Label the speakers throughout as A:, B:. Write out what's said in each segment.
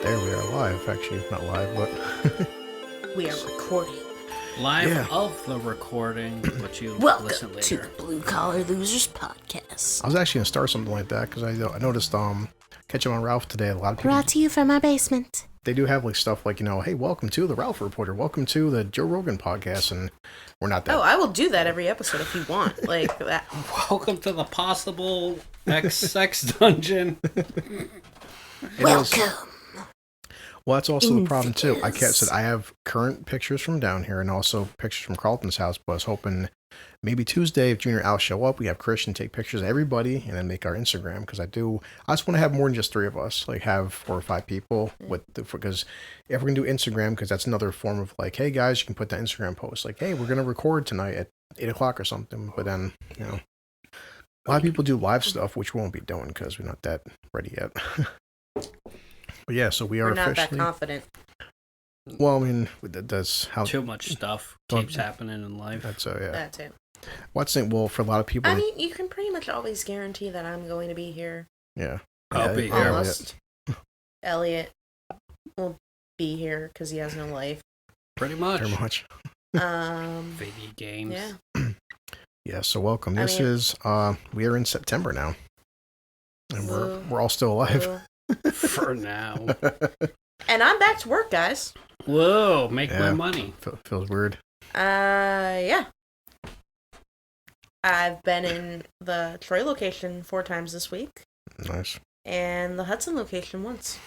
A: There we are live, actually. Not live, but...
B: We are recording.
C: Live of the recording, but you
B: Welcome
C: listen
B: to
C: later.
B: the Blue Collar Losers Podcast.
A: I was actually going to start something like that, because I noticed, catching on Ralph today, a lot of people...
B: Brought to you from my basement.
A: They do have, like, stuff like, hey, welcome to the Ralph Reporter, welcome to the Joe Rogan podcast, and we're not that...
B: Oh, I will do that every episode if you want. Like that.
C: Welcome to the possible sex dungeon.
B: Welcome.
A: Well, that's also the problem, too. I
B: Invidious.
A: I have current pictures from down here and also pictures from Carlton's house, but I was hoping maybe Tuesday, if Junior and Al show up, we have Christian take pictures of everybody and then make our Instagram, because I just want to have more than just 3 of us, like have 4 or 5 people, because if we're going to do Instagram, because that's another form of like, hey guys, you can put that Instagram post, like, hey, we're going to record tonight at 8 o'clock or something, but then, a lot of people do live stuff, which we won't be doing because we're not that ready yet. But yeah, so we're
B: not
A: officially...
B: that confident.
A: Well, I mean, that's how...
C: Too much stuff keeps happening in life.
A: That's, yeah.
B: That too.
A: What's it? Well, for a lot of people...
B: I mean, you can pretty much always guarantee that I'm going to be here.
A: Yeah.
C: I'll be here.
B: Almost. Elliot will be here because he has no life.
C: Pretty much.
A: Very much.
C: Video games.
B: Yeah.
A: Yeah, so welcome. This is, we are in September now. And we're all still alive.
C: For now.
B: And I'm back to work, guys.
C: Whoa, make my money.
A: Feels weird.
B: Yeah. I've been in the Troy location 4 times this week.
A: Nice.
B: And the Hudson location once.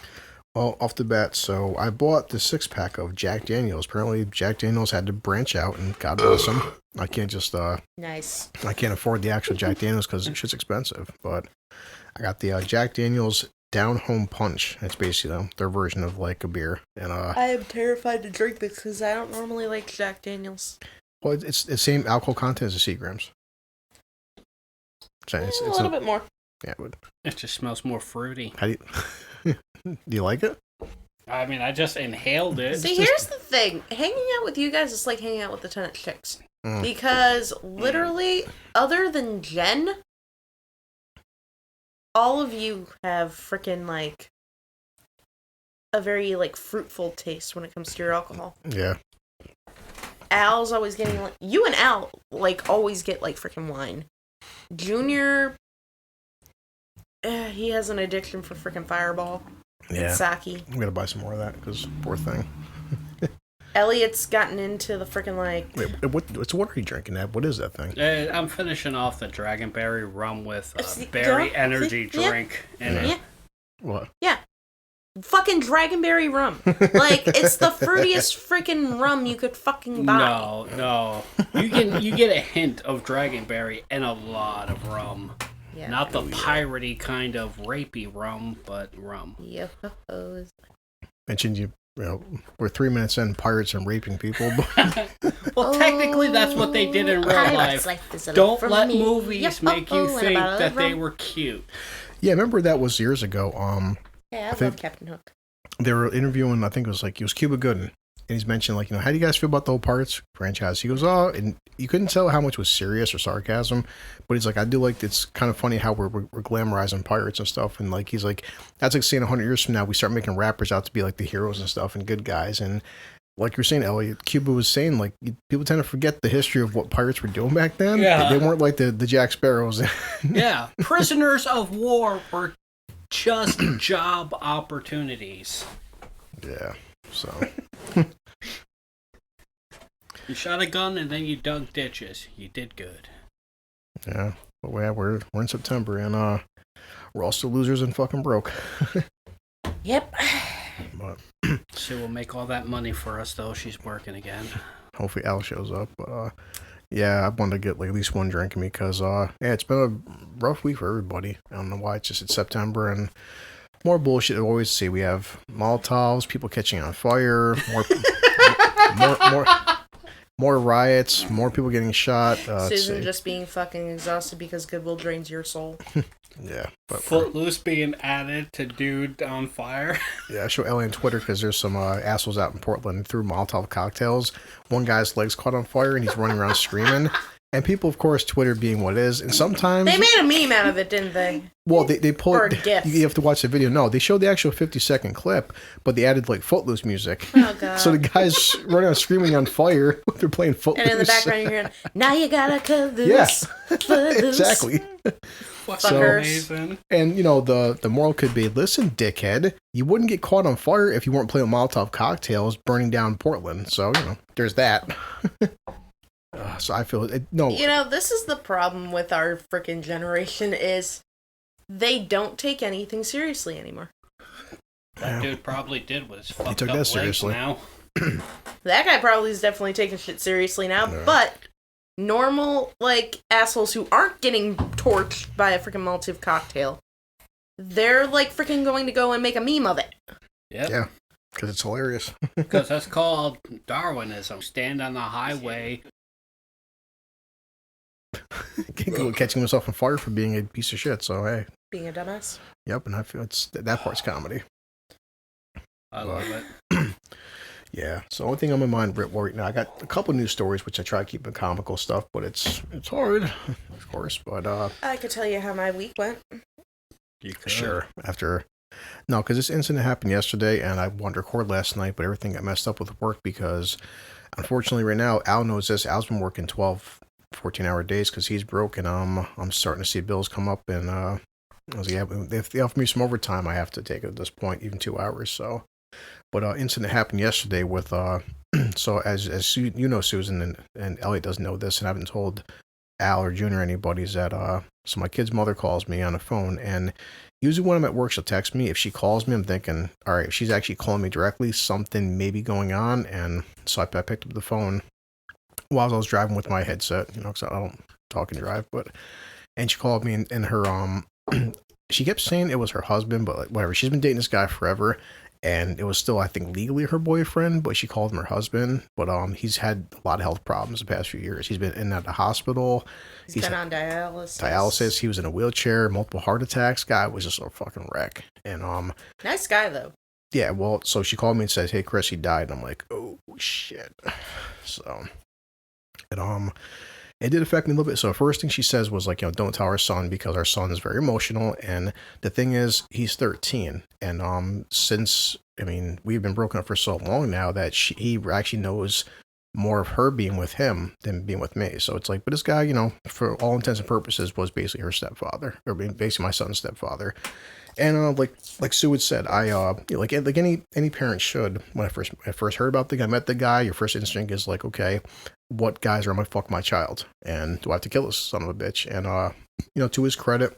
A: Well, off the bat, so I bought the 6-pack of Jack Daniels. Apparently, Jack Daniels had to branch out, and God bless him. I can't just,
B: Nice.
A: I can't afford the actual Jack Daniels because shit's expensive. But I got the Jack Daniels Down Home Punch. It's basically their version of like a beer. And
B: I am terrified to drink this because I don't normally like Jack Daniels.
A: Well, it's the same alcohol content as the Seagrams. So it's
B: a little bit more.
A: Yeah, but
C: It just smells more fruity.
A: how do you like it?
C: I mean, I just inhaled it.
B: See, here's the thing. Hanging out with you guys is like hanging out with a ton of chicks. Because literally, other than Jen, all of you have freaking like a very like fruitful taste when it comes to your alcohol.
A: Yeah.
B: Al's always getting like, you and Al like always get like freaking wine. Junior, he has an addiction for freaking Fireball.
A: Yeah.
B: And sake.
A: I'm gonna buy some more of that because poor thing.
B: Elliot's gotten into the freaking like.
A: Wait, what are you drinking at? What is that thing?
C: I'm finishing off the Dragonberry Rum with
B: See,
C: berry
B: yeah,
C: energy
B: see, yeah.
C: drink in it.
B: Yeah.
A: What?
B: Yeah. Fucking Dragonberry Rum. Like, it's the fruitiest freaking rum you could fucking buy.
C: No. You get a hint of Dragonberry and a lot of rum.
B: Yeah.
C: Not the piratey kind of rapey rum, but rum.
B: Yo-ho-hos.
A: Mentioned we're 3 minutes in, pirates and raping people.
C: Well, technically that's what they did in real
B: Pirate's
C: life.
B: is a
C: Don't
B: from
C: let
B: me.
C: movies make you
B: Yo-ho-ho,
C: think
B: and about
C: that they
B: rum.
C: were cute.
A: Yeah, remember that was years ago.
B: Yeah, I
A: think-
B: love Captain Hook.
A: They were interviewing, I think it was Cuba Gooding, and he's mentioned like, how do you guys feel about the whole Pirates franchise? He goes, and you couldn't tell how much was serious or sarcasm, but he's like, I do like, it's kind of funny how we're glamorizing pirates and stuff, and like he's like, that's like saying 100 years from now we start making rappers out to be like the heroes and stuff and good guys, and like you're saying, Elliot, Cuba was saying, like, people tend to forget the history of what pirates were doing back then.
C: Yeah.
A: They weren't like the Jack Sparrows.
C: Yeah, prisoners of war were just job opportunities.
A: Yeah, so.
C: You shot a gun and then you dug ditches. You did good.
A: Yeah, but we're in September, and we're all still losers and fucking broke.
B: Yep.
A: But
C: She will make all that money for us, though. She's working again.
A: hopefully Al shows up. But yeah, I wanted to get like at least one drink in me because it's been a rough week for everybody. I don't know why. It's September and more bullshit. I always see we have Molotovs, people catching on fire, more riots, more people getting shot.
B: Susan just being fucking exhausted because Goodwill drains your soul.
A: Yeah, but
C: Footloose being added to Dude on Fire.
A: yeah, I show Ellie on Twitter because there's some assholes out in Portland who threw Molotov cocktails. One guy's legs caught on fire and he's running around screaming. And people, of course, Twitter being what it is, and sometimes
B: They made a meme out of it, didn't they?
A: well, they pulled.
B: Or a GIF.
A: You have to watch the video. No, they showed the actual 50-second clip, but they added like Footloose music.
B: Oh god.
A: So the guys running around screaming on fire. They're playing Footloose.
B: And in the background you're hearing, now you gotta cut loose.
A: Yeah.
B: Footloose.
A: Exactly.
C: Fucking amazing.
A: And the moral could be, listen, dickhead, you wouldn't get caught on fire if you weren't playing Molotov cocktails burning down Portland. So there's that. So I feel no.
B: This is the problem with our freaking generation is they don't take anything seriously anymore.
C: That dude probably did with his fucked
A: took
C: up
A: that
C: legs
A: seriously.
C: now.
B: That guy probably is definitely taking shit seriously now,
A: Yeah.
B: but normal, assholes who aren't getting torched by a freaking Molotov cocktail, they're, freaking going to go and make a meme of it.
C: Yep.
A: Yeah, because it's hilarious.
C: Because that's called Darwinism. Stand on the highway.
A: Catching himself on fire for being a piece of shit. So hey,
B: Being a dumbass.
A: yep, and I feel that part's comedy.
C: I love it.
A: Yeah. So the only thing on my mind right now, I got a couple news stories which I try to keep in comical stuff, but it's hard, of course. But
B: I could tell you how my week went.
C: You could.
A: sure. No, because this incident happened yesterday, and I wanted to record last night, but everything got messed up with work because, unfortunately, right now Al knows this. Al's been working 12, 14-hour days because he's broke, and I'm starting to see bills come up, and I was like, yeah, if they offer me some overtime, I have to take it at this point, even 2 hours. So, but incident happened yesterday with so as Susan and Elliot doesn't know this, and I haven't told Al or Junior or anybody, is that so my kid's mother calls me on the phone, and usually when I'm at work, she'll text me. If she calls me, I'm thinking, all right, if she's actually calling me directly, something may be going on. And so I picked up the phone while I was driving with my headset, because I don't talk and drive, and she called me, and her, she kept saying it was her husband, but whatever, she's been dating this guy forever, and it was still, I think, legally her boyfriend, but she called him her husband, but he's had a lot of health problems the past few years. He's been in and out of the hospital.
B: He's been on dialysis.
A: He was in a wheelchair, multiple heart attacks. Guy was just a fucking wreck. And
B: nice guy though.
A: yeah, well, so she called me and says, "Hey, Chris, he died." And I'm like, "Oh shit!" So it did affect me a little bit. So the first thing she says was like, don't tell our son, because our son is very emotional. And the thing is, he's 13, and since we've been broken up for so long now that he actually knows more of her being with him than being with me. So it's like, but this guy, for all intents and purposes, was basically her stepfather, or basically my son's stepfather. And like Sue had said, I like any parent should. When I first heard about the guy, met the guy, your first instinct is like, okay, what guys are gonna fuck my child, and do I have to kill this son of a bitch? And to his credit,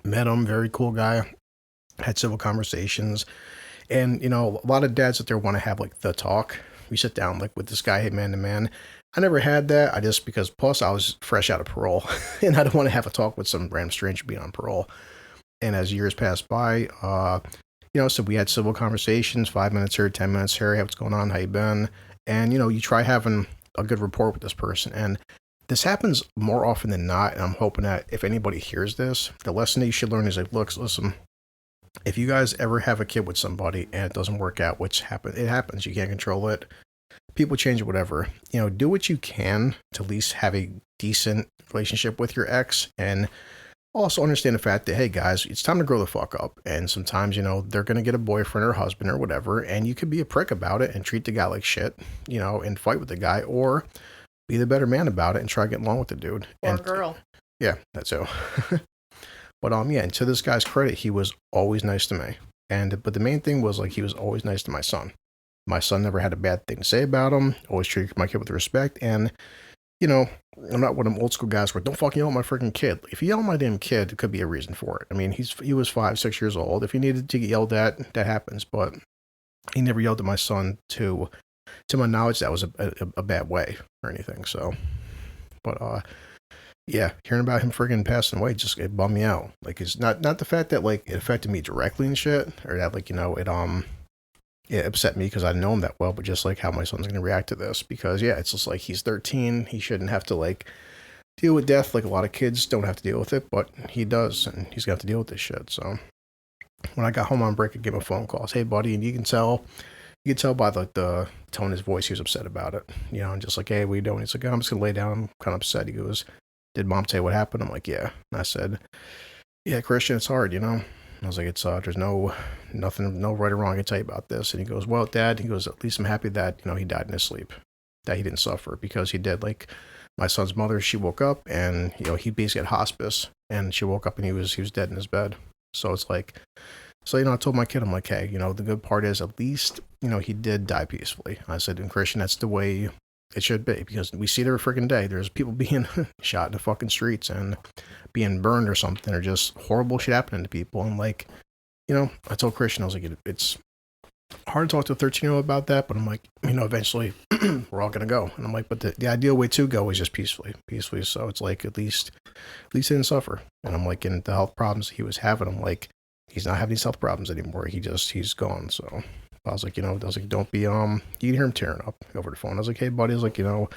A: met him, very cool guy, had civil conversations, and a lot of dads out there want to have like the talk. We sit down like with this guy, hey, man to man. I never had that. Because plus I was fresh out of parole, and I don't want to have a talk with some random stranger being on parole. And as years passed by, so we had civil conversations, 5 minutes here, 10 minutes here. Hey, what's going on? How you been? And, you try having a good rapport with this person. And this happens more often than not. And I'm hoping that if anybody hears this, the lesson that you should learn is like, listen, if you guys ever have a kid with somebody and it doesn't work out, which it happens, you can't control it. People change, whatever. Do what you can to at least have a decent relationship with your ex, and also understand the fact that, hey guys, it's time to grow the fuck up. And sometimes, they're going to get a boyfriend or husband or whatever, and you could be a prick about it and treat the guy like shit, and fight with the guy, or be the better man about it and try getting along with the dude.
B: Or girl.
A: Yeah, that's so. But yeah, and to this guy's credit, he was always nice to me. But the main thing was like, he was always nice to my son. My son never had a bad thing to say about him. Always treated my kid with respect. And I'm not one of them old school guys where don't fucking yell at my freaking kid. If you yell at my damn kid, it could be a reason for it. He was 5, 6 years old. If he needed to get yelled at, that happens. But he never yelled at my son to my knowledge, that was a bad way or anything. So, but yeah, hearing about him freaking passing away it bummed me out. Like, it's not the fact that like it affected me directly and shit, or that like it upset me because I know him that well, but just like how my son's gonna react to this, because yeah, it's just like he's 13, he shouldn't have to like deal with death like a lot of kids don't have to deal with it, but he does, and he's got to deal with this shit. So when I got home on break, I gave him a phone call. Hey buddy, and you can tell, you could tell by the tone of his voice he was upset about it. You know, and just like, hey, what are you doing? He's like, oh, I'm just gonna lay down. I'm kind of upset. He goes, did mom tell you what happened? I'm like, yeah. And I said, yeah, Christian, it's hard, you know. I was like, it's there's nothing, no right or wrong I can tell you about this. And he goes, well, Dad, he goes, at least I'm happy that, you know, he died in his sleep, that he didn't suffer, because he did. Like, my son's mother, she woke up and, you know, he basically had hospice, and she woke up and he was dead in his bed. So it's like, so, you know, I told my kid, I'm like, hey, you know, the good part is at least, you know, he did die peacefully. I said, and Christian, that's the way it should be, because we see it every freaking day. There's people being shot in the fucking streets and being burned or something, or just horrible shit happening to people. And like, you know, I told Christian, I was like, it's hard to talk to a 13-year-old about that, but I'm like, you know, eventually we're all gonna go. And I'm like, but the ideal way to go is just peacefully. So it's like, at least he didn't suffer. And I'm like, in the health problems he was having, I'm like, he's not having these health problems anymore. He's gone. So I was like, you know, don't be, you can hear him tearing up over the phone. I was like, hey, buddy, I was like, you know,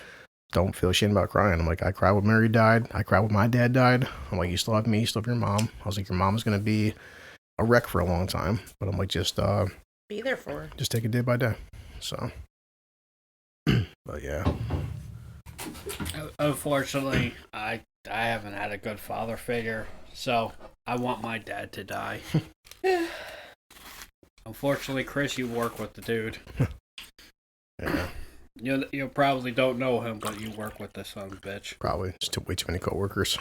A: don't feel ashamed about crying. I'm like, I cried when Mary died. I cried when my dad died. I'm like, you still have me, you still have your mom. I was like, your mom is going to be a wreck for a long time. But I'm like, just,
B: be there for her.
A: Just take it day by day. So, but yeah.
C: Unfortunately, I haven't had a good father figure, so I want my dad to die. Unfortunately, Chris, you work with the dude.
A: Yeah.
C: You probably don't know him, but you work with this son of a bitch.
A: Probably. Just way too many coworkers.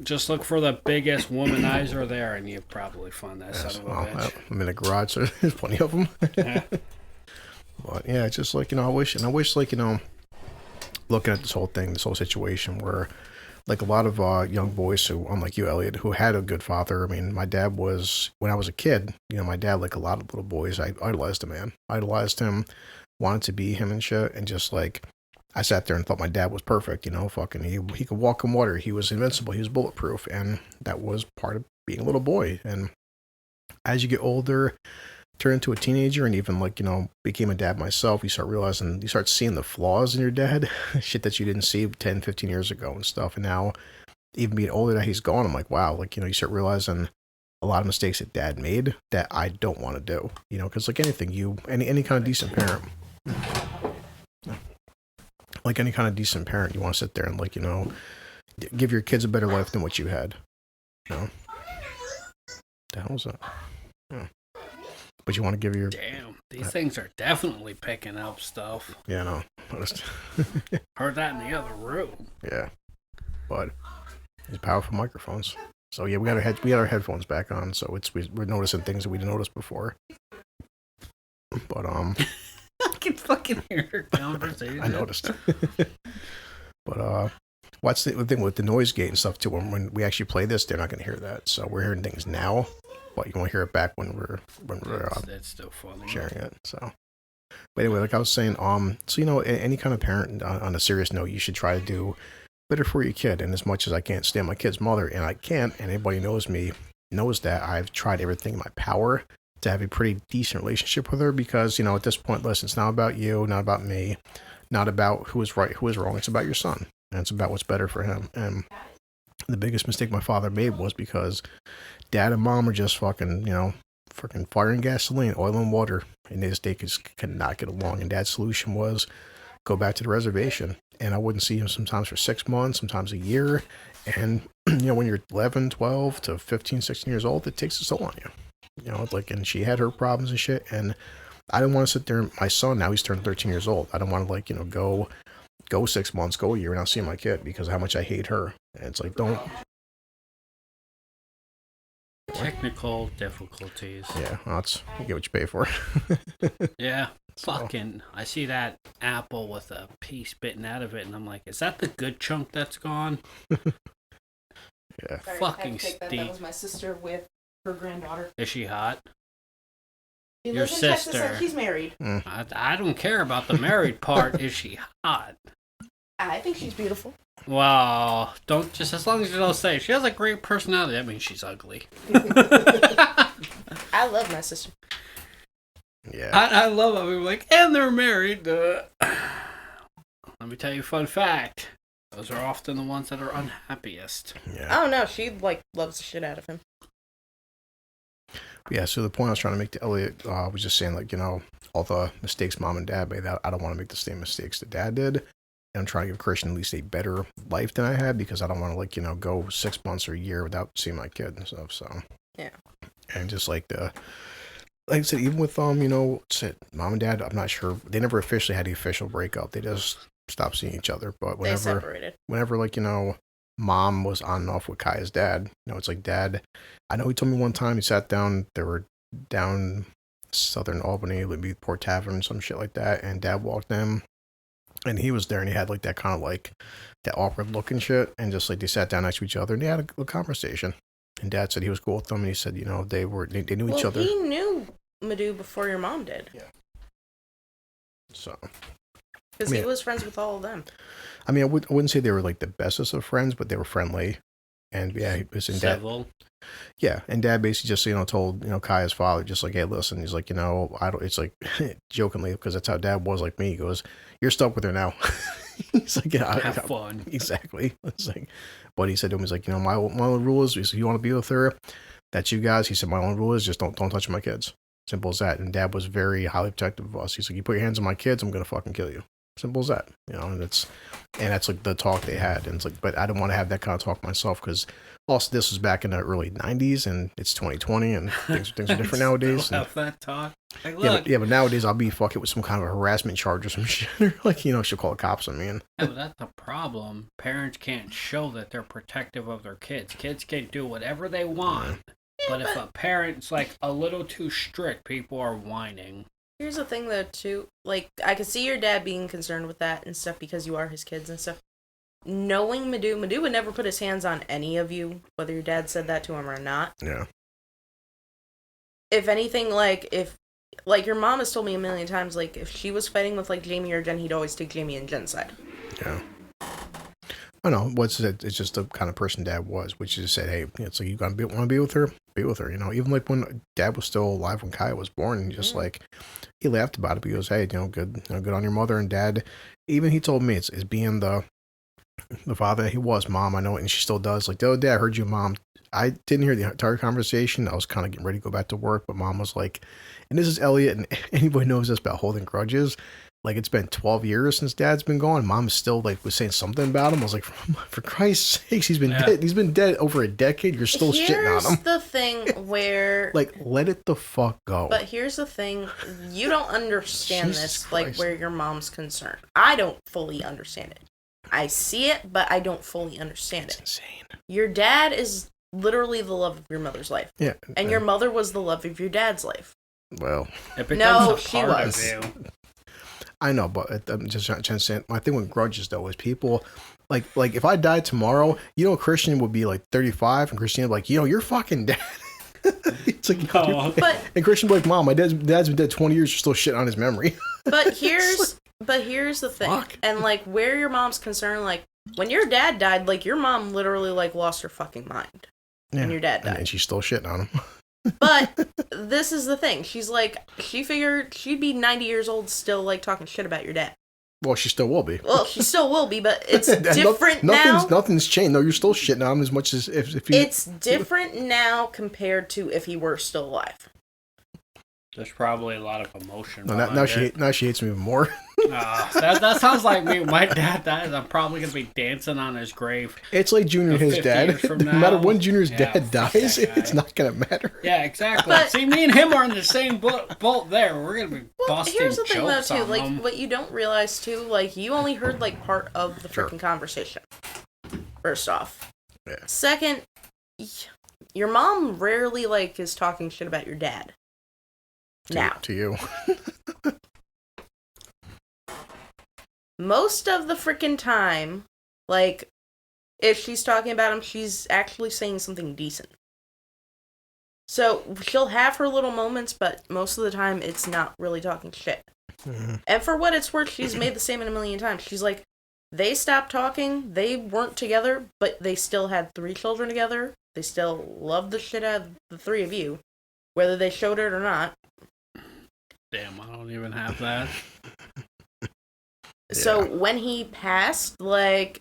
C: Just look for the biggest womanizer there, and you probably find that son of a bitch.
A: I'm in a garage, so there's plenty of them.
C: Yeah.
A: But yeah, it's just like, you know, I wish, like, you know, looking at this whole situation where, like, a lot of young boys who, unlike you, Elliot, who had a good father. I mean, my dad was, when I was a kid, you know, my dad, like a lot of little boys, I idolized him, man. I idolized him, wanted to be him and shit, and just, like, I sat there and thought my dad was perfect, you know, fucking, he could walk in water, he was invincible, he was bulletproof, and that was part of being a little boy. And as you get older, turn into a teenager, and even, like, you know, became a dad myself, you start seeing the flaws in your dad, shit that you didn't see 10, 15 years ago and stuff. And now, even being older that he's gone, I'm like, wow, like, you know, you start realizing a lot of mistakes that dad made that I don't want to do, you know, because like anything, any kind of decent parent, like any kind of decent parent, you want to sit there and, like, you know, give your kids a better life than what you had, you know? The hell was that? Yeah. But you want to give your...
C: Damn, these things are definitely picking up stuff.
A: Yeah, no.
C: Heard that in the other room.
A: Yeah. But these powerful microphones. So yeah, we got our headphones back on, so we're noticing things that we didn't notice before. But
C: I can fucking hear her conversation.
A: I noticed. But what's the thing with the noise gate and stuff too? When we actually play this, they're not going to hear that. So we're hearing things now, but you won't hear it back when we're
C: that's still funny
A: sharing it. So, but anyway, like I was saying, so you know, any kind of parent, on a serious note, you should try to do better for your kid. And as much as I can't stand my kid's mother, and I can't, and anybody knows me knows that I've tried everything in my power to have a pretty decent relationship with her, because, you know, at this point, listen, it's not about you, not about me, not about who is right, who is wrong. It's about your son, and it's about what's better for him. And the biggest mistake my father made was because dad and mom are just fucking, you know, freaking fire and gasoline, oil and water, and they just could not get along. And dad's solution was go back to the reservation, and I wouldn't see him sometimes for 6 months, sometimes a year. And, you know, when you're 11, 12 to 15, 16 years old, it takes a toll on you. You know, like, and she had her problems and shit, and I didn't want to sit there. My son, now he's turned 13 years old. I don't want to, like, you know, go 6 months, go a year, and I'll see my kid because of how much I hate her. And it's like, don't.
C: technical difficulties.
A: Yeah, well, you get what you pay for.
C: Yeah, fucking. I see that apple with a piece bitten out of it, and I'm like, is that the good chunk that's gone?
A: Yeah.
B: Sorry,
C: fucking
B: Steve. That was my sister with her granddaughter.
C: Is she hot?
B: She
C: Your
B: lives in Texas
C: sister.
B: and she's married.
C: I don't care about the married part. Is she hot?
B: I think she's beautiful.
C: Well, don't, just as long as you don't say she has a great personality, that means she's ugly.
B: I love my sister.
A: Yeah.
C: I love how we're like, and they're married. Let me tell you a fun fact. Those are often the ones that are unhappiest.
A: Yeah.
B: Oh no, she like loves the shit out of him.
A: Yeah, so the point I was trying to make to Elliot was just saying, like, all the mistakes mom and dad made, that I don't want to make the same mistakes that dad did. And I'm trying to give Christian at least a better life than I had, because I don't want to, like, go 6 months or a year without seeing my kid and stuff. So,
B: yeah.
A: And just like I said, even with, said mom and dad, I'm not sure. They never officially had the official breakup. They just stopped seeing each other. But
B: They separated.
A: Whenever, like, mom was on and off with Kaya's dad, it's like dad, I know he told me one time he sat down, they were down southern Albany, maybe Port Tavern, some shit like that, and dad walked in, and he was there, and he had like that kind of like that awkward look and shit, and just like they sat down next to each other, and they had a conversation, and dad said he was cool with them, and he said, they knew each other.
B: He knew Madhu before your mom did.
A: Yeah. So.
B: Because he was friends with all of them.
A: I mean, I wouldn't say they were like the bestest of friends, but they were friendly. And yeah, he was in dad. Yeah, and dad basically just told Kaya's father, just like, hey, listen, he's like, I don't. It's like jokingly, because that's how dad was like me. He goes, you're stuck with her now. He's like, yeah,
C: have fun.
A: Exactly. It's like, but he said to him, he's like, my only rule is, if you want to be with her, that's you guys. He said, my only rule is just don't touch my kids. Simple as that. And dad was very highly protective of us. He's like, you put your hands on my kids, I'm gonna fucking kill you. Simple as that, and that's like the talk they had, and it's like, but I didn't want to have that kind of talk myself, because also this was back in the early '90s, and it's 2020, and things are different nowadays.
C: Have that talk. Like, look.
A: Yeah, but nowadays I'll be fucking with some kind of a harassment charge or some shit, like she'll call the cops on me. And
C: yeah, but that's the problem. Parents can't show that they're protective of their kids. Kids can do whatever they want, but if a parent's like a little too strict, people are whining.
B: Here's the thing, though, too. Like, I could see your dad being concerned with that and stuff because you are his kids and stuff. Knowing Madhu would never put his hands on any of you, whether your dad said that to him or not.
A: Yeah.
B: If anything, like, your mom has told me a million times, like, if she was fighting with, like, Jamie or Jen, he'd always take Jamie and Jen's side.
A: Yeah. I know. It's just the kind of person dad was, which is said, hey, it's like, you want to be with her? Be with her. Even like when dad was still alive when Kaya was born, he just like, he laughed about it. But he goes, hey, good on your mother. And dad, even he told me, it's being the father he was. Mom, I know it, and she still does. Like, the other day, I heard you, Mom. I didn't hear the entire conversation. I was kind of getting ready to go back to work, but Mom was like, and this is Elliot, and anybody knows this about holding grudges. Like, it's been 12 years since dad's been gone. Mom still was saying something about him. I was like, for Christ's sakes, he's been dead. He's been dead over a decade. You're still shitting on him.
B: Here's the thing where...
A: like, let it the fuck go.
B: But here's the thing. You don't understand this, like, where your mom's concerned. I don't fully understand it. I see it, but I don't fully understand it.
A: It's insane.
B: Your dad is literally the love of your mother's life.
A: Yeah.
B: And your mother was the love of your dad's life.
A: Well...
B: No, she was.
A: I know, but I'm just trying to say, my thing with grudges, though, is people, like if I died tomorrow, Christian would be, like, 35, and Christine would be like, you're fucking dead. It's like, and Christian would be like, Mom, my dad's been dead 20 years, you're still shitting on his memory.
B: But here's the thing. Fuck. And, like, where your mom's concerned, like, when your dad died, like, your mom literally, like, lost her fucking mind. Yeah, when your dad died.
A: And she's still shitting on him.
B: But this is the thing. She's like, she figured she'd be 90 years old still, like, talking shit about your dad.
A: Well, she still will be.
B: Well, she still will be, but it's different now.
A: Nothing's changed. No, you're still shitting on him as much as if he...
B: It's different now compared to if he were still alive.
C: There's probably a lot of emotion.
A: Now she hates me even more.
C: That sounds like me. My dad dies. I'm probably gonna be dancing on his grave.
A: It's like Junior and his dad. No matter when Junior's dad dies, it's not gonna matter.
C: Yeah, exactly. But, see, me and him are in the same boat there. We're gonna be busting
B: here's the thing, though,
C: jokes
B: too.
C: on
B: Like,
C: them.
B: what you don't realize too, like, you only heard like part of the freaking conversation. First off, second, your mom rarely like is talking shit about your dad.
A: To you.
B: Most of the freaking time, like, if she's talking about him, she's actually saying something decent. So, she'll have her little moments, but most of the time, it's not really talking shit. Mm-hmm. And for what it's worth, she's made the statement a million times. She's like, they stopped talking, they weren't together, but they still had 3 children together. They still loved the shit out of the 3 of you, whether they showed it or not.
C: Damn, I don't even have that.
B: So when he passed, you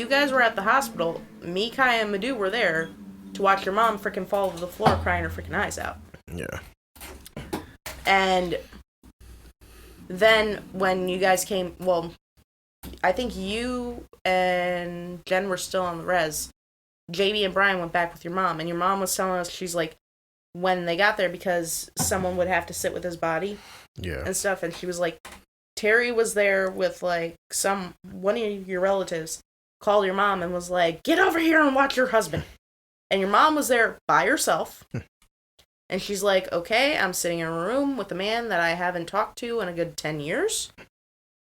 B: guys were at the hospital. Me, Kai, and Madhu were there. to watch your mom freaking fall to the floor crying her freaking eyes out.
A: Yeah.
B: And then when you guys came, well, I think you and Jen were still on the res. JB and Brian went back with your mom, and your mom was telling us, she's like, when they got there, because someone would have to sit with his body and stuff, and she was like, Terry was there with like one of your relatives called your mom and was like, get over here and watch your husband. And your mom was there by herself. And she's like, okay, I'm sitting in a room with a man that I haven't talked to in a good 10 years.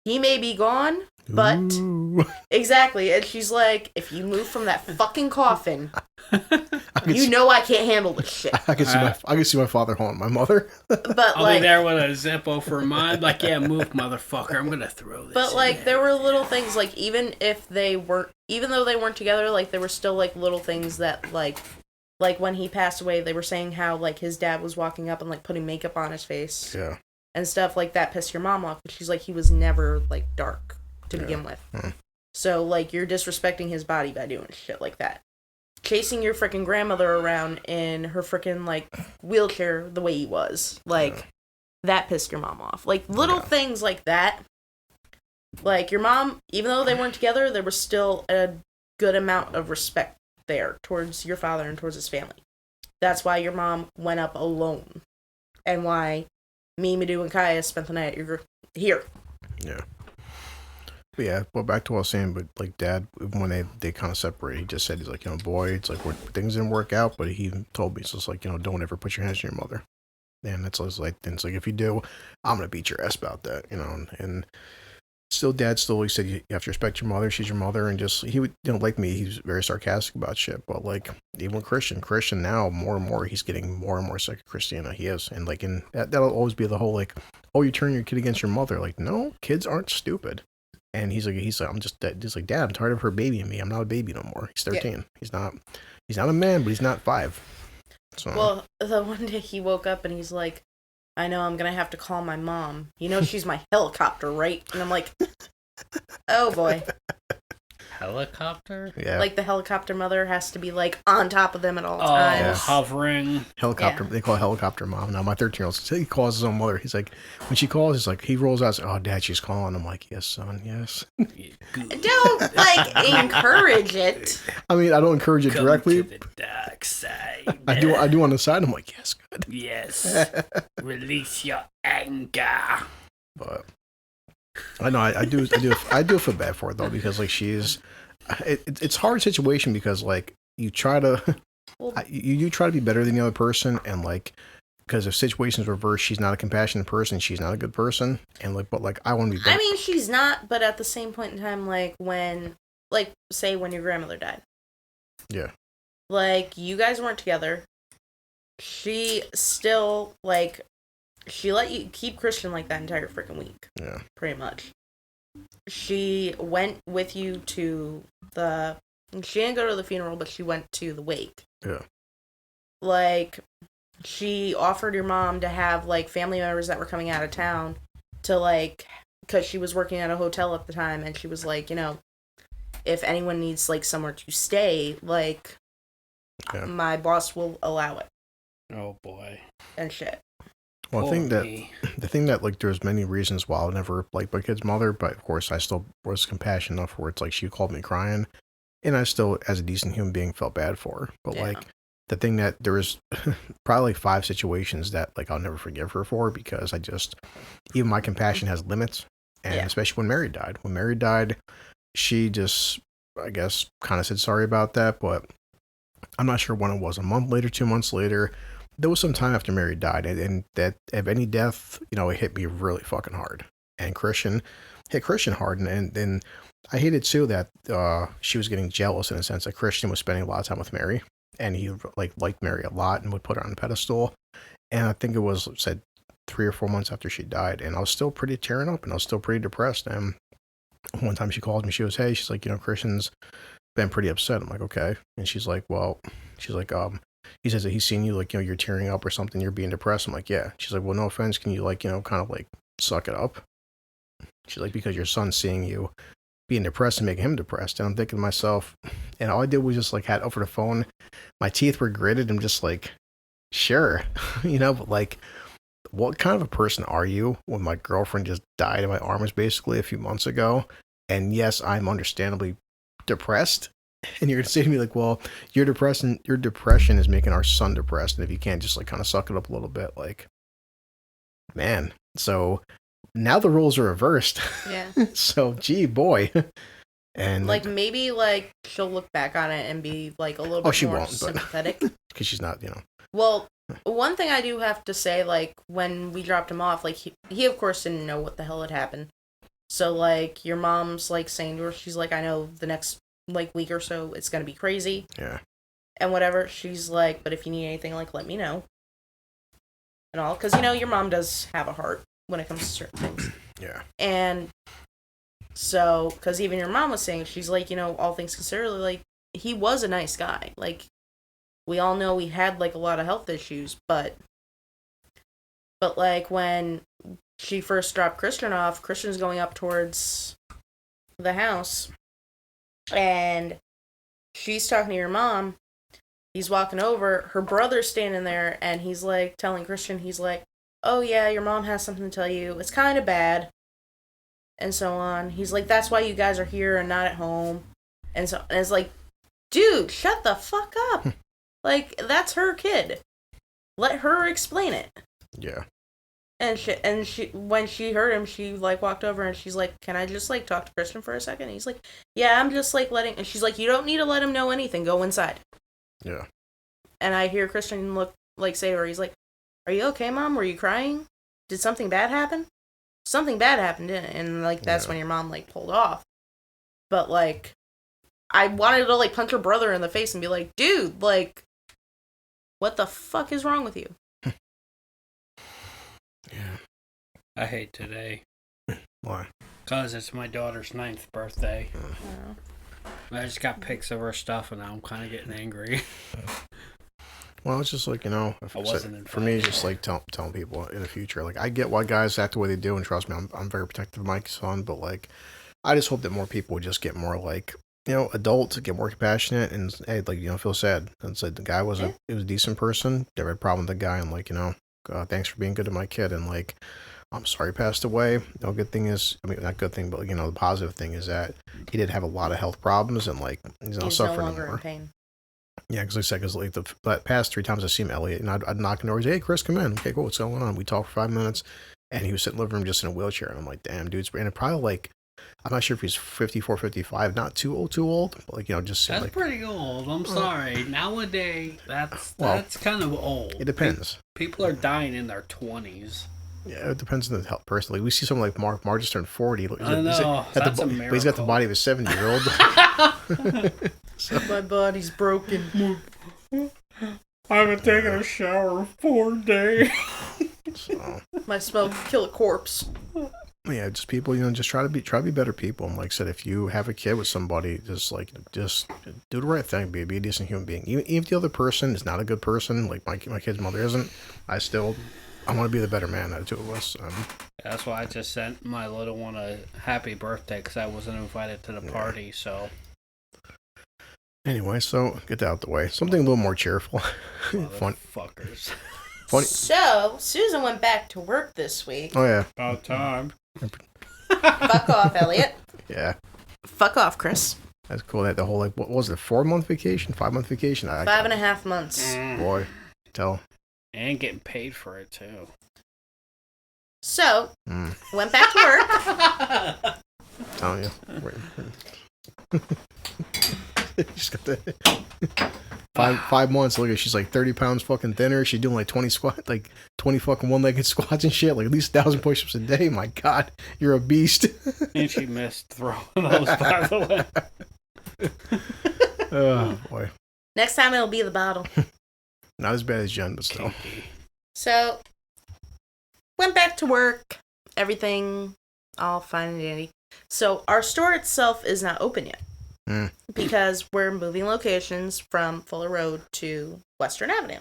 B: He may be gone, but... Ooh. Exactly. And she's like, if you move from that fucking coffin, I can't handle this shit.
A: I can see my father haunting my mother.
B: But
C: I'll be there with a Zippo for mine. Like, yeah, move, motherfucker. I'm going to throw this
B: But, like,
C: there
B: were little things, like, even though they weren't together, like, there were still, like, little things that, like when he passed away, they were saying how, like, his dad was walking up and, like, putting makeup on his face.
A: Yeah.
B: And stuff like that pissed your mom off. But she's like, he was never, like, dark to begin with. So, like, you're disrespecting his body by doing shit like that. Chasing your freaking grandmother around in her freaking, like, wheelchair the way he was. Like, that pissed your mom off. Like, little things like that. Like, your mom, even though they weren't together, there was still a good amount of respect there towards your father and towards his family. That's why your mom went up alone. And why me, Madhu, and Kaya spent the night here.
A: Yeah. But yeah, well, back to what I was saying, but like Dad, when they kind of separated, he just said, he's like, boy, it's like things didn't work out, but he told me, it's just like, don't ever put your hands on your mother. And it's like, if you do, I'm going to beat your ass about that, and still, Dad still, he said, you have to respect your mother, she's your mother, and just, he would, like me, he's very sarcastic about shit, but like, even Christian now, more and more, he's getting more and more sick of Christina, he is, and like, that'll always be the whole, like, oh, you turn your kid against your mother, like, no, kids aren't stupid, and he's like, I'm just like, Dad, I'm tired of her babying me, I'm not a baby no more, he's 13, yeah. He's not a man, but he's not 5, so.
B: Well, the one day he woke up and he's like, I know I'm going to have to call my mom. She's my helicopter, right? And I'm like, oh boy.
C: Helicopter?
A: Yeah.
B: Like the helicopter mother has to be like on top of them at all times.
A: Yes.
C: Hovering.
A: Helicopter. Yeah. They call it helicopter mom. Now my 13-year-old, he calls his own mother. He's like, when she calls, he's like, he rolls out, oh, Dad, she's calling. I'm like, yes, son, yes.
B: Don't encourage it.
A: I mean, I don't encourage it directly.
C: To the dark side.
A: I do on the side. I'm like, yes, good.
C: Yes. Release your anger.
A: But I know I do feel bad for her though, because like it's a hard situation, because like you try to you try to be better than the other person, and like, because if situations reverse, she's not a compassionate person, she's not a good person, and like, but like I want to be better.
B: I mean, she's not, but at the same point in time, like when your grandmother died,
A: yeah,
B: like you guys weren't together, she still like. She let you keep Christian like that entire freaking week.
A: Yeah.
B: Pretty much. She went with you to she didn't go to the funeral, but she went to the wake.
A: Yeah.
B: Like, she offered your mom to have, like, family members that were coming out of town to, like, because she was working at a hotel at the time, and she was like, if anyone needs, like, somewhere to stay, like, my boss will allow it.
C: Oh, boy.
B: And shit.
A: Well, I think the thing that, like, there's many reasons why I'll never like my kid's mother, but of course I still was compassionate enough where it's like she called me crying, and I still, as a decent human being, felt bad for her. But like, the thing that there was probably like 5 situations that like I'll never forgive her for, because even my compassion has limits, and especially when Mary died. When Mary died, she just, I guess, kind of said sorry about that, but I'm not sure when it was, a month later, 2 months later. There was some time after Mary died, and that if any death, it hit me really fucking hard. And Christian hit Christian hard, and I hated too that she was getting jealous in a sense that Christian was spending a lot of time with Mary, and he liked Mary a lot and would put her on a pedestal. And I think it was said 3 or 4 months after she died, and I was still pretty tearing up, and I was still pretty depressed. And one time she called me, she was, hey, she's like, Christian's been pretty upset. I'm like, okay. And she's like, he says that he's seen you, like, you're tearing up or something, you're being depressed. I'm like, yeah. She's like, well, no offense, can you, like, kind of, like, suck it up? She's like, because your son's seeing you being depressed and making him depressed. And I'm thinking to myself, and all I did was just like had over the phone, my teeth were gritted. I'm just like, sure, but like, what kind of a person are you when my girlfriend just died in my arms basically a few months ago? And yes, I'm understandably depressed. And you're going to say to me like, well, your depression is making our son depressed. And if you can't just like kind of suck it up a little bit, like, man. So now the roles are reversed.
B: Yeah.
A: So, gee, boy. And
B: like maybe like she'll look back on it and be like a little bit more sympathetic.
A: Because she's not,
B: Well, one thing I do have to say, like, when we dropped him off, like, he of course didn't know what the hell had happened. So, like, your mom's, like, saying to her, she's like, I know the next, like, week or so it's gonna be crazy.
A: Yeah.
B: And whatever. She's like, but if you need anything, like, let me know. And all. Because, your mom does have a heart when it comes to certain things.
A: Yeah.
B: And so, because even your mom was saying, she's like, all things considered, like, he was a nice guy. Like, we all know he had, like, a lot of health issues, but, like, when she first dropped Christian off, Christian's going up towards the house, and she's talking to your mom, he's walking over, her brother's standing there, and he's, like, telling Christian, he's like, oh, yeah, your mom has something to tell you, it's kind of bad, and so on. He's like, that's why you guys are here and not at home, and it's like, dude, shut the fuck up. Like, that's her kid. Let her explain it.
A: Yeah.
B: And she when she heard him, she, like, walked over and she's like, can I just, like, talk to Christian for a second? And he's like, yeah, I'm just, like, and she's like, you don't need to let him know anything. Go inside.
A: Yeah.
B: And I hear Christian say to her, he's like, are you okay, Mom? Were you crying? Did something bad happen? Something bad happened, didn't it? And, like, that's when your mom, like, pulled off. But, like, I wanted to, like, punch her brother in the face and be like, dude, like, what the fuck is wrong with you?
A: Yeah.
C: I hate today.
A: Why?
C: Because it's my daughter's 9th birthday.
B: Oh.
C: I just got pics of her stuff and now I'm kind of getting angry.
A: Well, it's just like, for me, it's just like telling people in the future. Like, I get why guys act the way they do, and trust me, I'm very protective of my son, but, like, I just hope that more people would just get more, like, adult, get more compassionate, and hey, like, feel sad. And say the guy was a decent person. Never had a problem with the guy, and like, thanks for being good to my kid, and like, I'm sorry he passed away. No good thing is, not good thing, but the positive thing is that he did have a lot of health problems, and like, he's not suffering
B: no longer
A: anymore.
B: in pain.
A: Yeah, because like I said, like the past 3 times I see him, Elliot, and I'd knock on the door. Hey, Chris, come in. Okay, cool. What's going on? We talked for 5 minutes, and he was sitting in the living room just in a wheelchair, and I'm like, damn, dude's and it probably like. I'm not sure if he's 54, 55, not too old, but like, just
C: that's
A: like,
C: pretty old. I'm sorry. Nowadays, that's kind of old.
A: It depends.
C: People are dying in their 20s.
A: Yeah, it depends on the health person. Like, we see someone like Mark just turned 40.
C: I know, that's a miracle.
A: But he's got the body of a 70-year-old.
B: So, my body's broken.
C: I haven't taken a shower in 4 days.
A: So.
B: My smell could kill a corpse.
A: Yeah, just people, just try to be better people. And like I said, if you have a kid with somebody, just do the right thing. Be a decent human being. Even if the other person is not a good person, like my kid's mother isn't, I want to be the better man out of 2 of us.
C: That's why I just sent my little one a happy birthday, because I wasn't invited to the party. So
A: anyway, so get that out the way. Something a little more cheerful. Fun
C: fuckers.
A: Funny.
B: So Susan went back to work this week.
A: Oh yeah.
C: About time.
B: Fuck off, Elliot.
A: Yeah.
B: Fuck off, Chris.
A: That's cool. That the whole, like, what was it, 4-month vacation, 5-month vacation?
B: 5.5 months.
A: Boy, tell.
C: And getting paid for it too.
B: So went back to work.
A: Telling you. She's got the 5 months. Look at, she's like 30 pounds fucking thinner. She's doing like 20 fucking one-legged squats and shit. Like at least 1,000 push-ups a day. My God, you're a beast.
C: And she missed throwing those, by the way.
A: Oh boy.
B: Next time it'll be the bottle.
A: Not as bad as Jen, but still.
B: So went back to work. Everything all fine and dandy. So our store itself is not open yet. Because we're moving locations from Fuller Road to Western Avenue.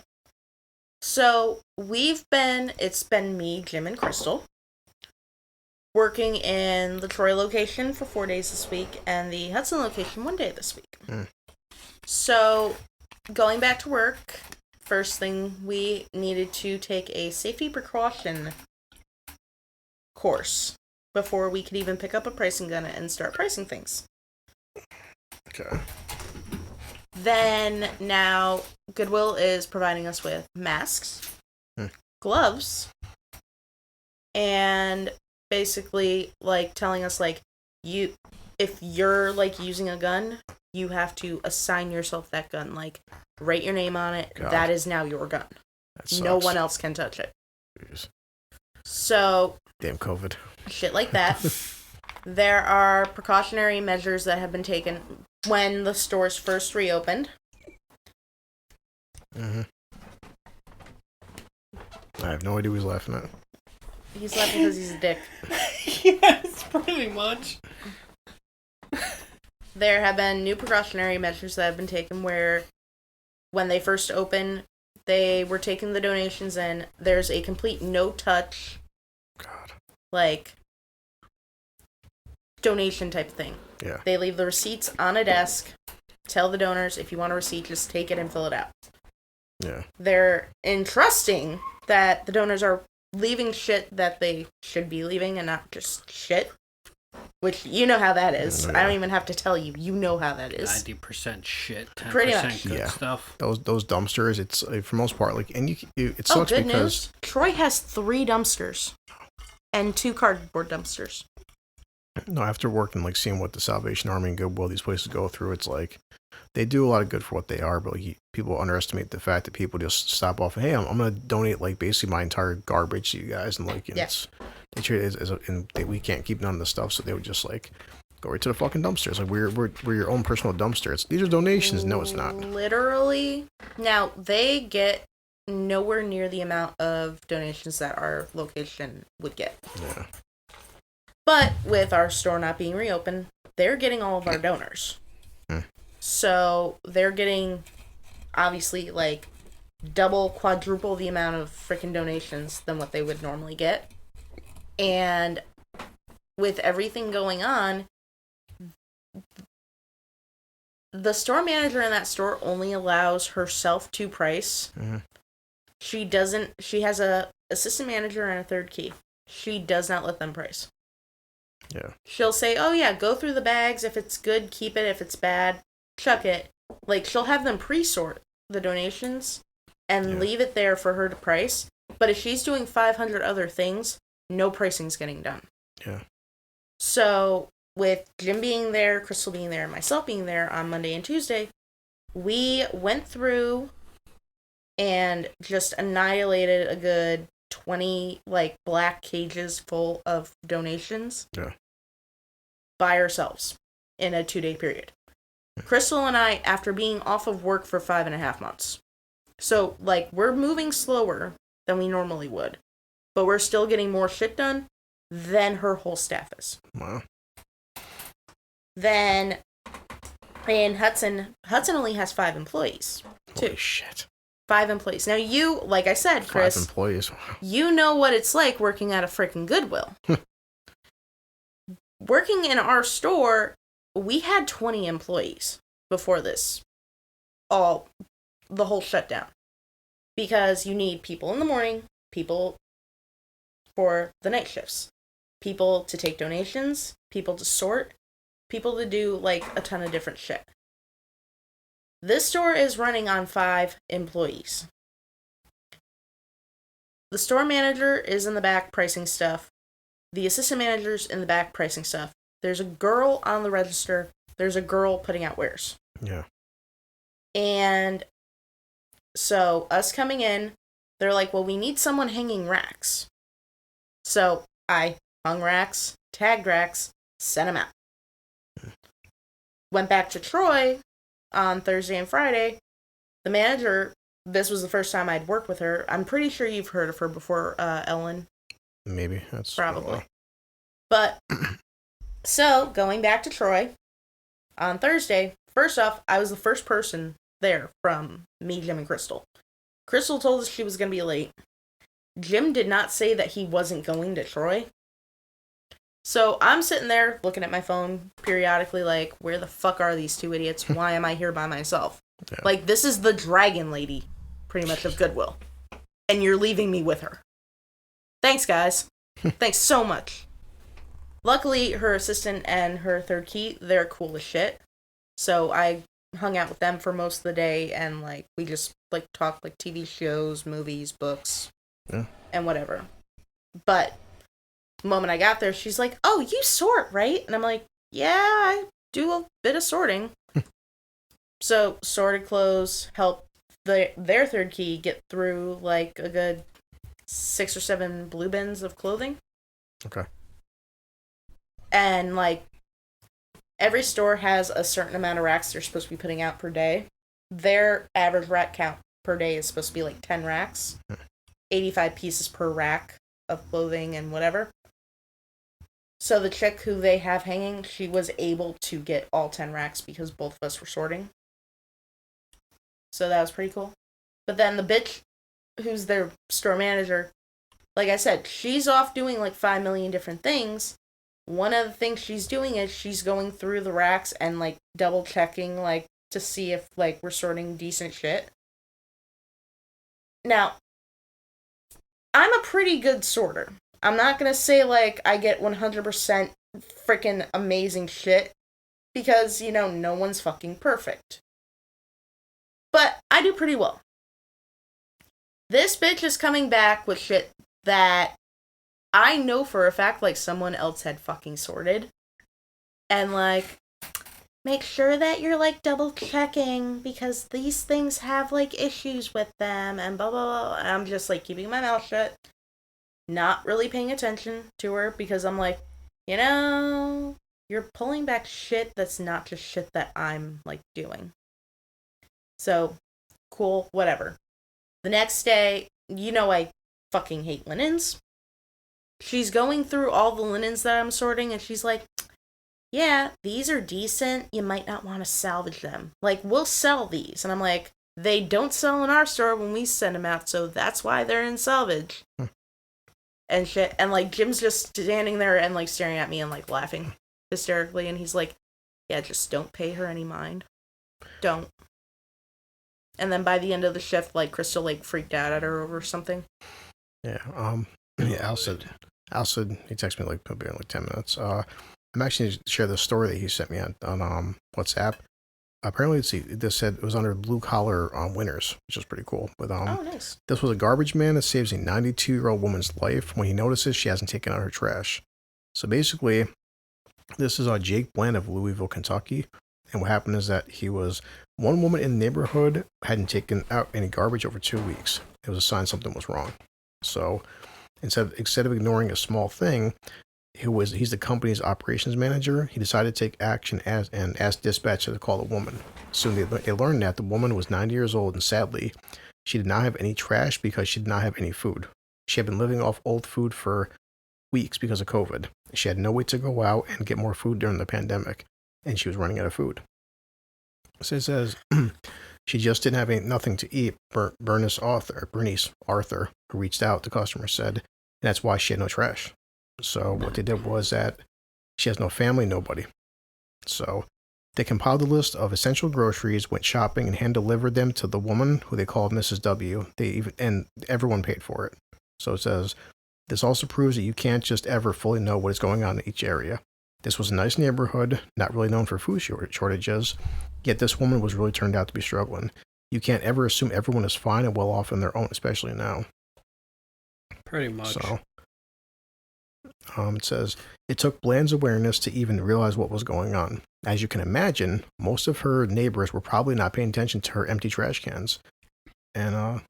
B: So it's been me, Jim, and Crystal working in the Troy location for 4 days this week and the Hudson location 1 day this week. So, going back to work, first thing we needed to take a safety precaution course before we could even pick up a pricing gun and start pricing things.
A: Okay.
B: Then now Goodwill is providing us with masks, gloves, and basically like telling us like if you're like using a gun, you have to assign yourself that gun. Like write your name on it.
A: God.
B: That is now your gun. No one else can touch it.
A: Jeez.
B: So
A: Damn COVID.
B: shit like that. There are precautionary measures that have been taken when the stores first reopened.
A: I have no idea what he's laughing at.
B: He's laughing because he's a dick.
C: Yes, pretty much.
B: There have been new precautionary measures that have been taken where when they first opened, they were taking the donations in. There's a complete no-touch,
A: God.
B: like, donation type thing.
A: Yeah.
B: They leave the receipts on a desk. Tell the donors, if you want a receipt, just take it and fill it out.
A: Yeah.
B: They're entrusting that the donors are leaving shit that they should be leaving and not just shit. Which, you know how that is.
A: Yeah.
B: I don't even have to tell you. You know how that is.
C: 90% shit, 10%
B: Pretty much.
C: good
A: Yeah.
C: stuff.
A: Those dumpsters, it's for the most part like, and it
B: Oh,
A: sucks
B: good
A: because
B: news. Troy has 3 dumpsters. And 2 cardboard dumpsters.
A: no, after working like seeing what the Salvation Army and Goodwill these places go through, it's like they do a lot of good for what they are, but like, people underestimate the fact that people just stop off. Hey, I'm gonna donate like basically my entire garbage to you guys, and like they treat it we can't keep none of the stuff, so they would just like go right to the fucking dumpsters. Like we're your own personal dumpster. These are donations. No, it's not.
B: Literally. Now, they get nowhere near the amount of donations that our location would get.
A: Yeah.
B: But with our store not being reopened, they're getting all of our donors. So they're getting, obviously, like, double, quadruple the amount of freaking donations than what they would normally get. And with everything going on, the store manager in that store only allows herself to price. She has a assistant manager and a third key. She does not let them price.
A: Yeah.
B: She'll say, oh yeah, go through the bags. If it's good, keep it. If it's bad, chuck it. Like, she'll have them pre-sort the donations and leave it there for her to price. But if she's doing 500 other things, no pricing's getting done.
A: Yeah.
B: So, with Jim being there, Crystal being there, and myself being there on Monday and Tuesday, we went through and just annihilated a good 20, like, black cages full of donations.
A: Yeah.
B: By ourselves in a 2-day period. Crystal and I, after being off of work for 5.5 months. So, like, we're moving slower than we normally would. But we're still getting more shit done than her whole staff is.
A: Wow.
B: Then, in Hudson only has 5 employees.
A: Holy shit.
B: 5 employees. Now, you, like I said, Chris,
A: 5 employees.
B: you know what it's like working at a freaking Goodwill. Working in our store, we had 20 employees before this. The whole shutdown. Because you need people in the morning, people for the night shifts, people to take donations, people to sort, people to do, like, a ton of different shit. This store is running on 5 employees. The store manager is in the back pricing stuff. The assistant manager's in the back pricing stuff. There's a girl on the register. There's a girl putting out wares.
A: Yeah.
B: And so us coming in, they're like, well, we need someone hanging racks. So I hung racks, tagged racks, sent them out. Went back to Troy on Thursday and Friday. The manager, this was the first time I'd worked with her. I'm pretty sure you've heard of her before, Ellen.
A: Maybe. That's
B: Probably. But, so, going back to Troy, on Thursday, first off, I was the first person there from me, Jim, and Crystal. Crystal told us she was going to be late. Jim did not say that he wasn't going to Troy. So I'm sitting there looking at my phone periodically, like, where the fuck are these two idiots? Why am I here by myself?
A: Yeah.
B: Like, this is the dragon lady, pretty much, of Goodwill. And you're leaving me with her. Thanks, guys. Thanks so much. Luckily, her assistant and her third key, they're cool as shit. So I hung out with them for most of the day, and, like, we just, like, talked, like, TV shows, movies, books, and whatever. But the moment I got there, she's like, oh, you sort, right? And I'm like, yeah, I do a bit of sorting. So, sorted clothes, helped their third key get through, like, a good 6 or 7 blue bins of clothing.
A: Okay.
B: And, like, every store has a certain amount of racks they're supposed to be putting out per day. Their average rack count per day is supposed to be, like, 10 racks. 85 pieces per rack of clothing and whatever. So the chick who they have hanging, she was able to get all 10 racks because both of us were sorting. So that was pretty cool. But then the bitch who's their store manager, like I said, she's off doing like 5 million different things. One of the things she's doing is she's going through the racks and like double checking like to see if like we're sorting decent shit. Now, I'm a pretty good sorter. I'm not gonna say, like, I get 100% freaking amazing shit, because, you know, no one's fucking perfect. But I do pretty well. This bitch is coming back with shit that I know for a fact, like, someone else had fucking sorted. And, like, make sure that you're, like, double checking, because these things have, like, issues with them, and blah, blah, blah. And I'm just, like, keeping my mouth shut. Not really paying attention to her, because I'm like, you know, you're pulling back shit that's not just shit that I'm, like, doing. So, cool, whatever. The next day, you know I fucking hate linens. She's going through all the linens that I'm sorting, and she's like, yeah, these are decent. You might not want to salvage them. Like, we'll sell these. And I'm like, they don't sell in our store when we send them out, so that's why they're in salvage. And shit. And, like, Jim's just standing there and, like, staring at me and, like, laughing hysterically. And he's like, yeah, just don't pay her any mind. Don't. And then by the end of the shift, like, Crystal, like, freaked out at her over something.
A: Yeah, Al said, he texted me, like, maybe in, like, 10 minutes. I'm actually going to share the story that he sent me on WhatsApp. Apparently, this said it was under blue collar winners, which is pretty cool. But
B: oh, nice.
A: This was a garbage man that saves a 92-year-old woman's life when he notices she hasn't taken out her trash. So basically, this is Jake Bland of Louisville, Kentucky. And what happened is that one woman in the neighborhood hadn't taken out any garbage over 2 weeks. It was a sign something was wrong. So instead of ignoring a small thing, he's the company's operations manager. He decided to take action and asked dispatcher to call the woman. Soon they learned that the woman was 90 years old, and sadly, she did not have any trash because she did not have any food. She had been living off old food for weeks because of COVID. She had no way to go out and get more food during the pandemic, and she was running out of food. So it says she just didn't have nothing to eat. Bernice Arthur, who reached out, the customer said, and that's why she had no trash. So what they did was that she has no family, nobody. So they compiled a list of essential groceries, went shopping, and hand-delivered them to the woman, who they called Mrs. W. And everyone paid for it. So it says, this also proves that you can't just ever fully know what is going on in each area. This was a nice neighborhood, not really known for food shortages, yet this woman was really turned out to be struggling. You can't ever assume everyone is fine and well off on their own, especially now.
C: Pretty much.
A: So, it says, it took Bland's awareness to even realize what was going on. As you can imagine, most of her neighbors were probably not paying attention to her empty trash cans. And,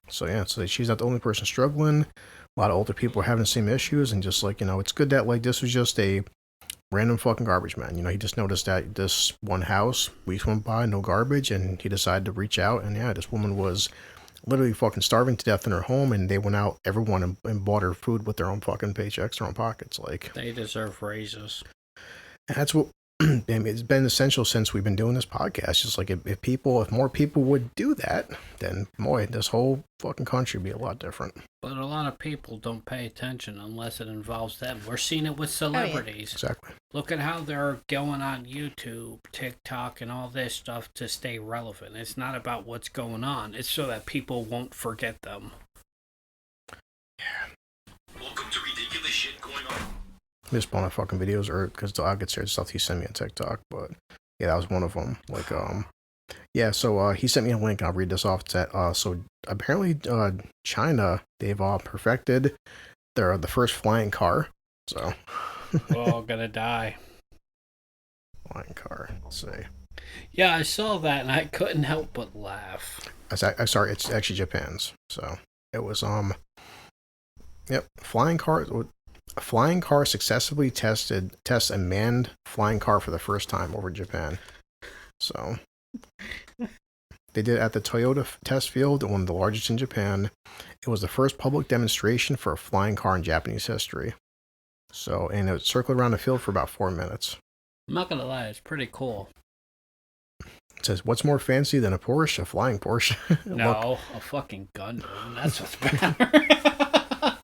A: so she's not the only person struggling. A lot of older people are having the same issues, and just like, it's good that, like, this was just a random fucking garbage man. He just noticed that this one house, weeks went by, no garbage, and he decided to reach out, and yeah, this woman was literally fucking starving to death in her home, and they went out, everyone, and bought her food with their own fucking paychecks, their own pockets. Like,
C: they deserve raises.
A: And that's what I mean, it's been essential since we've been doing this podcast. Just like if more people would do that, then boy, this whole fucking country would be a lot different.
C: But a lot of people don't pay attention unless it involves them. We're seeing it with celebrities.
A: Exactly.
C: Look at how they're going on YouTube, TikTok, and all this stuff to stay relevant. It's not about what's going on. It's so that people won't forget them.
D: Welcome to ridiculous shit going on.
A: Just one of fucking videos, or because Dog gets here stuff he sent me on TikTok, but yeah, that was one of them. Like, yeah, so he sent me a link. I'll read this off. So apparently, China, they've perfected the first flying car. So
C: We're all gonna die.
A: Flying car. Let's see.
C: Yeah, I saw that and I couldn't help but laugh.
A: I'm sorry, it's actually Japan's. So it was yep, flying car. A flying car successfully tests a manned flying car for the first time over Japan. So they did it at the Toyota test field, one of the largest in Japan. It was the first public demonstration for a flying car in Japanese history. So, and it circled around the field for about 4 minutes.
C: I'm not gonna lie, it's pretty cool.
A: It says, "What's more fancy than a Porsche? A flying Porsche?"
C: No, a fucking Gundam. That's what's better.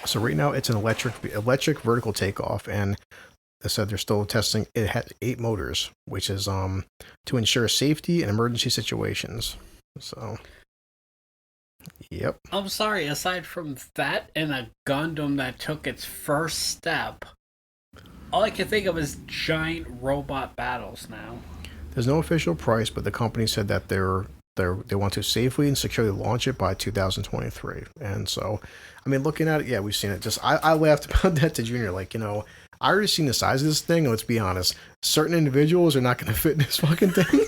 A: So right now it's an electric vertical takeoff, and they said they're still testing. It had 8 motors, which is to ensure safety in emergency situations. So, yep.
C: I'm sorry, aside from that and a Gundam that took its first step, all I can think of is giant robot battles now.
A: There's no official price, but the company said that they want to safely and securely launch it by 2023. And so, I mean, looking at it, yeah, we've seen it. Just I laughed about that to Junior. Like, I already seen the size of this thing. And let's be honest, certain individuals are not going to fit in this fucking thing.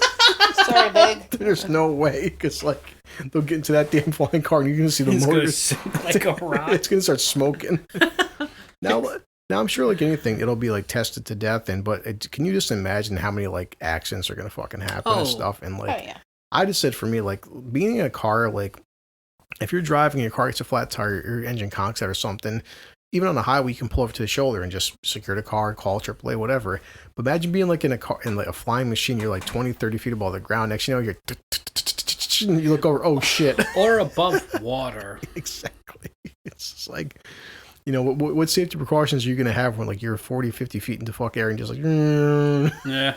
B: Sorry, big.
A: There's no way, because like they'll get into that damn flying car and you're going to see the motors
C: sink like a rock.
A: It's going to start smoking. Now I'm sure, like anything, it'll be like tested to death. Can you just imagine how many like accidents are going to fucking happen and stuff? And like,
B: yeah.
A: I just said for me, like being in a car, like if you're driving and your car gets a flat tire, your engine conks out or something, even on the highway, you can pull over to the shoulder and just secure the car, call AAA, whatever. But imagine being like in a car, in like a flying machine, you're like 20, 30 feet above the ground. Next, you look over, oh shit.
C: Or above water.
A: Exactly. It's just like, what safety precautions are you going to have when like you're 40, 50 feet into fuck air and just like,
C: Yeah.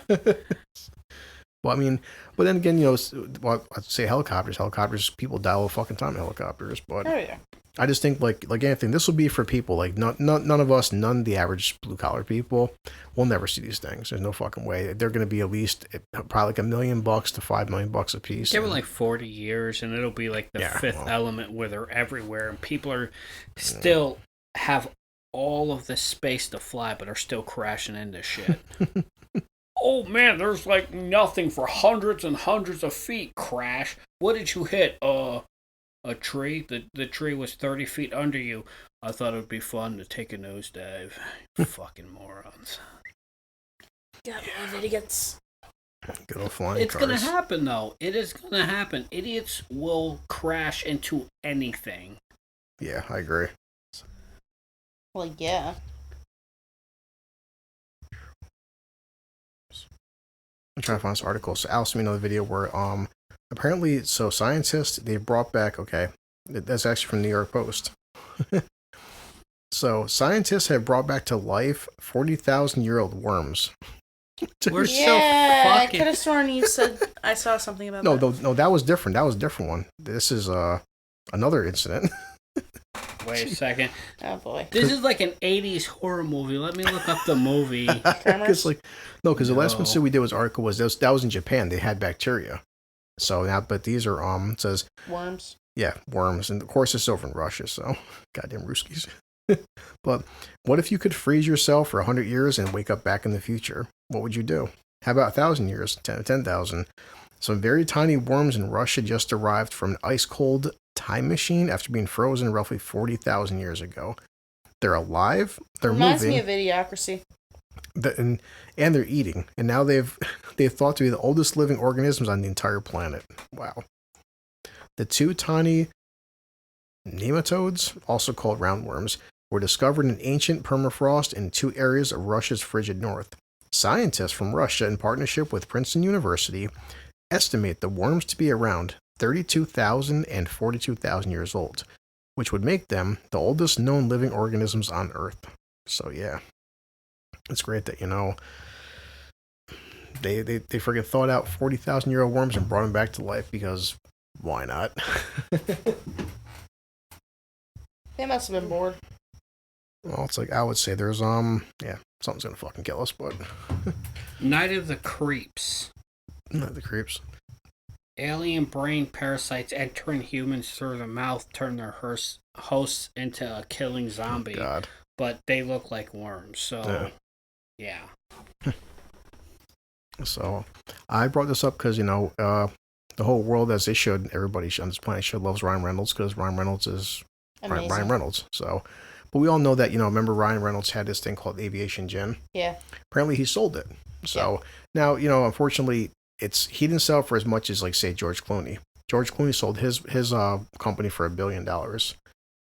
A: Well, I mean, but then again, I'd say helicopters. Helicopters, people die all the fucking time in helicopters. But
B: yeah.
A: I just think like anything, this will be for people like none of us, none of the average blue collar people will never see these things. There's no fucking way. They're going to be at least probably like $1 million to $5 million a piece.
C: Give it like 40 years, and it'll be like the fifth element where they're everywhere, and people are still have all of this space to fly, but are still crashing into shit. Oh man, there's like nothing for hundreds and hundreds of feet. Crash. What did you hit? A tree? The tree was 30 feet under you. I thought it would be fun to take a nosedive. Fucking morons.
B: God, idiots.
A: Good old flying
C: It's
A: cars.
C: gonna happen though. It is gonna happen. Idiots will crash into anything.
A: Yeah, I agree.
B: Well, yeah.
A: I'm trying to find this article. So Alice sent me another video where apparently scientists, they brought back, okay, that's actually from the New York Post. So scientists have brought back to life 40,000-year-old worms.
C: We're
B: Yeah,
C: so
B: I
C: fucking.
B: could have sworn you said I saw something about
A: No,
B: that.
A: no, that was different. That was a different one. This is another incident.
C: Wait a second.
B: Oh boy.
C: This is like an 80s horror movie. Let me look up the movie.
A: Because the last one
C: No.
A: we did was article was that was in Japan. They had bacteria. So now, but these are it says
B: Worms.
A: yeah, worms, and of course it's over in Russia. So goddamn Ruskies. But what if you could freeze yourself for 100 years and wake up back in the future? What would you do? How about 1,000 years? 10,000. Some very tiny worms in Russia just arrived from an ice cold time machine after being frozen roughly 40,000 years ago. They're alive. They're
B: Reminds
A: moving.
B: me of Idiocracy.
A: And they're eating. And now they've thought to be the oldest living organisms on the entire planet. Wow. The 2 tiny nematodes, also called roundworms, were discovered in ancient permafrost in 2 areas of Russia's frigid north. Scientists from Russia, in partnership with Princeton University, estimate the worms to be around 32,000 and 42,000 years old, which would make them the oldest known living organisms on Earth. So yeah, it's great that, they freaking thawed out 40,000-year-old worms and brought them back to life, because why not?
B: They must have been bored.
A: Well, it's like, I would say there's, something's gonna fucking kill us, but...
C: Night of the Creeps.
A: Night of the Creeps.
C: Alien brain parasites entering humans through the mouth turn their hosts into a killing zombie.
A: Oh, God.
C: But they look like worms, so... Yeah.
A: So, I brought this up because, the whole world, as they should, everybody on this planet should, loves Ryan Reynolds, because Ryan Reynolds is
B: Amazing.
A: Ryan Reynolds, so... But we all know that, remember Ryan Reynolds had this thing called aviation gin?
B: Yeah.
A: Apparently he sold it. So now, unfortunately, he didn't sell it for as much as, like, say, George Clooney. George Clooney sold his company for $1 billion.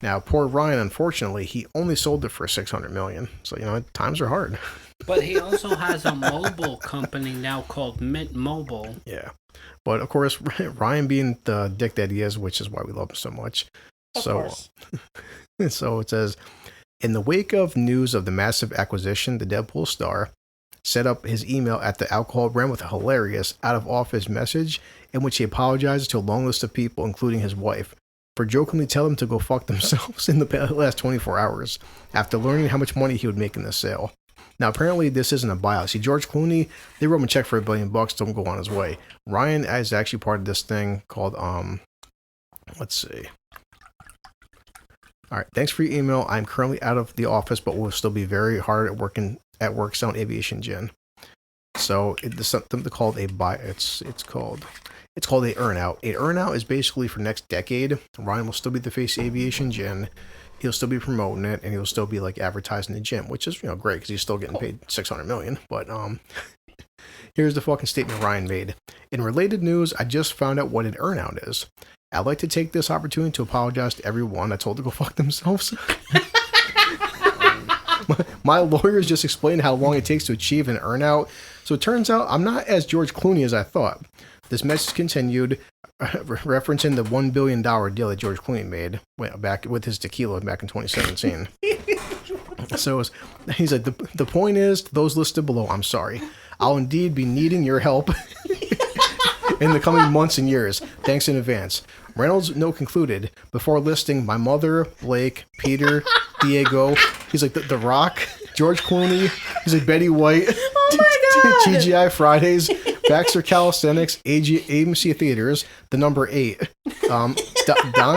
A: Now, poor Ryan, unfortunately, he only sold it for $600 million. So, times are hard.
C: But he also has a mobile company now called Mint Mobile.
A: Yeah. But, of course, Ryan being the dick that he is, which is why we love him so much.
B: Of course.
A: So it says, in the wake of news of the massive acquisition, the Deadpool star set up his email at the alcohol brand with a hilarious out-of-office message in which he apologizes to a long list of people, including his wife, for jokingly telling them to go fuck themselves in the last 24 hours after learning how much money he would make in the sale. Now, apparently, this isn't a buyout. See, George Clooney, they wrote him a check for $1 billion, don't go on his way. Ryan is actually part of this thing called, let's see. All right, thanks for your email. I'm currently out of the office, but will still be very hard at work selling aviation gin. So it's something called a buy. It's called a earn-out. A earn-out is basically for next decade. Ryan will still be the face of aviation gin. He'll still be promoting it, and he'll still be like advertising the gym, which is great because he's still getting paid $600 million. But here's the fucking statement Ryan made. In related news, I just found out what an earn-out is. I'd like to take this opportunity to apologize to everyone I told to go fuck themselves. My lawyers just explained how long it takes to achieve an earn-out. So it turns out I'm not as George Clooney as I thought. This message continued, referencing the $1 billion deal that George Clooney made back with his tequila back in 2017. So he's like, the point is, those listed below, I'm sorry. I'll indeed be needing your help in the coming months and years. Thanks in advance. Reynolds' note concluded, before listing my mother, Blake, Peter, Diego, he's like, The Rock, George Clooney, he's like, Betty White,
B: Oh my God.
A: TGI Fridays, Baxter Calisthenics, AMC Theaters, the number 8. Don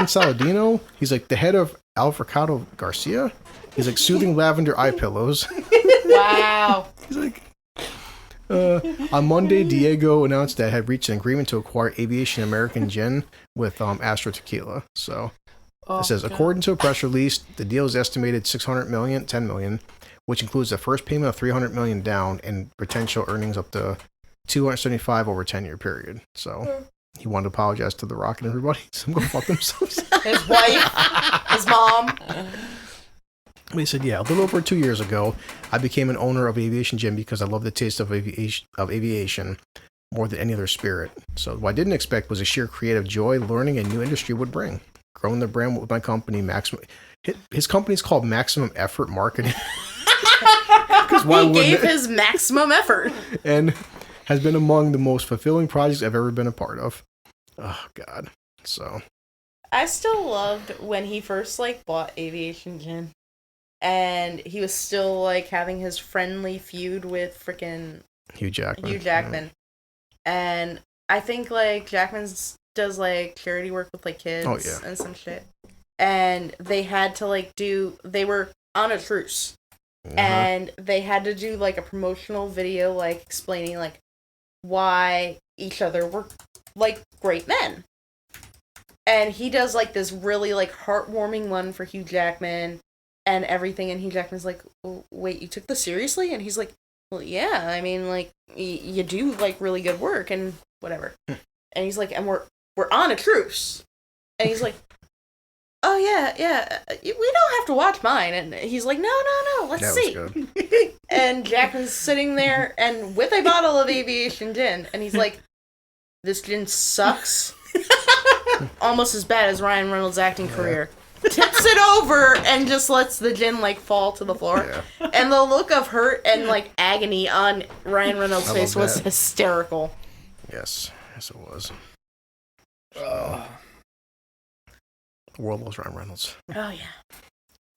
A: Saladino, he's like, the head of Alfredo Garcia, he's like, soothing lavender eye pillows.
B: Wow.
A: He's like, on Monday, Diego announced that had reached an agreement to acquire Aviation American Gin with Astro Tequila. So it says, according to a press release, the deal is estimated $10 million, which includes the first payment of $300 million down and potential earnings up to $275 over a 10-year period. So he wanted to apologize to The Rock and everybody. So I'm going to fuck themselves.
B: His wife, his mom.
A: He said, yeah, a little over 2 years ago, I became an owner of Aviation Gin because I love the taste of aviation more than any other spirit. So what I didn't expect was the sheer creative joy learning a new industry would bring. Growing the brand with my company, his company's called Maximum Effort Marketing.
B: He gave his maximum effort.
A: And has been among the most fulfilling projects I've ever been a part of. Oh, God. So.
B: I still loved when he first, bought Aviation Gin. And he was still, having his friendly feud with frickin'
A: Hugh Jackman.
B: Yeah. And I think, Jackman does, charity work with, kids and some shit. And they had to, they were on a truce. Uh-huh. And they had to do, a promotional video, explaining, why each other were, great men. And he does, this really, heartwarming one for Hugh Jackman and everything, and Hugh Jackman's like, oh, wait, you took this seriously? And he's like, well, yeah, I mean, you do, really good work, and whatever. And he's like, and we're on a truce. And he's like, oh yeah, we don't have to watch mine. And he's like, no, let's
A: That
B: see.
A: was good.
B: And Jack was sitting there and with a bottle of aviation gin, and he's like, this gin sucks. Almost as bad as Ryan Reynolds' acting career. Tips it over and just lets the gin like fall to the floor. Yeah. And the look of hurt and like agony on Ryan Reynolds' face was hysterical.
A: Yes, it was. The world loves Ryan Reynolds.
B: Oh yeah.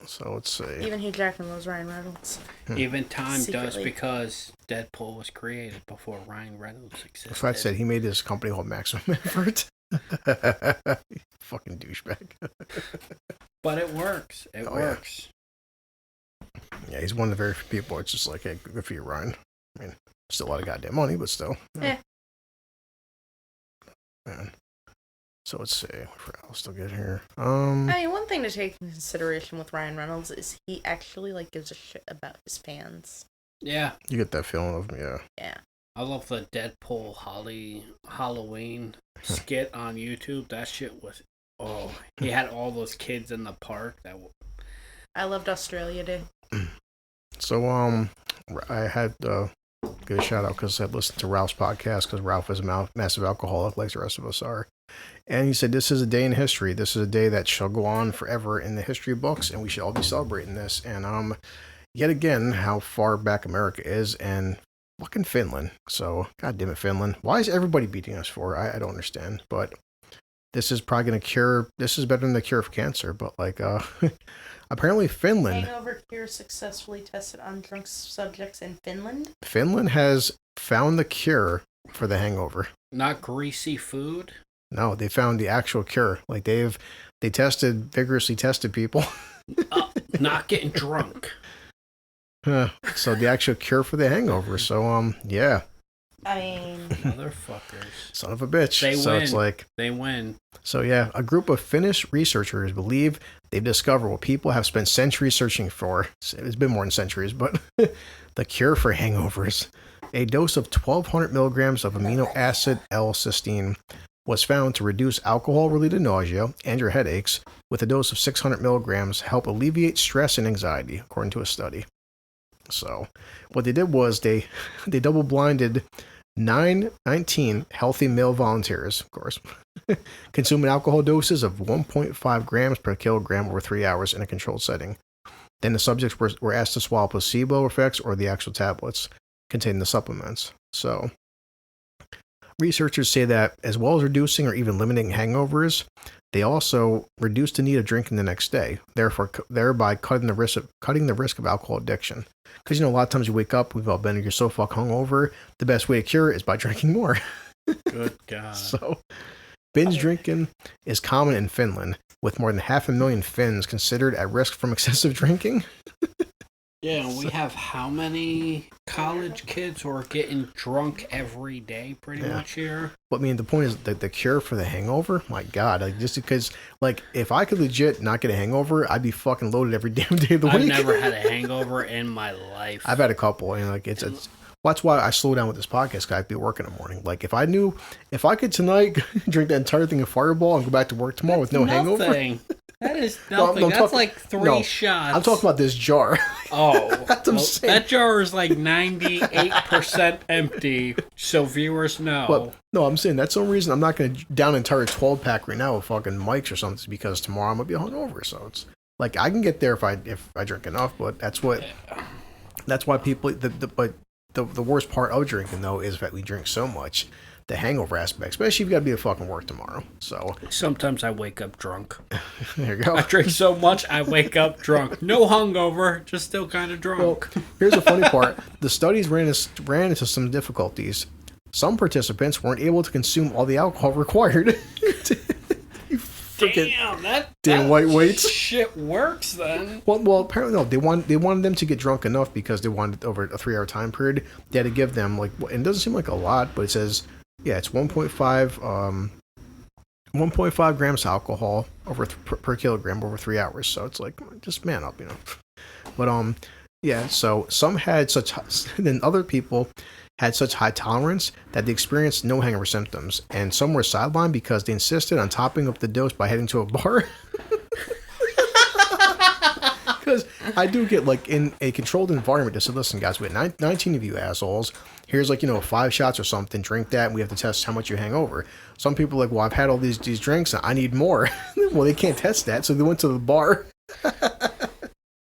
A: So let's see.
B: Even Hugh Jackman loves Ryan Reynolds.
C: Even time
B: Secretly.
C: does, because Deadpool was created before Ryan Reynolds existed.
A: That's why I said he made this company called Maximum Effort. Fucking douchebag.
C: But it works. It works.
A: Yeah, he's one of the very few people. It's just like, hey, good for you, Ryan. I mean, still a lot of goddamn money, but still.
B: Yeah.
A: Man. So let's see. What else to get here?
B: I mean, one thing to take into consideration with Ryan Reynolds is he actually like gives a shit about his fans.
C: Yeah.
A: You get that feeling of him, yeah.
B: Yeah.
C: I love the Deadpool Halloween skit on YouTube. That shit was, he had all those kids in the park.
B: I loved Australia Day.
A: So, I had to give a shout out because I listened to Ralph's podcast, because Ralph is a massive alcoholic like the rest of us are. And he said, this is a day in history. This is a day that shall go on forever in the history books, and we should all be celebrating this. And yet again, how far back America is, and fucking Finland. So, God damn it, Finland. Why is everybody beating us for? I don't understand. But this is probably going to cure. This is better than the cure of cancer. But like, apparently Finland.
B: Hangover cure successfully tested on drunk subjects in Finland.
A: Finland has found the cure for the hangover.
C: Not greasy food.
A: No, they found the actual cure. Like they vigorously tested people.
C: Not getting drunk.
A: So the actual cure for the hangover. So yeah.
B: I mean,
C: motherfuckers.
A: Son of a bitch.
C: They
A: so
C: win.
A: It's like
C: they win.
A: So yeah, a group of Finnish researchers believe they've discovered what people have spent centuries searching for. It's been more than centuries, but the cure for hangovers. A dose of 1,200 milligrams of amino acid L-cysteine was found to reduce alcohol-related nausea and your headaches, with a dose of 600 milligrams help alleviate stress and anxiety, according to a study. So, what they did was they double-blinded 19 healthy male volunteers, of course, consuming alcohol doses of 1.5 grams per kilogram over 3 hours in a controlled setting. Then the subjects were asked to swallow placebo effects or the actual tablets containing the supplements. So, researchers say that as well as reducing or even limiting hangovers, they also reduce the need of drinking the next day, thereby cutting the risk of alcohol addiction. Because, a lot of times you wake up, we've all been, you're so fuck hungover, the best way to cure it is by drinking more.
C: Good God.
A: So, binge drinking is common in Finland, with more than 500,000 Finns considered at risk from excessive drinking.
C: Yeah, we have how many college kids who are getting drunk every day, pretty much here?
A: But I mean, the point is that the cure for the hangover, my God, like just because, like, if I could legit not get a hangover, I'd be fucking loaded every damn day of the week.
C: I've never had a hangover in my life.
A: I've had a couple, and like it's well, that's why I slow down with this podcast, because I'd be working in the morning. Like, if I could tonight drink that entire thing of Fireball and go back to work tomorrow with no hangover.
C: That is nothing. That's like three shots.
A: I'm talking about this jar.
C: Oh,
A: That's what I'm saying.
C: That jar is like 98% empty, so viewers know.
A: But no, I'm saying that's the only reason I'm not going to down an entire 12-pack right now with fucking Mike's or something, because tomorrow I'm going to be hungover. So it's like I can get there if I drink enough, but that's why people. But the worst part of drinking though is that we drink so much. The hangover aspect, especially if you got to be at fucking work tomorrow. So
C: sometimes I wake up drunk.
A: There you go.
C: I drink so much, I wake up drunk. No hungover, just still kind of drunk.
A: Well, here's the funny part. The studies ran into some difficulties. Some participants weren't able to consume all the alcohol required.
C: Damn, that
A: lightweights.
C: Shit works then.
A: Well, apparently no. They wanted them to get drunk enough because they wanted over a 3-hour time period. They had to give them and it doesn't seem like a lot, but it says. Yeah, it's 1.5 grams alcohol per kilogram over 3 hours. So it's like, just man up, But yeah. So some had then other people had such high tolerance that they experienced no hangover symptoms, and some were sidelined because they insisted on topping up the dose by heading to a bar. Because I do get, like, in a controlled environment, just say, listen, guys, we had 19 of you assholes. Here's, like, 5 shots or something. Drink that, and we have to test how much you hang over. Some people are like, well, I've had all these drinks, and I need more. Well, they can't test that, so they went to the bar.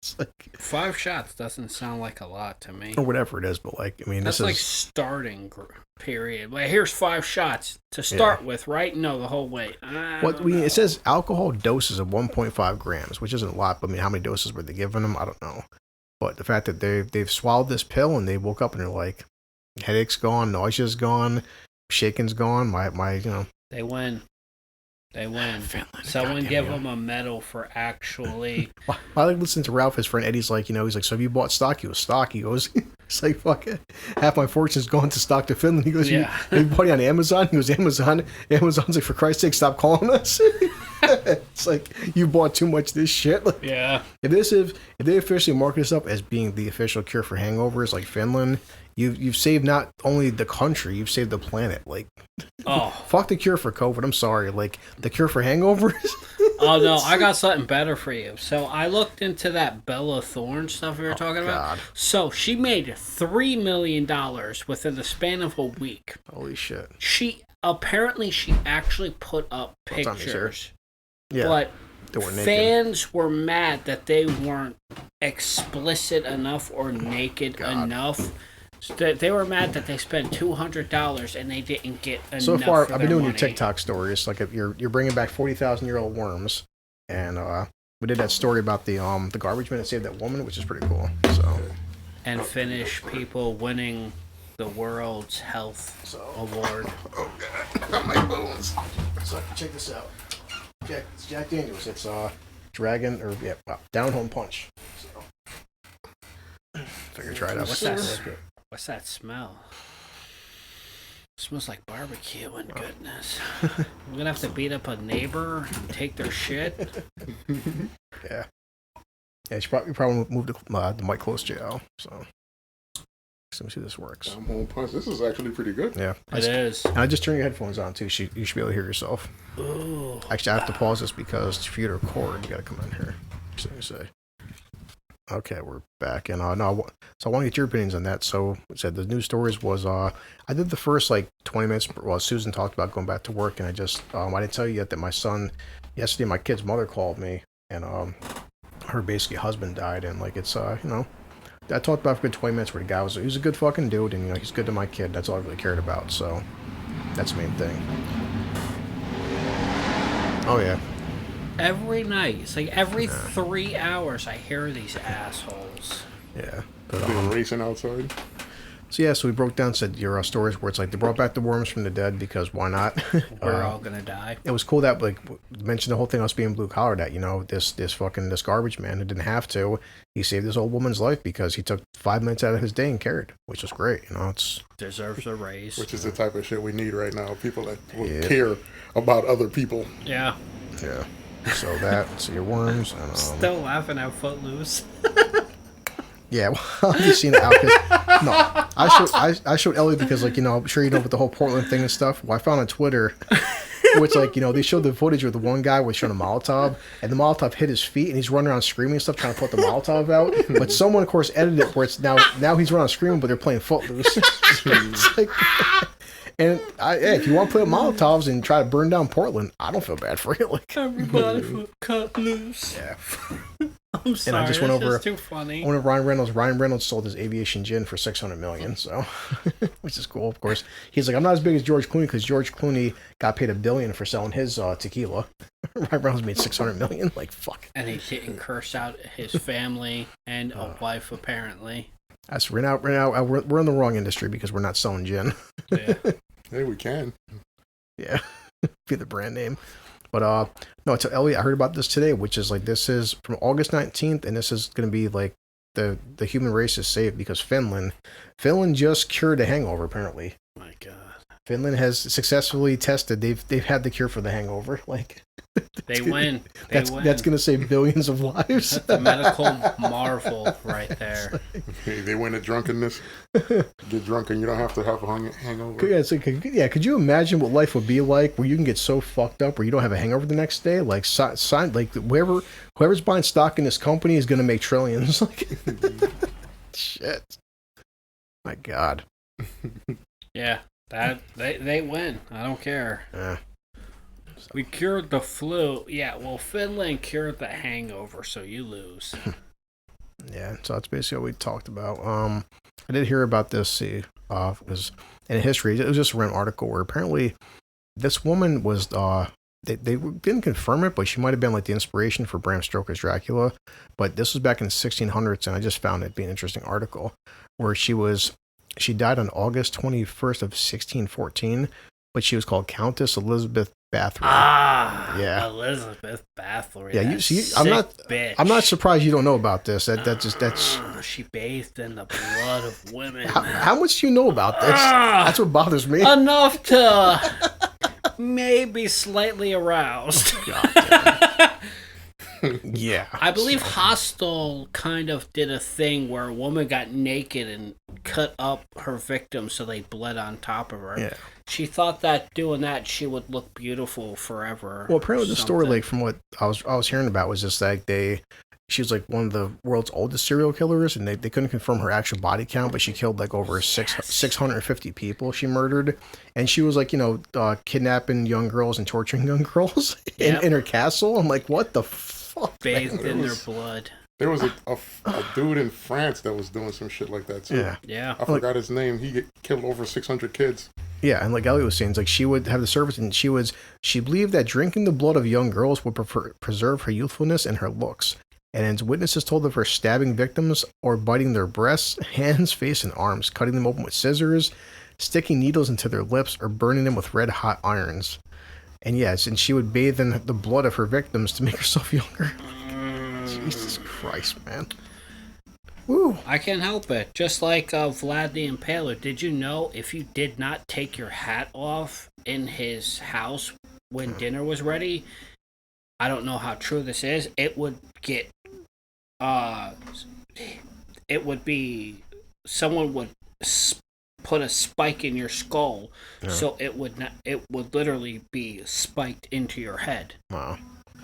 A: It's like
C: 5 shots doesn't sound like a lot to me.
A: Or whatever it is, but, like, I mean,
C: that's
A: this
C: like
A: is...
C: starting period. Like, here's 5 shots to start with, right? No, the whole way.
A: It says alcohol doses of 1.5 grams, which isn't a lot, but I mean, how many doses were they giving them? I don't know. But the fact that they've swallowed this pill and they woke up and they're like, headache's gone, nausea's gone, shaking's gone, my
C: They win. Finland, someone give them a medal for actually...
A: I like listening to Ralph, his friend Eddie's like, he's like, so have you bought stock? He goes, stock? He goes, it's like, fuck it. Half my fortune's gone to stock to Finland. He goes, you bought it on Amazon? He goes, Amazon? Amazon's like, for Christ's sake, stop calling us. It's like, you bought too much of this shit. Like,
C: yeah.
A: If they officially market this up as being the official cure for hangovers, like Finland, you've saved not only the country, you've saved the planet. Like, fuck the cure for COVID. I'm sorry. Like, the cure for hangovers.
C: Oh no, I got something better for you. So I looked into that Bella Thorne stuff we were talking about. So she made $3 million within the span of a week.
A: Holy shit.
C: She actually put up pictures.
A: Yeah.
C: But
A: they were naked.
C: Fans were mad that they weren't explicit enough or naked enough. They were mad that they spent $200 and they didn't get enough. So far,
A: I've been doing your TikTok stories. Like, if you're bringing back 40,000-year-old worms, and we did that story about the garbage man that saved that woman, which is pretty cool. So,
C: and finish people winning the world's health award.
A: Oh god, got my bones. So check this out. It's Jack Daniels. It's Down Home Punch. So, figure try it out.
C: What's that smell? It smells like barbecue and goodness. We're gonna have to beat up a neighbor and take their shit.
A: Yeah. Yeah, you probably moved the mic close to you, so. Let me see if this works.
E: Down Home Punch. This is actually pretty good.
A: Yeah.
C: It is.
A: And I just turned your headphones on, too, so you should be able to hear yourself.
C: Ooh.
A: Actually, I have to pause this because for you to record, you gotta come in here. So you say. Okay, we're back. And so I want to get your opinions on that. So, said the news stories was, I did the first, 20 minutes while Susan talked about going back to work, and I just, I didn't tell you yet that my son, yesterday, my kid's mother called me, and, her basically husband died, and, it's, I talked about it for a good 20 minutes where the guy was a good fucking dude, and, he's good to my kid. That's all I really cared about, so that's the main thing. Oh, yeah.
C: Every night, it's like every 3 hours, I hear these assholes.
A: Yeah.
E: Been racing outside.
A: So we broke down, said your stories where it's like they brought back the worms from the dead because why not?
C: We're all gonna die.
A: It was cool that mentioned the whole thing us being blue collar, that this garbage man who didn't have to, he saved this old woman's life because he took 5 minutes out of his day and cared, which was great. It's
C: deserves a raise.
E: Which is the type of shit we need right now. People that will care about other people.
C: Yeah.
A: Yeah. So your worms. And,
C: still laughing at Footloose.
A: Yeah, well, have you seen it out? No, I showed Ellie because, I'm sure with the whole Portland thing and stuff. Well, I found on Twitter, which, they showed the footage with the one guy was showing a Molotov, and the Molotov hit his feet, and he's running around screaming and stuff, trying to put the Molotov out. But someone, of course, edited it where it's now he's running around screaming, but they're playing Footloose. It's like, and if you want to play with Molotovs and try to burn down Portland, I don't feel bad for you.
C: Everybody cut loose.
A: Yeah.
C: I'm sorry,
A: and I just went over.
C: Too funny.
A: One of Ryan Reynolds. Ryan Reynolds sold his aviation gin for $600 million, so which is cool. Of course, he's like, I'm not as big as George Clooney because George Clooney got paid $1 billion for selling his tequila. Ryan Reynolds made $600 million. Like fuck.
C: And he didn't curse out his family and a wife apparently.
A: That's we're in the wrong industry because we're not selling gin.
C: Yeah.
E: Hey, we can.
A: Yeah, be the brand name. But no, to Ellie, I heard about this today, which is this is from August 19th, and this is going to be the human race is saved because Finland just cured a hangover apparently.
C: My God.
A: Finland has successfully tested. They've had the cure for the hangover. Like
C: they win.
A: That's going to save billions of lives.
C: That's a medical marvel right there.
E: Hey, they win at drunkenness. Get drunk and you don't have to have a hangover.
A: Yeah, could you imagine what life would be like where you can get so fucked up where you don't have a hangover the next day? Like, like whoever's buying stock in this company is going to make trillions. Like, shit. My God.
C: Yeah, that they win. I don't care.
A: Yeah.
C: We cured the flu. Yeah, well, Finland cured the hangover, so you lose.
A: Yeah, so that's basically what we talked about. I did hear about this. Was in history. It was just a random article where apparently this woman was. They didn't confirm it, but she might have been like the inspiration for Bram Stoker's Dracula. But this was back in the 1600s, and I just found it to be an interesting article where she died on August 21st of 1614, but she was called Countess Elizabeth Bathory.
C: Ah,
A: yeah,
C: Elizabeth Bathory.
A: Yeah, you see, I'm not surprised you don't know about this. That's
C: she bathed in the blood of women.
A: How much do you know about this? That's what bothers me.
C: Enough to maybe slightly aroused.
A: Yeah.
C: I believe Hostel kind of did a thing where a woman got naked and cut up her victim so they bled on top of her.
A: Yeah.
C: She thought that doing that she would look beautiful forever.
A: Well, apparently the story, like from what I was hearing about, was just like she was like one of the world's oldest serial killers, and they couldn't confirm her actual body count, but she killed like over 650 people she murdered, and she was like, kidnapping young girls and torturing young girls in her castle. I'm like, what the fuck?
C: Bathed in their blood.
E: There was a dude in France that was doing some shit like that too.
C: Yeah.
E: I forgot his name. He killed over 600 kids.
A: Yeah, and like Elliot was saying, it's like she would have the service, and she believed that drinking the blood of young girls would preserve her youthfulness and her looks. And witnesses told of her stabbing victims or biting their breasts, hands, face, and arms, cutting them open with scissors, sticking needles into their lips, or burning them with red-hot irons. And yes, and she would bathe in the blood of her victims to make herself younger. Jesus Christ, man. Woo.
C: I can't help it. Just like Vlad the Impaler. Did you know if you did not take your hat off in his house when dinner was ready, I don't know how true this is, it would get someone would put a spike in your skull, so it would literally be spiked into your head.
A: Wow.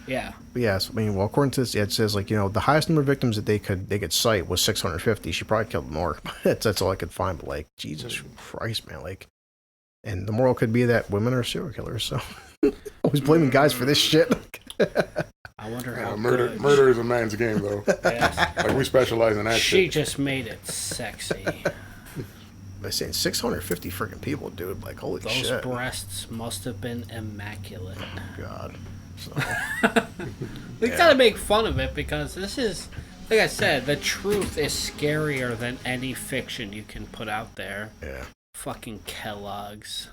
C: Yeah.
A: But yes, I mean, well, according to this, it says like, the highest number of victims that they could cite was 650. She probably killed more. that's all I could find. But like, Jesus Christ, man, like, and the moral could be that women are serial killers. So always blaming guys for this shit.
C: I wonder how
E: murder is a man's game, though.
C: Yes.
E: Like, we specialize in that shit.
C: She just made it sexy.
A: By saying 650 freaking people, dude. Like, holy shit.
C: Those breasts must have been immaculate.
A: God. So,
C: we gotta make fun of it because this is, like I said, the truth is scarier than any fiction you can put out there.
A: Yeah.
C: Fucking Kellogg's.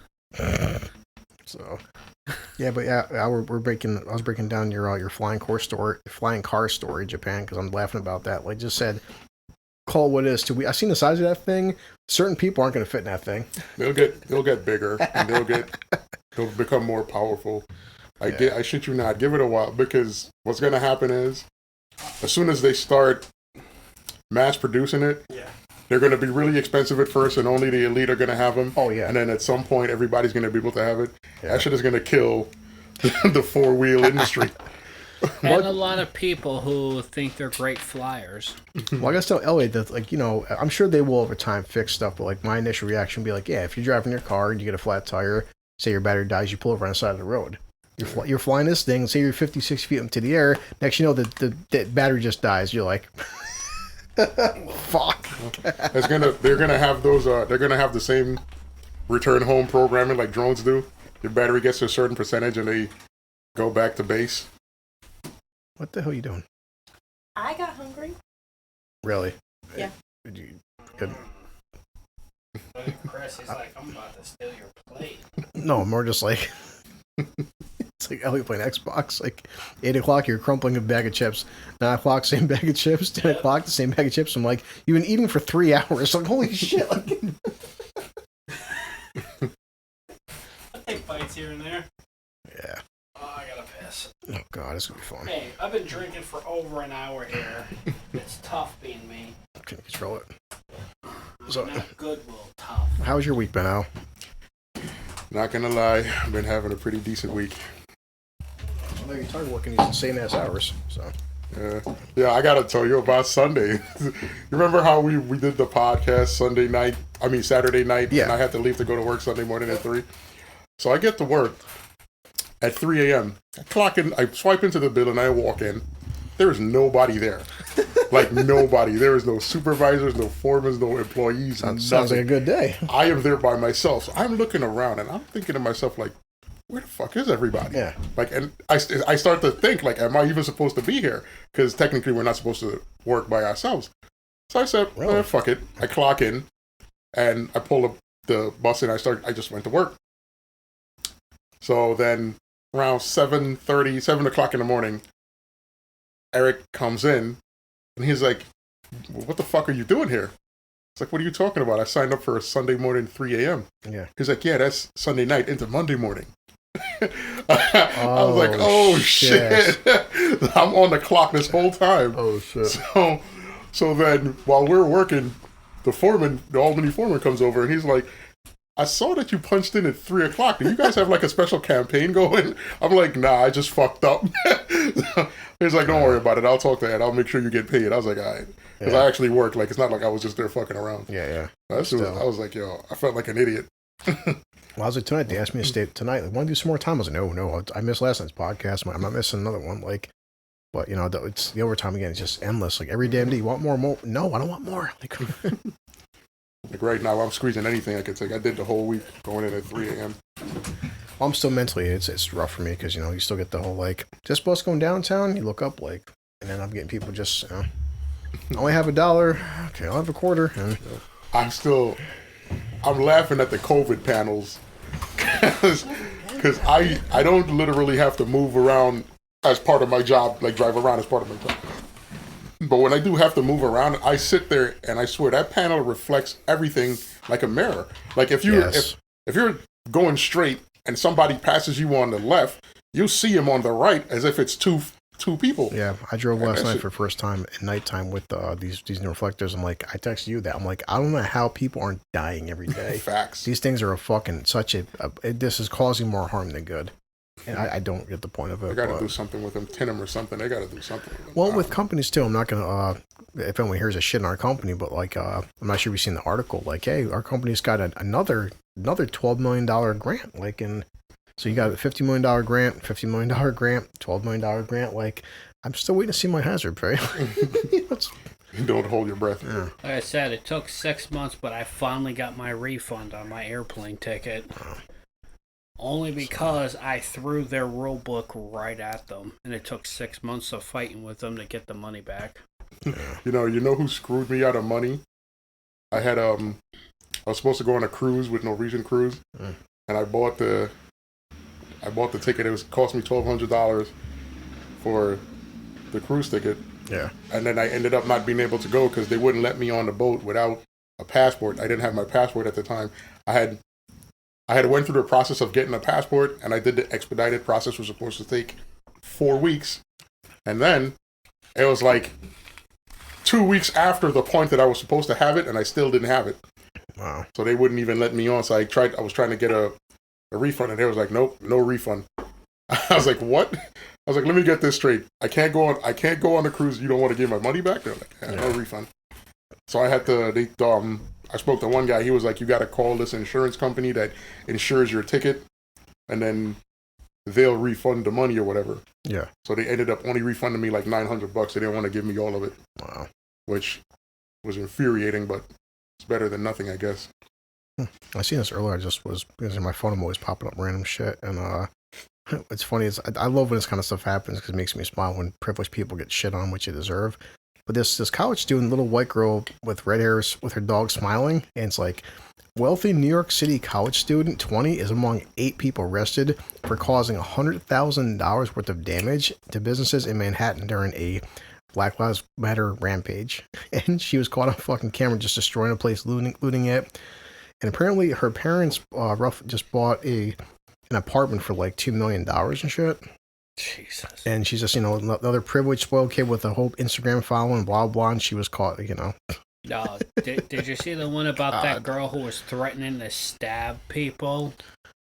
A: So, yeah, but yeah, I was breaking down your flying car story in Japan because I'm laughing about that. Like, just said, call what it is. I seen the size of that thing. Certain people aren't going to fit in that thing.
E: They'll get bigger and they'll become more powerful. I shit you not. Give it a while, because what's going to happen is, as soon as they start mass producing it, they're going to be really expensive at first, and only the elite are going to have them.
A: Oh yeah.
E: And then at some point, everybody's going to be able to have it. Yeah. That shit is going to kill the four-wheel industry.
C: And a lot of people who think they're great flyers.
A: Well, I gotta tell Elliot that, like, I'm sure they will over time fix stuff, but like my initial reaction would be like, yeah, if you're driving your car and you get a flat tire, say your battery dies, you pull over on the side of the road. You're flying this thing, say you're 50, 60 feet into the air, next you know the battery just dies. You're like, fuck.
E: They're gonna have those. They're gonna have the same return home programming like drones do. Your battery gets to a certain percentage and they go back to base.
A: What the hell are you doing?
B: I got hungry.
A: Really?
B: Yeah.
A: Good.
C: Chris, he's like, I'm about to steal your plate.
A: No, more just like, it's like Elliot playing Xbox. Like, 8 o'clock, you're crumpling a bag of chips. 9 o'clock, same bag of chips. 10 o'clock, the same bag of chips. I'm like, you've been eating for 3 hours. Like, holy shit. Like,
C: here and there.
A: Yeah.
C: Oh, I gotta piss.
A: Oh God, this is gonna be fun.
C: Hey, I've been drinking for over an hour here. It's tough being me.
A: Can you control it?
C: So, not Goodwill tough.
A: How's your week been, Al?
E: Not gonna lie, I've been having a pretty decent week.
A: I know you're tired of working these insane ass hours, so.
E: Yeah, I gotta tell you about Sunday. You remember how we did the podcast Saturday night,
A: yeah.
E: And I had to leave to go to work Sunday morning at 3. So I get to work at 3 a.m. I clock in, I swipe into the building, I walk in. There is nobody there. Like, nobody. There is no supervisors, no foremen, no employees.
A: Sounds like a good day.
E: I am there by myself. So I'm looking around, and I'm thinking to myself, like, where the fuck is everybody?
A: Yeah.
E: Like, and I start to think, like, am I even supposed to be here? Because technically we're not supposed to work by ourselves. So I said,
A: really?
E: Fuck it. I clock in, and I pull up the bus, and I just went to work. So then around 7 o'clock in the morning, Eric comes in, and he's like, what the fuck are you doing here? It's like, what are you talking about? I signed up for a Sunday morning 3 a.m.
A: Yeah.
E: He's like, yeah, that's Sunday night into Monday morning. I was like, oh shit. I'm on the clock this whole time.
A: Oh shit.
E: So then while we're working, the Albany foreman comes over, and he's like, I saw that you punched in at 3 o'clock. Do you guys have like a special campaign going? I'm like, nah, I just fucked up. He's like, don't worry about it. I'll talk to Ed. I'll make sure you get paid. I was like, all right. Because I actually worked. Like, it's not like I was just there fucking around.
A: Yeah.
E: I was like, yo, I felt like an idiot.
A: Well, I was like, tonight, they asked me to stay tonight. Like, want to do some more time? I was like, no. I missed last night's podcast. I'm not missing another one. Like, but, you know, it's the overtime again. It's just endless. Like, every damn day, you want more? No, I don't want more. Like,
E: like right now, I'm squeezing anything I can take. I did the whole week going in at 3 a.m.
A: I'm still mentally, it's rough for me because, you know, you still get the whole, like, this bus going downtown, you look up, like, and then I'm getting people just, you know, I only have $1. Okay, I'll have a quarter. And
E: I'm laughing at the COVID panels because I don't literally have to move around as part of my job, like drive around as part of my job. But when I do have to move around, I sit there and I swear that panel reflects everything like a mirror. Like if you're going straight and somebody passes you on the left, you see him on the right as if it's two people.
A: Yeah, I drove last night for the first time at nighttime with these new reflectors. I'm like, I texted you that. I'm like, I don't know how people aren't dying every day.
E: Facts.
A: These things are this is causing more harm than good. And I don't get the point of it.
E: They got to do something with them, tin them or something. They got to do something with them.
A: Well, with companies too, I'm not going to, if anyone hears a shit in our company, but like, I'm not sure if you've seen the article, like, hey, our company's got another $12 million grant. Like, so you got a $50 million grant, $50 million grant, $12 million grant. Like, I'm still waiting to see my hazard pay.
E: Don't hold your breath.
A: Yeah.
C: Like I said, it took 6 months, but I finally got my refund on my airplane ticket. Only because I threw their rule book right at them, and it took 6 months of fighting with them to get the money back.
E: You know who screwed me out of money? I was supposed to go on a cruise with Norwegian Cruise, and I bought the ticket. It cost me $1,200 for the cruise ticket.
A: Yeah.
E: And then I ended up not being able to go because they wouldn't let me on the boat without a passport. I didn't have my passport at the time. I had went through the process of getting a passport, and I did the expedited process, was supposed to take 4 weeks. And then it was like 2 weeks after the point that I was supposed to have it, and I still didn't have it.
A: Wow.
E: So they wouldn't even let me on. So I was trying to get a refund, and they was like, nope, no refund. I was like, what? I was like, let me get this straight. I can't go on the cruise. You don't want to give my money back? They're like, no refund. So I had to, I spoke to one guy. He was like, you got to call this insurance company that insures your ticket, and then they'll refund the money or whatever.
A: Yeah.
E: So they ended up only refunding me like $900. They didn't want to give me all of it.
A: Wow. Which
E: was infuriating, but it's better than nothing, I guess.
A: I seen this earlier. I just was, because in my phone I'm always popping up random shit, and it's funny. I love when this kind of stuff happens because it makes me smile when privileged people get shit on, which they deserve. But this college student, little white girl with red hairs with her dog smiling, and it's like, wealthy New York City college student, 20, is among 8 people arrested for causing $100,000 worth of damage to businesses in Manhattan during a Black Lives Matter rampage. And she was caught on fucking camera just destroying a place, looting it. And apparently her parents just bought a an apartment for like $2 million and shit.
C: Jesus.
A: And she's just, another privileged, spoiled kid with a whole Instagram following, blah, blah, and she was caught,
C: No, did you see the one about that girl who was threatening to stab people?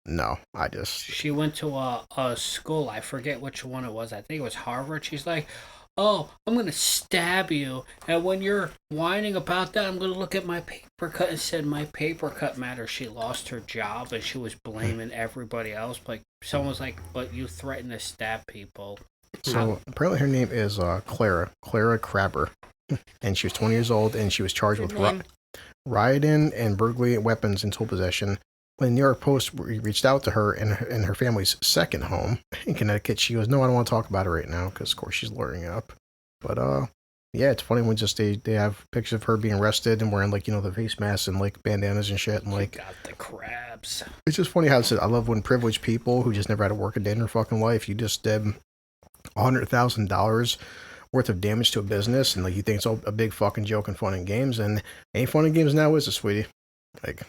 A: No,
C: She went to a school, I forget which one it was, I think it was Harvard. She's like, oh, I'm going to stab you, and when you're whining about that, I'm going to look at my paper cut. And said my paper cut matters. She lost her job, and she was blaming everybody else. Like, someone was like, but you threaten to stab people.
A: So, apparently her name is Clara Crabber, and she was 20 years old, and she was charged with rioting and burglary, weapons, and tool possession. When the New York Post reached out to her in her family's second home in Connecticut, she goes, no, I don't want to talk about it right now, because, of course, she's lawyering up. But, yeah, it's funny when just they have pictures of her being arrested and wearing, like, the face masks and, like, bandanas and shit. And, like,
C: got the crabs.
A: It's just funny how I love when privileged people who just never had to work a day in their fucking life, you just did $100,000 worth of damage to a business, and, like, you think it's all a big fucking joke and fun and games, and ain't fun and games now, is it, sweetie? Like...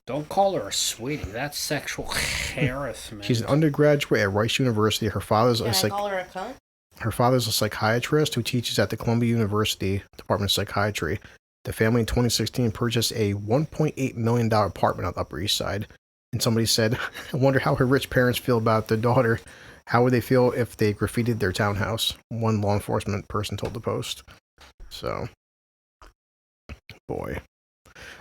C: Don't call her a sweetie. That's sexual harassment.
A: She's an undergraduate at Rice University. Her father's
B: call her a cunt?
A: Her father's a psychiatrist who teaches at the Columbia University Department of Psychiatry. The family in 2016 purchased a $1.8 million apartment on the Upper East Side. And somebody said, I wonder how her rich parents feel about their daughter. How would they feel if they graffitied their townhouse? One law enforcement person told the Post. So, boy.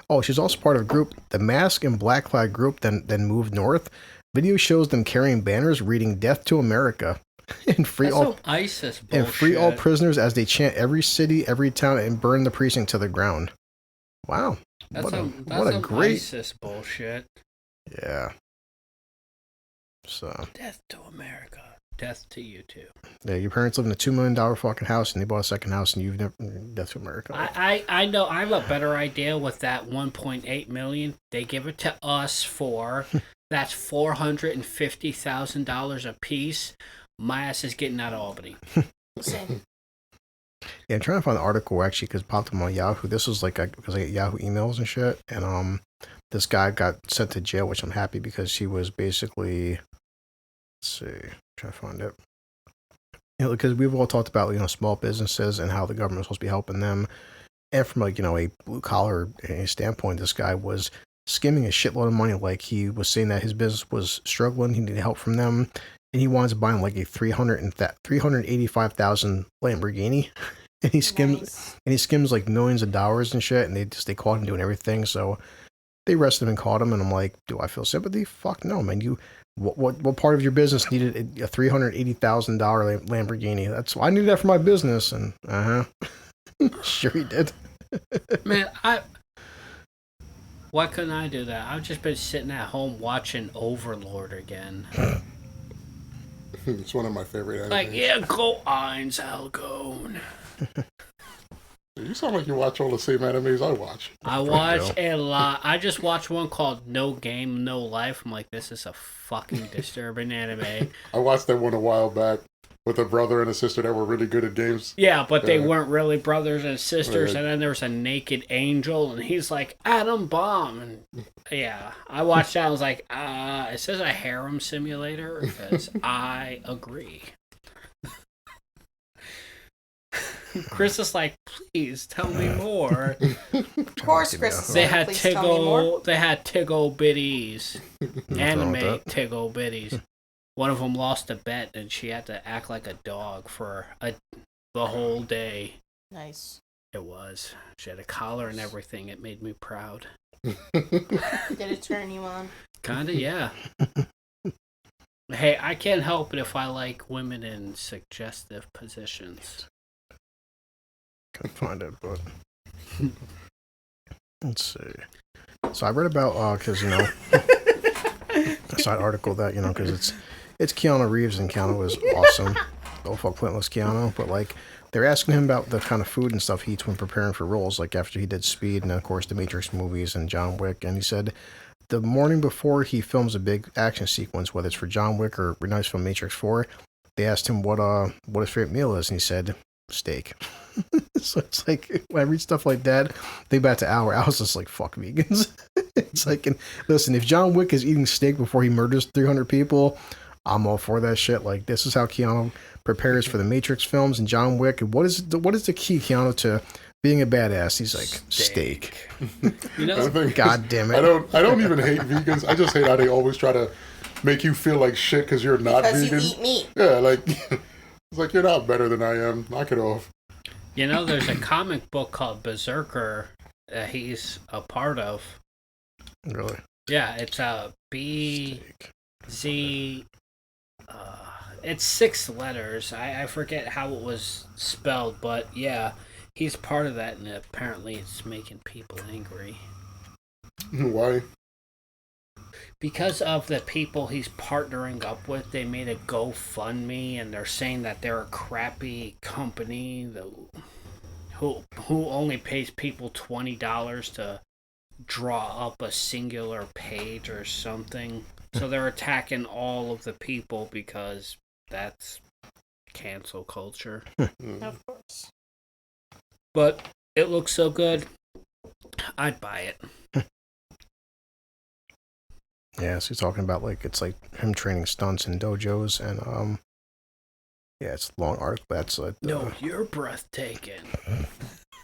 A: Oh, she's also part of a group, the Mask and Black Flag group, then moved north. Video shows them carrying banners reading "Death to America" and free
C: ISIS bullshit.
A: And free all prisoners as they chant every city, every town, and burn the precinct to the ground. Wow,
C: what a great ISIS bullshit.
A: Yeah. So
C: death to America. Death to you too.
A: Yeah, your parents live in a $2 million fucking house, and they bought a second house, and you've never death to America.
C: I know. I have a better idea with that $1.8 million. They give it to us for that's $450,000 a piece. My ass is getting out of Albany.
B: Same.
A: Yeah, I'm trying to find the article actually because it popped up on Yahoo. This was because I get Yahoo emails and shit, and this guy got sent to jail, which I'm happy because he was basically. Let's see. Try to find it. Because we've all talked about, small businesses and how the government's supposed to be helping them. And from, a blue collar standpoint, this guy was skimming a shitload of money. Like, he was saying that his business was struggling. He needed help from them. And he winds up buying, like, a $385,000 Lamborghini. And he skims, like, millions of dollars and shit. And they caught him doing everything. So they arrested him and caught him. And I'm like, do I feel sympathy? Fuck no, man. What part of your business needed a $380,000 Lamborghini? I needed that for my business, and sure he did.
C: Man, why couldn't I do that? I've just been sitting at home watching Overlord again.
E: It's one of my favorite animes.
C: Like, yeah, go Eins, Algone.
E: You sound like you watch all the same animes I watch.
C: I watch a lot. I just watched one called No Game, No Life. I'm like, this is a fucking disturbing anime.
E: I watched that one a while back with a brother and a sister that were really good at games.
C: Yeah, but they weren't really brothers and sisters. And then there was a naked angel, and he's like, Atom Bomb. And yeah, I watched that. I was like, is this a harem simulator? Because I agree. Chris is like, please tell me more.
B: Of course, Chris.
C: They had Tiggle bitties, anime Tiggle bitties. One of them lost a bet, and she had to act like a dog for the whole day.
B: Nice.
C: It was. She had a collar and everything. It made me proud.
B: Did it turn you on?
C: Kinda, yeah. Hey, I can't help it if I like women in suggestive positions.
A: Can't find it, but let's see. So I read about because a side article that because it's Keanu Reeves, and Keanu is awesome. Oh fuck, pointless Keanu. But like they're asking him about the kind of food and stuff he eats when preparing for roles. Like after he did Speed and of course the Matrix movies and John Wick, and he said the morning before he films a big action sequence, whether it's for John Wick or nice film Matrix 4, they asked him what his favorite meal is, and he said steak. So it's like when I read stuff like that, think back to Al, I was just like, fuck vegans. It's like, and listen, if John Wick is eating steak before he murders 300 people, I'm all for that shit. Like, this is how Keanu prepares for the Matrix films and John Wick. And what is the key, Keanu, to being a badass? He's like, steak.
C: You know,
A: God damn it.
E: I don't even hate vegans. I just hate how they always try to make you feel like shit because you're not vegan.
B: Because you eat meat.
E: Yeah, like, it's like, you're not better than I am. Knock it off.
C: You know, there's a comic book called Berserker that he's a part of.
A: Really?
C: Yeah, it's a BZ. It's 6 letters. I forget how it was spelled, but yeah, he's part of that, and apparently it's making people angry.
E: Why?
C: Because of the people he's partnering up with, they made a GoFundMe, and they're saying that they're a crappy company who only pays people $20 to draw up a singular page or something. So they're attacking all of the people because that's cancel culture.
B: Of course.
C: But it looks so good, I'd buy it.
A: Yeah, so he's talking about like it's like him training stunts in dojos and yeah, it's a long arc, but that's like
C: No, you're breathtaking.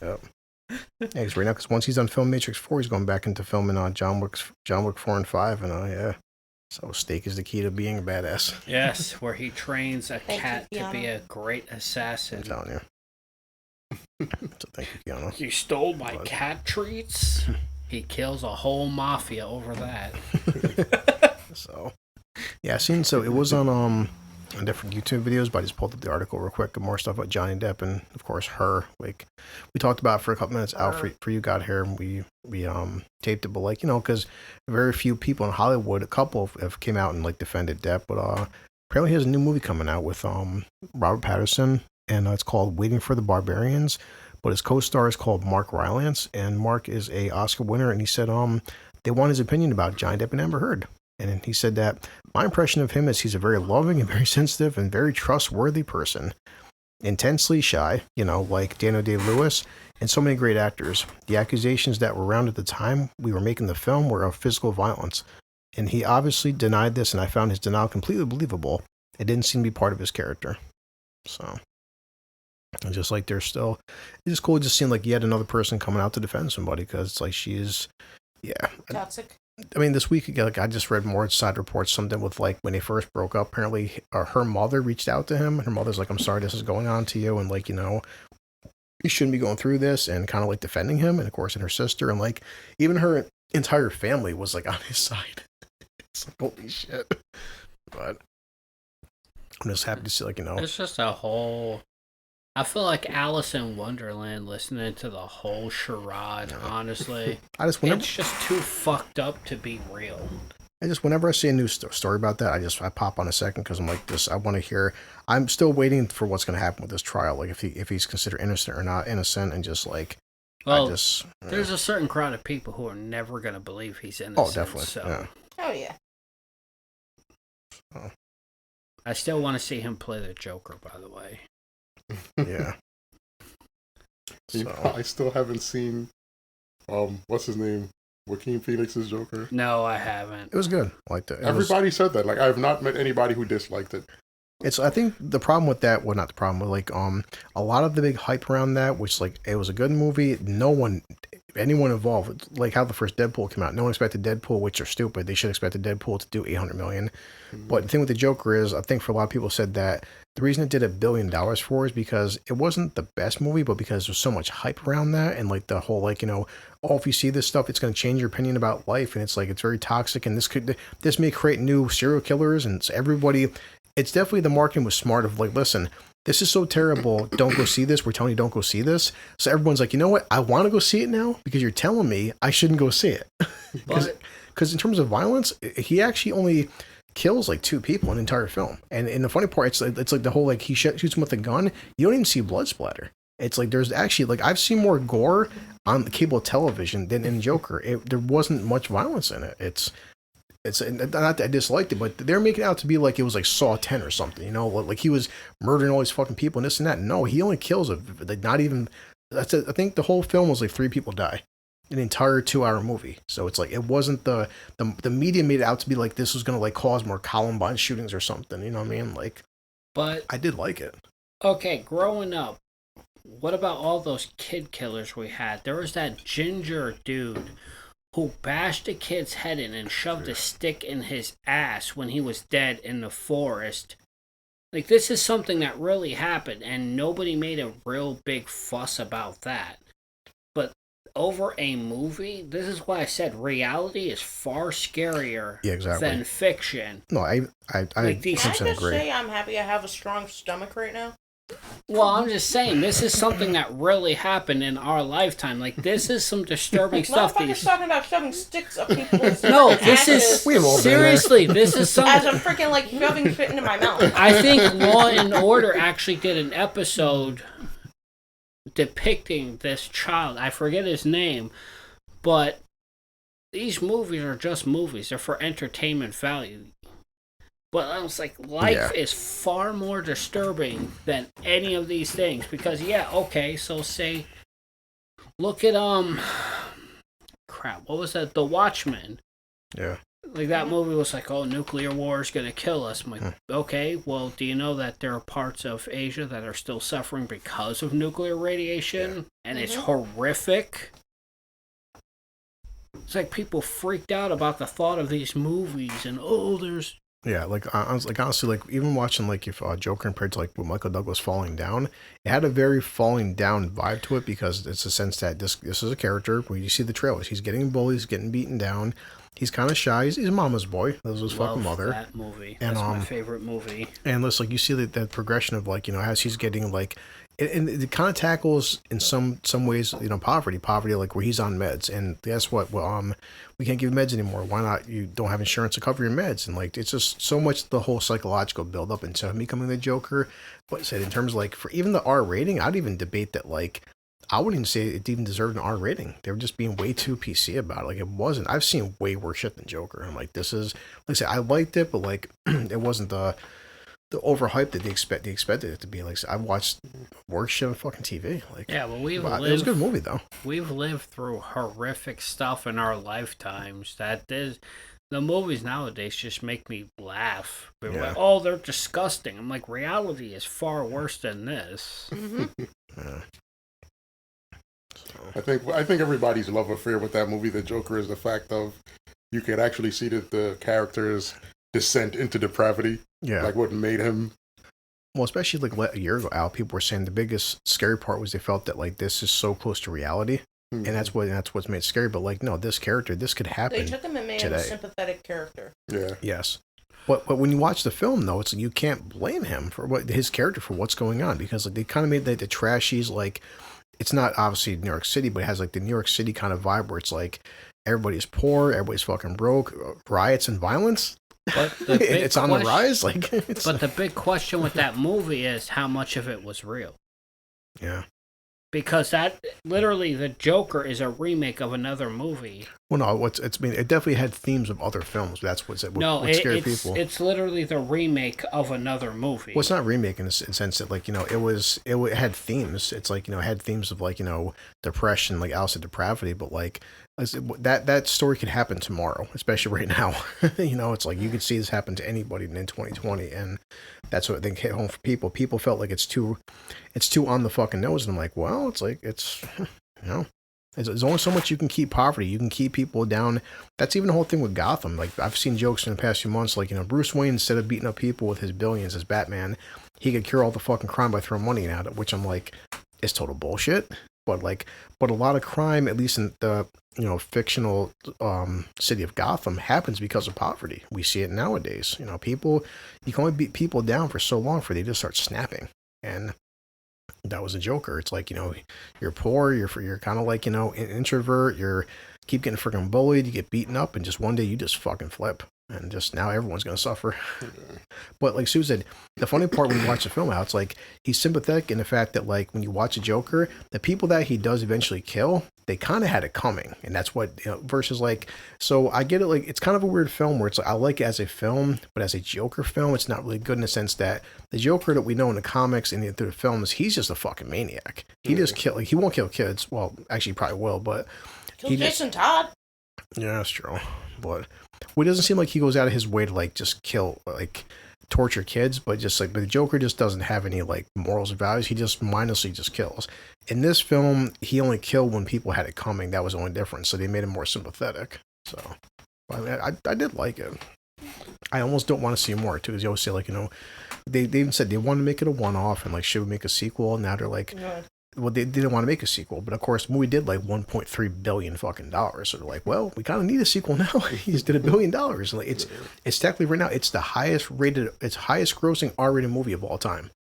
A: Yep. Yeah, he's right now because once he's done film Matrix 4, he's going back into filming John Wick 4 and 5, and yeah. So steak is the key to being a badass.
C: Yes, where he trains a
B: Thank
C: cat
B: you,
C: to be
B: Keanu.
C: a great
A: I'm
C: assassin.
A: telling you. So thank you, Keanu.
C: You stole my
A: But-
C: cat treats? He kills a whole mafia over that.
A: So yeah, so it was on different YouTube videos, but I just pulled up the article real quick and more stuff about Johnny Depp and of course her. Like we talked about it for a couple minutes out for you got here and we taped it, but like, you know, because very few people in Hollywood, a couple have came out and like defended Depp, but apparently he has a new movie coming out with Robert Pattinson, and it's called Waiting for the Barbarians. But his co-star is called Mark Rylance, and Mark is a Oscar winner, and he said they want his opinion about Johnny Depp and Amber Heard. And he said that my impression of him is he's a very loving and very sensitive and very trustworthy person. Intensely shy, you know, like Daniel Day-Lewis and so many great actors. The accusations that were around at the time we were making the film were of physical violence. And he obviously denied this, and I found his denial completely believable. It didn't seem to be part of his character. So, it's just like it's just cool just seeing like yet another person coming out to defend somebody, because it's like she is, yeah.
B: Toxic.
A: I mean, this week, like, I just read more side reports, something with, like, when they first broke up, apparently her mother reached out to him. Her mother's like, I'm sorry this is going on to you, and, like, you know, you shouldn't be going through this, and kind of, like, defending him, and, of course, and her sister, and, like, even her entire family was, like, on his side. It's like, holy shit. But I'm just happy to see, like, you know.
C: It's just a whole... I feel like Alice in Wonderland listening to the whole charade, honestly. It's just too fucked up to be real.
A: Whenever I see a new story about that, I pop on a second, because I'm like, I want to hear. I'm still waiting for what's going to happen with this trial, like if he's considered innocent or not innocent, and just like,
C: well, there's a certain crowd of people who are never going to believe he's innocent.
A: Oh, definitely.
C: So.
A: Yeah.
B: Oh yeah.
A: Oh.
C: I still want to see him play the Joker, by the way.
A: Yeah. So.
E: I still haven't seen what's his name? Joaquin Phoenix's Joker.
C: No, I haven't.
A: It was good. I liked it.
E: Everybody said that. Like, I have not met anybody who disliked it.
A: I think the problem with that, well, not the problem, but like a lot of the big hype around that, which like it was a good movie. Anyone involved, like how the first Deadpool came out, no one expected Deadpool, which are stupid. They should have expected Deadpool to do $800 million. Mm-hmm. But the thing with the Joker is, I think for a lot of people said that the reason it did $1 billion for is because it wasn't the best movie, but because there's so much hype around that, and like the whole, like, you know, oh, if you see this stuff, it's going to change your opinion about life, and it's like, it's very toxic, and this may create new serial killers, and it's definitely, the marketing was smart of like, listen, this is so terrible, don't go see this, we're telling you don't go see this. So everyone's like, you know what, I want to go see it now because you're telling me I shouldn't go see it. Because in terms of violence, he actually only kills like 2 people in an entire film. And the funny part, it's like the whole, like, he shoots him with a gun, you don't even see blood splatter. It's like there's actually, like, I've seen more gore on the cable television than in Joker. There wasn't much violence in it. it's not that I disliked it, but they're making it out to be like it was like Saw 10 or something, you know, like he was murdering all these fucking people and this and that. No, he only kills like not even. I think the whole film was like 3 people die, an entire 2-hour movie. So it's like it wasn't the media made it out to be like this was gonna like cause more Columbine shootings or something. You know what I mean? Like,
C: but
A: I did like it.
C: Okay, growing up, what about all those kid killers we had? There was that ginger dude who bashed a kid's head in and shoved a stick in his ass when he was dead in the forest. Like, this is something that really happened, and nobody made a real big fuss about that. But over a movie, this is why I said reality is far scarier than fiction.
A: No, I
B: like these, can I just say I'm happy I have a strong stomach right now?
C: Well, I'm just saying, this is something that really happened in our lifetime. Like, this is some disturbing stuff.
B: Motherfuckers talking about shoving sticks up people's
C: No, this is... Seriously, this is something...
B: As I'm freaking, like, shoving shit into my mouth.
C: I think Law and Order actually did an episode depicting this child. I forget his name, but these movies are just movies. They're for entertainment value. But I was like, life is far more disturbing than any of these things. Because, okay, so say, look at, crap, what was that? The Watchmen.
A: Yeah.
C: Like, that movie was like, oh, nuclear war is going to kill us. I'm like, okay, well, do you know that there are parts of Asia that are still suffering because of nuclear radiation? Yeah. And it's horrific. It's like people freaked out about the thought of these movies and, there's...
A: Yeah, like I was like honestly, like even watching like if Joker compared to like with Michael Douglas falling down, it had a very falling down vibe to it because it's a sense that this is a character where you see the trailers, he's getting bullied, he's getting beaten down, he's kind of shy, he's a mama's boy, that was his fucking mother.
C: That movie, and that's my favorite movie.
A: And it's like you see that progression of like as he's getting like. And it kind of tackles in some ways, poverty like where he's on meds, and guess what? Well, we can't give meds anymore. Why not? You don't have insurance to cover your meds, and like it's just so much the whole psychological build up into him becoming the Joker. But I said in terms of like for even the R rating, I'd even debate that like I wouldn't even say it even deserved an R rating. They were just being way too PC about it. Like it wasn't. I've seen way worse shit than Joker. I'm like, this is like I said, I liked it, but like it wasn't the overhype that they expected it to be. Like I've watched worse shit on fucking TV. Like
C: it was
A: a good movie though.
C: We've lived through horrific stuff in our lifetimes. The movies nowadays just make me laugh. They're like, they're disgusting. I'm like, reality is far worse than this.
A: Yeah.
E: I think everybody's love affair with that movie, The Joker, is the fact of you could actually see that the character's descent into depravity.
A: Yeah.
E: Like what made him.
A: Well, especially like a year ago, Al, people were saying the biggest scary part was they felt that like this is so close to reality. Mm-hmm. And that's what's made it scary. But like, no, this character, this could happen. They
B: took him and made him a sympathetic character.
E: Yeah.
A: Yes. But when you watch the film though, it's like you can't blame him for his character for what's going on, because like they kind of made the trashies, like it's not obviously New York City, but it has like the New York City kind of vibe where it's like everybody's poor, everybody's fucking broke, riots and violence.
C: But
A: it's on the rise.
C: But the big question with that movie is how much of it was real.
A: Yeah.
C: Because that literally, the Joker is a remake of another movie.
A: Well, no, it definitely had themes of other films. That's what scared people.
C: It's literally the remake of another movie.
A: Well, it's not remake in the sense that like it had themes. It's like it had themes of like depression, like Alice said, depravity, but like that story could happen tomorrow, especially right now. It's like you could see this happen to anybody in 2020, and that's what they hit home for people. People felt like it's too on the fucking nose, and I'm like, well, it's like it's there's only so much you can keep poverty. You can keep people down. That's even the whole thing with Gotham. Like I've seen jokes in the past few months, like Bruce Wayne, instead of beating up people with his billions as Batman, he could cure all the fucking crime by throwing money at it, which I'm like, it's total bullshit. But a lot of crime, at least in the fictional city of Gotham, happens because of poverty. We see it nowadays. People, you can only beat people down for so long before they just start snapping. And that was a Joker. It's like you're poor, you're kind of like an introvert. You keep getting freaking bullied, you get beaten up, and just one day you just fucking flip. And just now everyone's going to suffer. But like Sue said, the funny part when you watch the film out, it's like he's sympathetic in the fact that like when you watch a Joker, the people that he does eventually kill, they kind of had it coming, and that's what versus like. So I get it. Like it's kind of a weird film where it's like I like it as a film, but as a Joker film, it's not really good in the sense that the Joker that we know in the comics and through the films, he's just a fucking maniac. He just kill. Like he won't kill kids. Well, actually, he probably will, but
B: Kill Jason Todd.
A: Yeah, that's true. But it doesn't seem like he goes out of his way to like just kill like. Torture kids, but just like, but the Joker just doesn't have any like morals or values. He just mindlessly just kills. In this film, he only killed when people had it coming. That was the only difference. So they made him more sympathetic. So I did like it. I almost don't want to see more too, because you always say like they even said they wanted to make it a one-off and like should we make a sequel? Now they're like. Well, they didn't want to make a sequel, but of course, the movie did like $1.3 billion fucking dollars. So they're like, well, we kind of need a sequel now. He just did $1 billion. Like it's technically right now, it's the highest grossing R-rated movie of all time.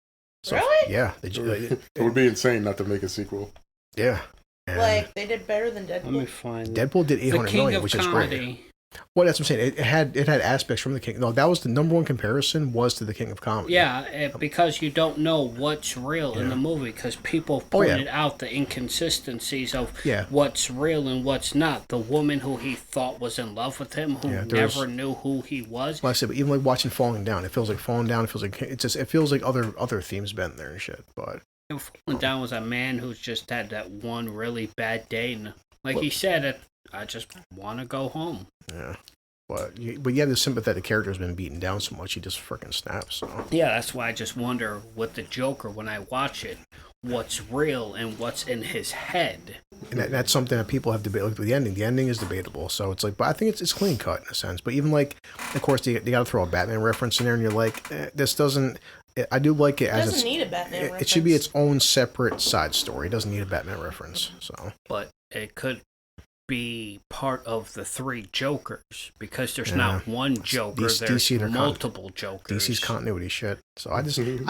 A: So,
B: really?
A: Yeah.
E: It would be insane not to make a sequel.
A: Yeah. And
B: like they did better than Deadpool.
C: Let me find
A: Deadpool did $800 million, which
C: comedy.
A: is great. Well, that's what I'm saying. It had aspects from the King. No, that was the number one comparison was to the King of Comedy.
C: Yeah, because you don't know what's real in the movie, because people pointed out the inconsistencies of what's real and what's not. The woman who he thought was in love with him, who never knew who he was.
A: Like I said, but even like watching Falling Down, it feels like Falling Down. It feels like it feels like other themes been there and shit. But
C: Falling Down was a man who's just had that one really bad day, and he said, I just want to go home.
A: Yeah. But yeah, the sympathetic character has been beaten down so much, he just freaking snaps. So.
C: Yeah, that's why I just wonder with the Joker, when I watch it, what's real and what's in his head.
A: And that's something that people have debated. Like with the ending is debatable. So it's like, but I think it's clean cut in a sense. But even like, of course, they got to throw a Batman reference in there, and you're like, this doesn't. I do like it as
B: it doesn't need a Batman reference.
A: It should be its own separate side story. It doesn't need a Batman reference. So,
C: but it could be part of the three Jokers, because there's not one Joker, there's multiple Jokers.
A: DC's continuity shit. So I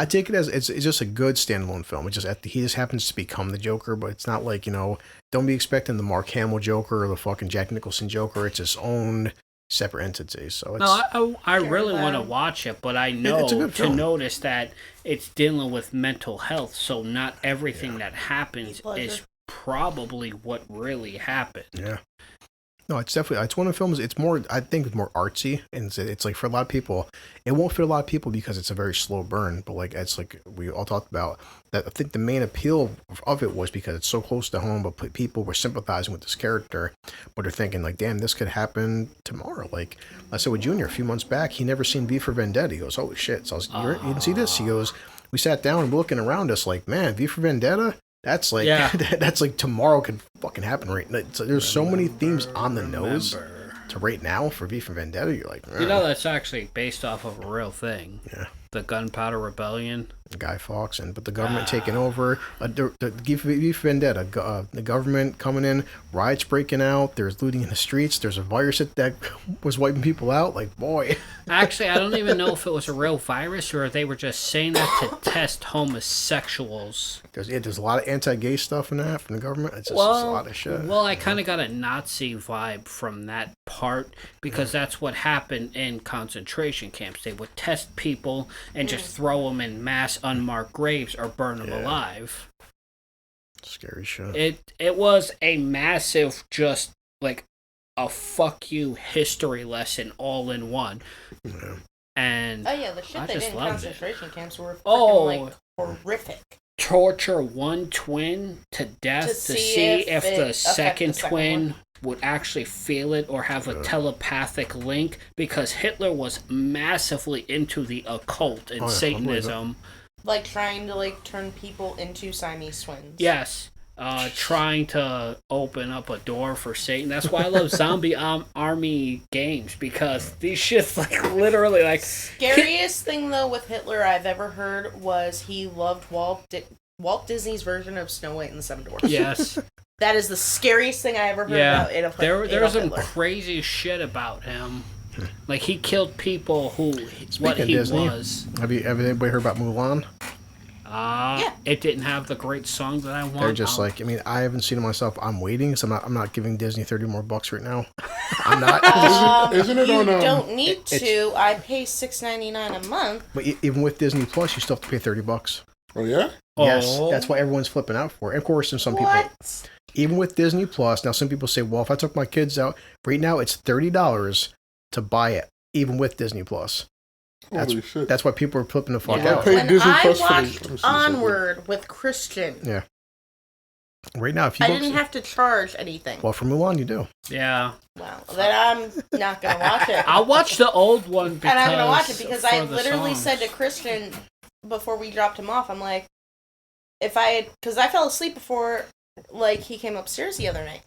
A: take it as it's just a good standalone film. It just he just happens to become the Joker, but it's not like don't be expecting the Mark Hamill Joker or the fucking Jack Nicholson Joker. It's its own separate entity. So it's,
C: I really want to watch it, but I know to notice that it's dealing with mental health, so not everything that happens is probably what really happened.
A: Yeah. No, it's one of the films. It's more, I think, it's more artsy, and it's like for a lot of people, it won't fit a lot of people because it's a very slow burn. But like it's like we all talked about that. I think the main appeal of it was because it's so close to home, but people were sympathizing with this character, but they're thinking like, damn, this could happen tomorrow. Like I said with Junior a few months back, he never seen V for Vendetta. He goes, holy shit! So you didn't see this? He goes, we sat down and we're looking around us like, man, V for Vendetta. That's like that's like tomorrow could fucking happen right now. So there's so many themes on the nose to right now for V for Vendetta. You're like,
C: that's actually based off of a real thing.
A: Yeah.
C: The Gunpowder Rebellion.
A: Guy Fawkes, but the government taking over. The V for Vendetta, the government coming in, riots breaking out. There's looting in the streets. There's a virus that was wiping people out. Like, boy.
C: Actually, I don't even know if it was a real virus or if they were just saying that to test homosexuals.
A: There's a lot of anti-gay stuff in that from the government. It's just a lot of shit.
C: Well, I kind of got a Nazi vibe from that part because that's what happened in concentration camps. They would test people and just throw them in mass unmarked graves or burn them alive.
A: Scary shit.
C: It was a massive, just like a fuck you history lesson all in one.
A: Yeah.
C: And
B: the shit they did in concentration camps were horrific.
C: Torture one twin to death to see if the second twin would actually feel it or have a telepathic link, because Hitler was massively into the occult and Satanism.
B: Like trying to turn people into Siamese twins.
C: Yes. Trying to open up a door for Satan. That's why I love zombie army games, because these shits literally
B: Scariest thing though with Hitler I've ever heard was he loved Walt Disney's version of Snow White and the Seven Dwarfs.
C: Yes.
B: That is the scariest thing I ever heard about.
C: There was some crazy shit about him. Like he killed people who what he
A: Disney,
C: was.
A: Have anybody heard about Mulan?
C: It didn't have the great song that I want.
A: They're just I haven't seen it myself. I'm waiting, so I'm not giving Disney $30 more right now. I'm not.
E: Isn't it on?
B: You don't need to. I pay $6.99 a month.
A: But even with Disney Plus, you still have to pay $30.
E: Oh yeah.
A: Yes,
C: Oh.
A: that's why everyone's flipping out for it. And of course, there's some people, even with Disney Plus, now some people say, well, if I took my kids out, right now it's $30 to buy it, even with Disney Plus.
E: Holy shit.
A: That's why people are flipping the fuck
E: Yeah.
A: out.
E: Paid
B: When
E: Disney
B: I
E: Plus for
B: watched
E: the- let me see something.
B: Onward with Christian,
A: Yeah. Right now, if you
B: I
A: go
B: didn't have to charge anything.
A: well, for Mulan, you do.
C: Yeah.
B: Well, then I'm not gonna watch it.
C: I'll watch the old one because...
B: And I'm gonna watch it because I
C: for the
B: literally
C: songs.
B: said to Christian before we dropped him off, I'm like, if I had, because I fell asleep before, like, he came upstairs the other night,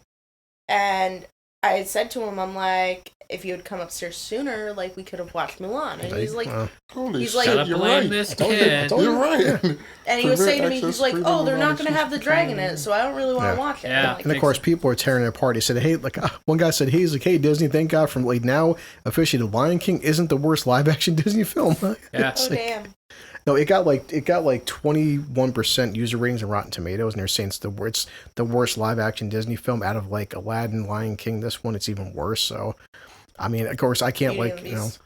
B: and I had said to him, I'm like, if you had come upstairs sooner, like, we could have watched Mulan. And he's like,
E: Holy
B: he's
E: shit,
B: like-
C: Gotta
E: you're
C: blame
E: right.
C: this
A: I told you.
C: kid.
E: You're right.
B: and he was
E: Prevent
B: saying to me,
E: access
B: he's like,
E: freedom
B: oh, they're
E: of
B: not gonna have the dragon in it,
E: exclusive
B: so I don't really want to
A: Yeah.
B: watch it.
C: Yeah.
B: I'm like,
A: And of course, people are tearing it apart. He said, "Hey, like one guy said, he's like, hey, Disney, thank God for like now officially, The Lion King isn't the worst live action Disney film."
C: Yeah.
A: It's
B: oh
A: like-
B: damn.
A: no, it got like 21% user ratings on Rotten Tomatoes, and they're saying it's the worst live action Disney film out of like Aladdin, Lion King. This one, it's even worse. So, I mean, of course, I can't
B: Beauty
A: like
B: and the
A: you know,
B: Beast.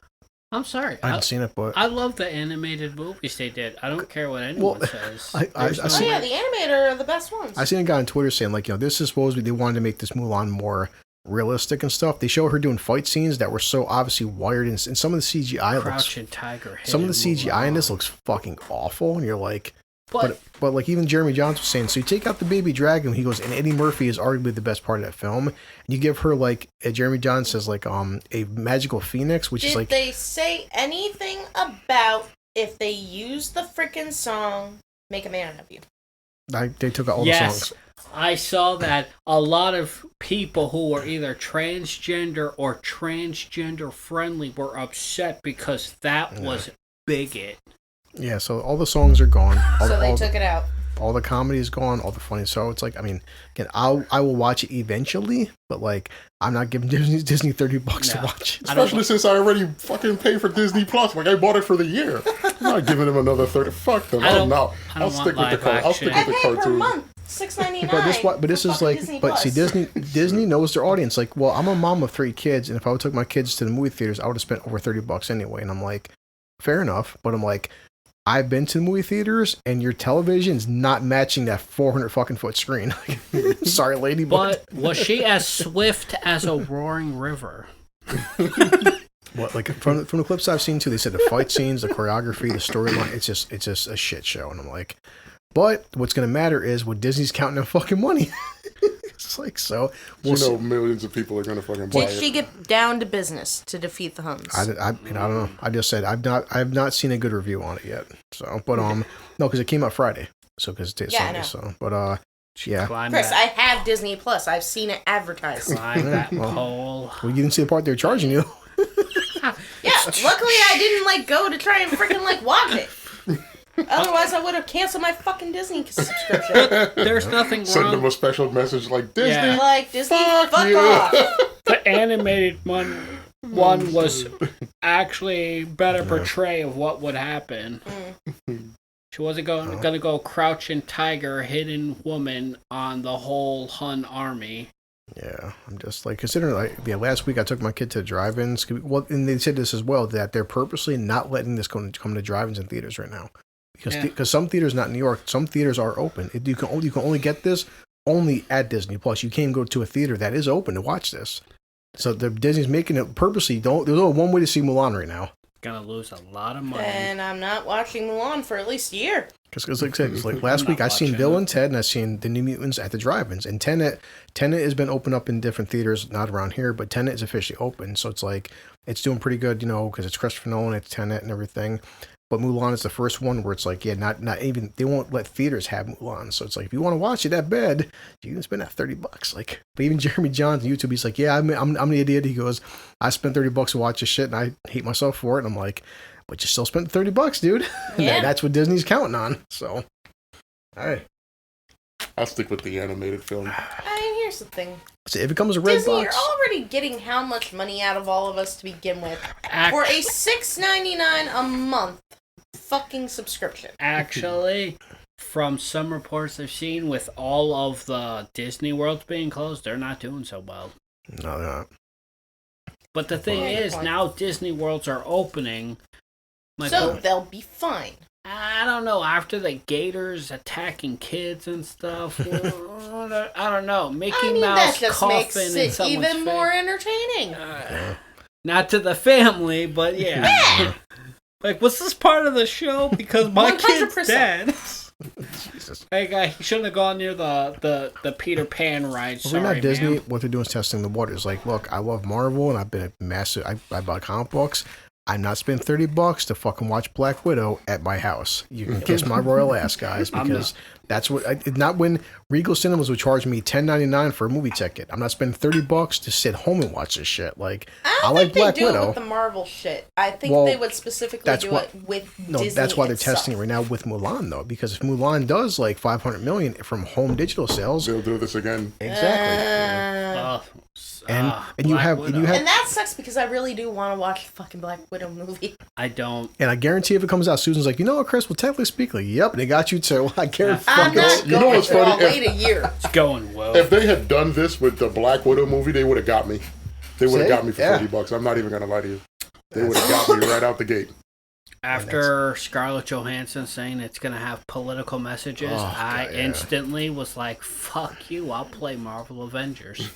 C: I'm sorry.
A: I haven't seen it, but
C: I love the animated movies they did. I don't care what anyone says.
A: I
C: There's
B: Oh
A: see-
B: yeah, the animator are the best ones.
A: I seen a guy on Twitter saying like, you know, this is supposedly they wanted to make this Mulan more realistic and stuff. They show her doing fight scenes that were so obviously wired, and some of the CGI looks,
C: Crouching Tiger.
A: some of the
C: Hidden
A: CGI in this
C: Mulan.
A: looks fucking awful, and you're like,
C: But
A: but like even Jeremy Johnson was saying, so you take out the baby dragon, he goes, and Eddie Murphy is arguably the best part of that film, and you give her like Jeremy Johnson says like a magical phoenix, which
B: Did
A: is like
B: they say anything about if they use the frickin' song "Make a Man of You"?
A: they took out all the
C: yes,
A: songs.
C: I saw that a lot of people who were either transgender or transgender friendly were upset because that was bigot.
A: Yeah, so all the songs are gone.
B: So they took it out.
A: All the comedy is gone, all the funny. So it's like, I mean, again, I will watch it eventually, but like, I'm not giving Disney $30 to
C: No.
A: watch it.
C: I don't-
E: Especially since I already fucking paid for Disney Plus. Like I bought it for the year. I'm not giving them another 30. Fuck them.
C: I don't-
E: No.
C: I don't
E: I'll stick with
C: want
E: the
C: live
E: I'll stick
C: action.
E: with
B: I
E: the
B: pay per
E: cartoon.
B: month, $6.99.
A: But this
B: for
A: is
B: fucking
A: like,
B: Disney
A: but
B: Plus.
A: see, Disney knows their audience. Like, well, I'm a mom of 3 kids, and if I would took my kids to the movie theaters, I would have spent over $30 anyway. And I'm like, fair enough. But I'm like, I've been to the movie theaters, and your television's not matching that 400 fucking foot screen. Sorry, lady,
C: But was she as swift as a roaring river?
A: what, like from the clips I've seen too, they said the fight scenes, the choreography, the storyline, it's just a shit show. And I'm like, but what's gonna matter is what Disney's counting their fucking money. It's like, so we'll
E: You know,
A: see.
E: millions of people are gonna fucking buy
B: Did she
E: it.
B: get down to business to defeat the Huns?
A: I don't know. I just said I've not seen a good review on it yet. So, but no, because it came out Friday. So because it's
B: Yeah, I
A: Sunday.
B: know.
A: So, but yeah.
C: Climb
B: Chris, I
C: that,
B: have Disney Plus. I've seen it advertised.
C: climb that
A: Well.
C: pole.
A: Well, you didn't see the part they were charging you.
B: Yeah, luckily I didn't like go to try and freaking like watch it. Otherwise, I would have canceled my fucking Disney subscription.
C: There's nothing
E: Send them
C: wrong.
E: a special message like Disney.
C: Yeah.
B: Like Disney, fuck
E: you.
B: off.
C: The animated one was actually better portray of what would happen. She wasn't gonna go crouching tiger, hidden woman on the whole Hun army.
A: Yeah, I'm just like considering like last week I took my kid to drive-ins. Well, and they said this as well that they're purposely not letting this come to drive-ins and theaters right now because some theaters, not in New York, some theaters are open. You can only get this only at Disney Plus. You can't go to a theater that is open to watch this. So the Disney's making it purposely. There's only one way to see Mulan right now.
C: Gonna lose a lot of money.
B: And I'm not watching Mulan for at least a year.
A: Because like I said, it's like last
C: I'm
A: week
C: not
A: I seen
C: watching
A: Bill
C: it.
A: and Ted and I seen the New Mutants at the drive-ins, and Tenet has been opened up in different theaters, not around here, but Tenet is officially open, so it's like it's doing pretty good, because it's Christopher Nolan, it's Tenet and everything. But Mulan is the first one where it's like, yeah, not even they won't let theaters have Mulan, so it's like if you want to watch it that bad, you can spend that $30. Like, but even Jeremy Johns on YouTube, he's like, yeah, I'm the idiot. He goes, I spent $30 to watch this shit, and I hate myself for it. And I'm like, but you still spent $30, dude.
B: Yeah.
A: That's what Disney's counting on. So, all right.
E: I'll stick with the animated film.
B: I mean, here's the thing.
A: So if it comes a red
B: Disney,
A: box,
B: you're already getting how much money out of all of us to begin with
C: Act-
B: for a $6.99 a month fucking subscription.
C: Actually, from some reports I've seen, with all of the Disney worlds being closed, they're not doing so well.
A: no, they're not.
C: But the thing
B: Well,
C: is,
B: point.
C: now Disney worlds are opening. Like,
B: So they'll be fine.
C: I don't know. After the gators attacking kids and stuff, I don't know. Mickey Mouse
B: that just
C: coughing
B: makes
C: in
B: it
C: someone's
B: even
C: face.
B: more entertaining.
C: Not to the family, but yeah. Like, was this part of the show? Because my
B: 100%.
C: kid's dead.
A: Jesus.
C: Hey, he shouldn't have gone near the Peter Pan ride.
A: Well,
C: Sorry,
A: we're not Disney.
C: ma'am.
A: What they're doing is testing the waters. Like, look, I love Marvel, and I've been a massive. I bought comic books. I'm not spending $30 to fucking watch Black Widow at my house. You can kiss my royal ass, guys, because that's what. Not when Regal Cinemas would charge me $10.99 for a movie ticket. I'm not spending $30 to sit home and watch this shit. Like, I like Black
B: they do
A: Widow.
B: it with the Marvel shit. I think
A: Well,
B: they would specifically do it with Disney.
A: That's why they're
B: itself.
A: testing it right now with Mulan, though, because if Mulan does like $500 million from home digital sales,
E: They'll do this again.
A: exactly. And you
C: Black
A: have
C: Widow.
B: And that sucks because I really do want to watch the fucking Black Widow movie.
C: I don't.
A: And I guarantee if it comes out, Susan's like, you know what, Chris? Well, technically speaking, yep, they got you too. I guarantee.
B: I'm not
E: You know
B: going
E: what's
B: to.
E: funny?
B: I'll wait a year.
C: It's going well.
E: If they had done this with the Black Widow movie, they would have got me. They would have
A: See?
E: got me for
A: Yeah.
E: $30. I'm not even gonna lie to you. They would have got me right out the gate.
C: After Scarlett Johansson saying it's going to have political messages, I
A: God, yeah.
C: instantly was like, fuck you, I'll play Marvel Avengers.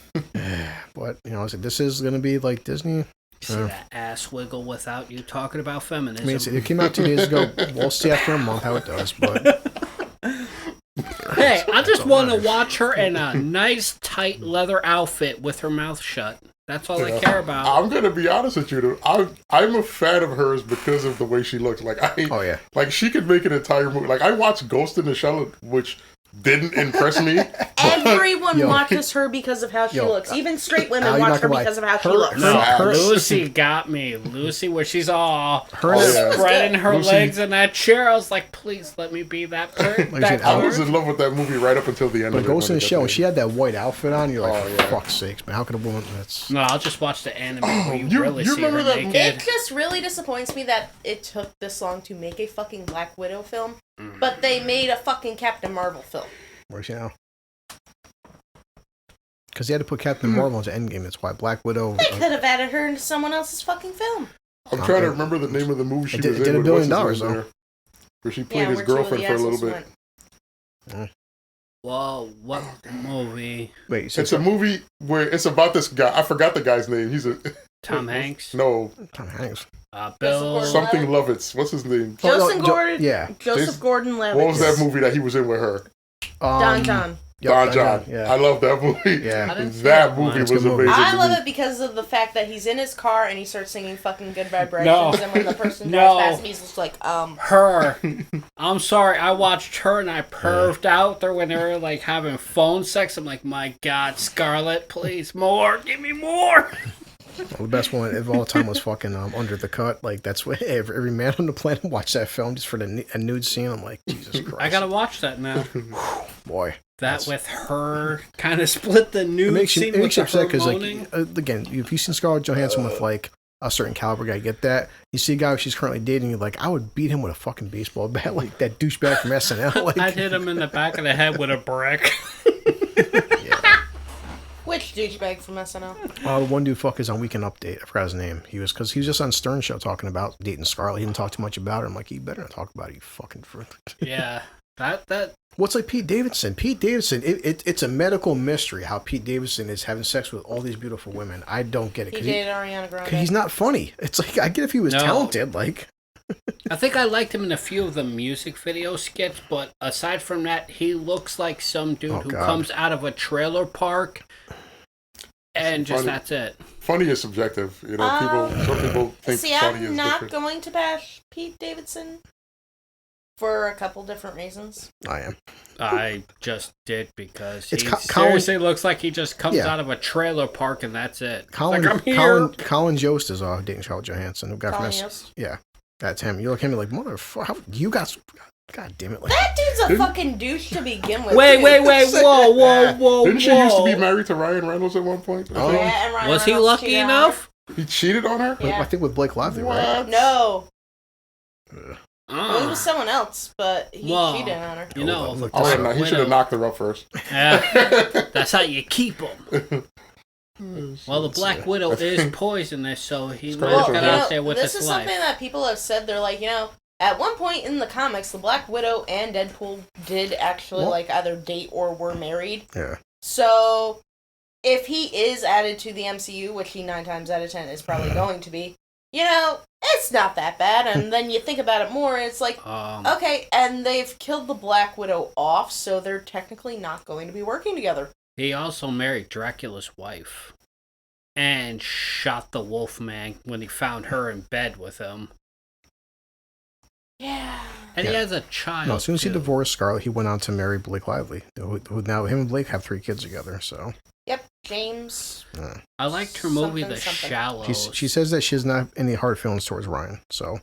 A: But, you know, I said, this is going to be like Disney.
C: See that ass wiggle without you talking about
A: I
C: feminism.
A: mean, it came out 2 days ago. We'll see after a month how it does. But
C: Hey, I just
A: all
C: want to
A: matters.
C: watch her in a nice, tight leather outfit with her mouth shut. That's all I care about.
E: I'm gonna be honest with you. Though. I'm a fan of hers because of the way she looks. Like
A: oh yeah,
E: like she could make an entire movie. Like I watched Ghost in the Shell, which didn't impress me.
B: Everyone
A: Yo.
B: watches her because of how she
A: Yo.
B: looks. Even straight women
A: Al, you're
B: watch
A: not
B: her
A: gonna lie.
B: because of how she
A: Her-
B: looks.
C: No,
A: her-
C: Lucy got me. Lucy, where she's all
A: her.
E: Oh, yeah.
C: spreading her
E: Lucy-
C: legs in that chair. I was like, please let me be that person.
A: Like
C: that
A: I said,
E: I was
C: bird.
E: in love with that movie right up until the end.
A: But
E: of it
A: Ghost in
E: when
A: the
E: it
A: Shell,
E: got
A: when she had that white outfit on, you're like,
E: Oh,
A: for
E: yeah.
A: fuck's sakes, man, how could a woman? That's
C: No, I'll just watch the anime where you,
E: You-
C: really
E: you
C: see her
E: remember that-
C: naked.
B: It just really disappoints me that it took this long to make a fucking Black Widow film, but they made a fucking Captain Marvel film.
A: where's she now? Because they had to put Captain Marvel into Endgame. That's why Black Widow.
B: They could have added her into someone else's fucking film.
E: I'm trying to remember the name of the movie she
A: It did-
E: was
A: it did
E: in.
A: $1
E: with
A: billion,
E: what's his name
A: though.
E: there, where she played
B: Yeah,
E: his
B: where two of
E: girlfriend
B: the
E: for a little
B: assholes
E: bit.
B: went.
C: Well, what movie?
A: Wait, so
E: It's a movie where it's about this guy. I forgot the guy's name. He's a
C: Tom Hanks?
E: no
A: Tom Hanks.
C: Bill.
E: something Lovitz. What's his name?
A: Oh, no,
B: Joseph Gordon.
A: yeah.
B: Joseph Gordon-Levitt.
E: What was that movie that he was in with her?
B: Don John.
A: Yep,
E: Don John.
A: Yeah.
E: I love that movie.
A: Yeah.
C: I didn't see
E: That
C: that
E: movie
C: one.
E: was
A: It's a good movie.
E: amazing.
B: I
E: to
B: love
E: me.
B: it because of the fact that he's in his car and he starts singing fucking Good Vibrations,
C: No.
B: and when the person
C: No.
B: drives past me, he's just like,
C: Her. I'm sorry, I watched her and I perved out there when they were like having phone sex. I'm like, my God, Scarlett, please, more. Give me more.
A: Well, the best one of all time was fucking Under the Cut. Like, that's what every man on the planet watched that film just for a nude scene. I'm like, Jesus Christ.
C: I gotta watch that now.
A: Boy.
C: That with her kind of split the
A: It
C: nude
A: makes you,
C: scene
A: it makes you
C: with her
A: upset because,
C: moaning.
A: like, again, if you've seen Scarlett Johansson with, like, a certain caliber guy, get that. You see a guy she's currently dating, you're like, I would beat him with a fucking baseball bat, like that douchebag from SNL. Like,
C: I'd hit him in the back of the head with a brick.
B: which douchebag from SNL?
A: the one dude fuck is on Weekend Update. I forgot his name. He was just on Stern Show talking about dating Scarlett. He didn't talk too much about her. I'm like, you better not talk about it, you fucking fruit.
C: Yeah. That
A: What's like Pete Davidson? Pete Davidson, it's a medical mystery how Pete Davidson is having sex with all these beautiful women. I don't get it.
B: He
A: 'Cause
B: dated Ariana Grande.
A: 'cause he's not funny. It's like, I get if he was
C: No.
A: talented, like.
C: I think I liked him in a few of the music video skits, but aside from that, he looks like some dude who
A: God.
C: comes out of a trailer park and just
E: Funny.
C: that's it.
E: Funny is subjective. You know, some people think
B: See,
E: funny
B: I'm
E: is
B: not
E: different.
B: going to bash Pete Davidson for a couple different reasons.
A: I am.
C: I just did because
A: It's
C: he
A: Colin-
C: seriously looks like he just comes
A: Yeah.
C: out of a trailer park and that's it.
A: Colin,
C: Like, I'm here.
A: Colin Jost is dating Scarlett Johansson. Who got
B: Colin
A: from
B: Yost?
A: Yeah, that's him. You look at him you're like, motherfucker, how you got? God damn it! Like,
B: That dude's a fucking douche to begin with.
C: Wait,
B: too.
C: whoa.
E: Didn't she used to be married to Ryan Reynolds at one point? I
A: Oh.
E: think?
B: Yeah, and Ryan
C: Was he
B: Reynolds
C: lucky
B: cheated on
C: enough?
E: He cheated on her?
B: Yeah.
A: I think with Blake Lively, right?
E: What?
B: her. No,
A: Ugh.
B: well, it was someone else, but he
C: Well,
B: cheated on her.
C: You know,
A: Look,
E: Oh,
A: Black
E: no, he
C: Widow-
E: should have knocked her up first.
C: Yeah, that's how you keep them. Well, the Black Widow is poisonous, so he might
E: Scarlett
C: have got
E: Johansson.
C: out there with
B: this
C: his
B: is
C: life.
B: something that people have said. They're like, At one point in the comics, the Black Widow and Deadpool did actually, like, either date or were married.
A: Yeah.
B: So, if he is added to the MCU, which he 9 times out of 10 is probably going to be, you know, it's not that bad. And then you think about it more, and it's like, okay, and they've killed the Black Widow off, so they're technically not going to be working together.
C: He also married Dracula's wife. And shot the Wolfman when he found her in bed with him.
B: Yeah.
C: And he has a child.
A: No, as soon as he
C: too.
A: divorced Scarlett, he went on to marry Blake Lively. Who now him and Blake have 3 kids together. So.
B: Yep, James.
A: Yeah.
C: I liked her movie, The
B: something.
C: Shallows.
A: She says that she has not any hard feelings towards Ryan. So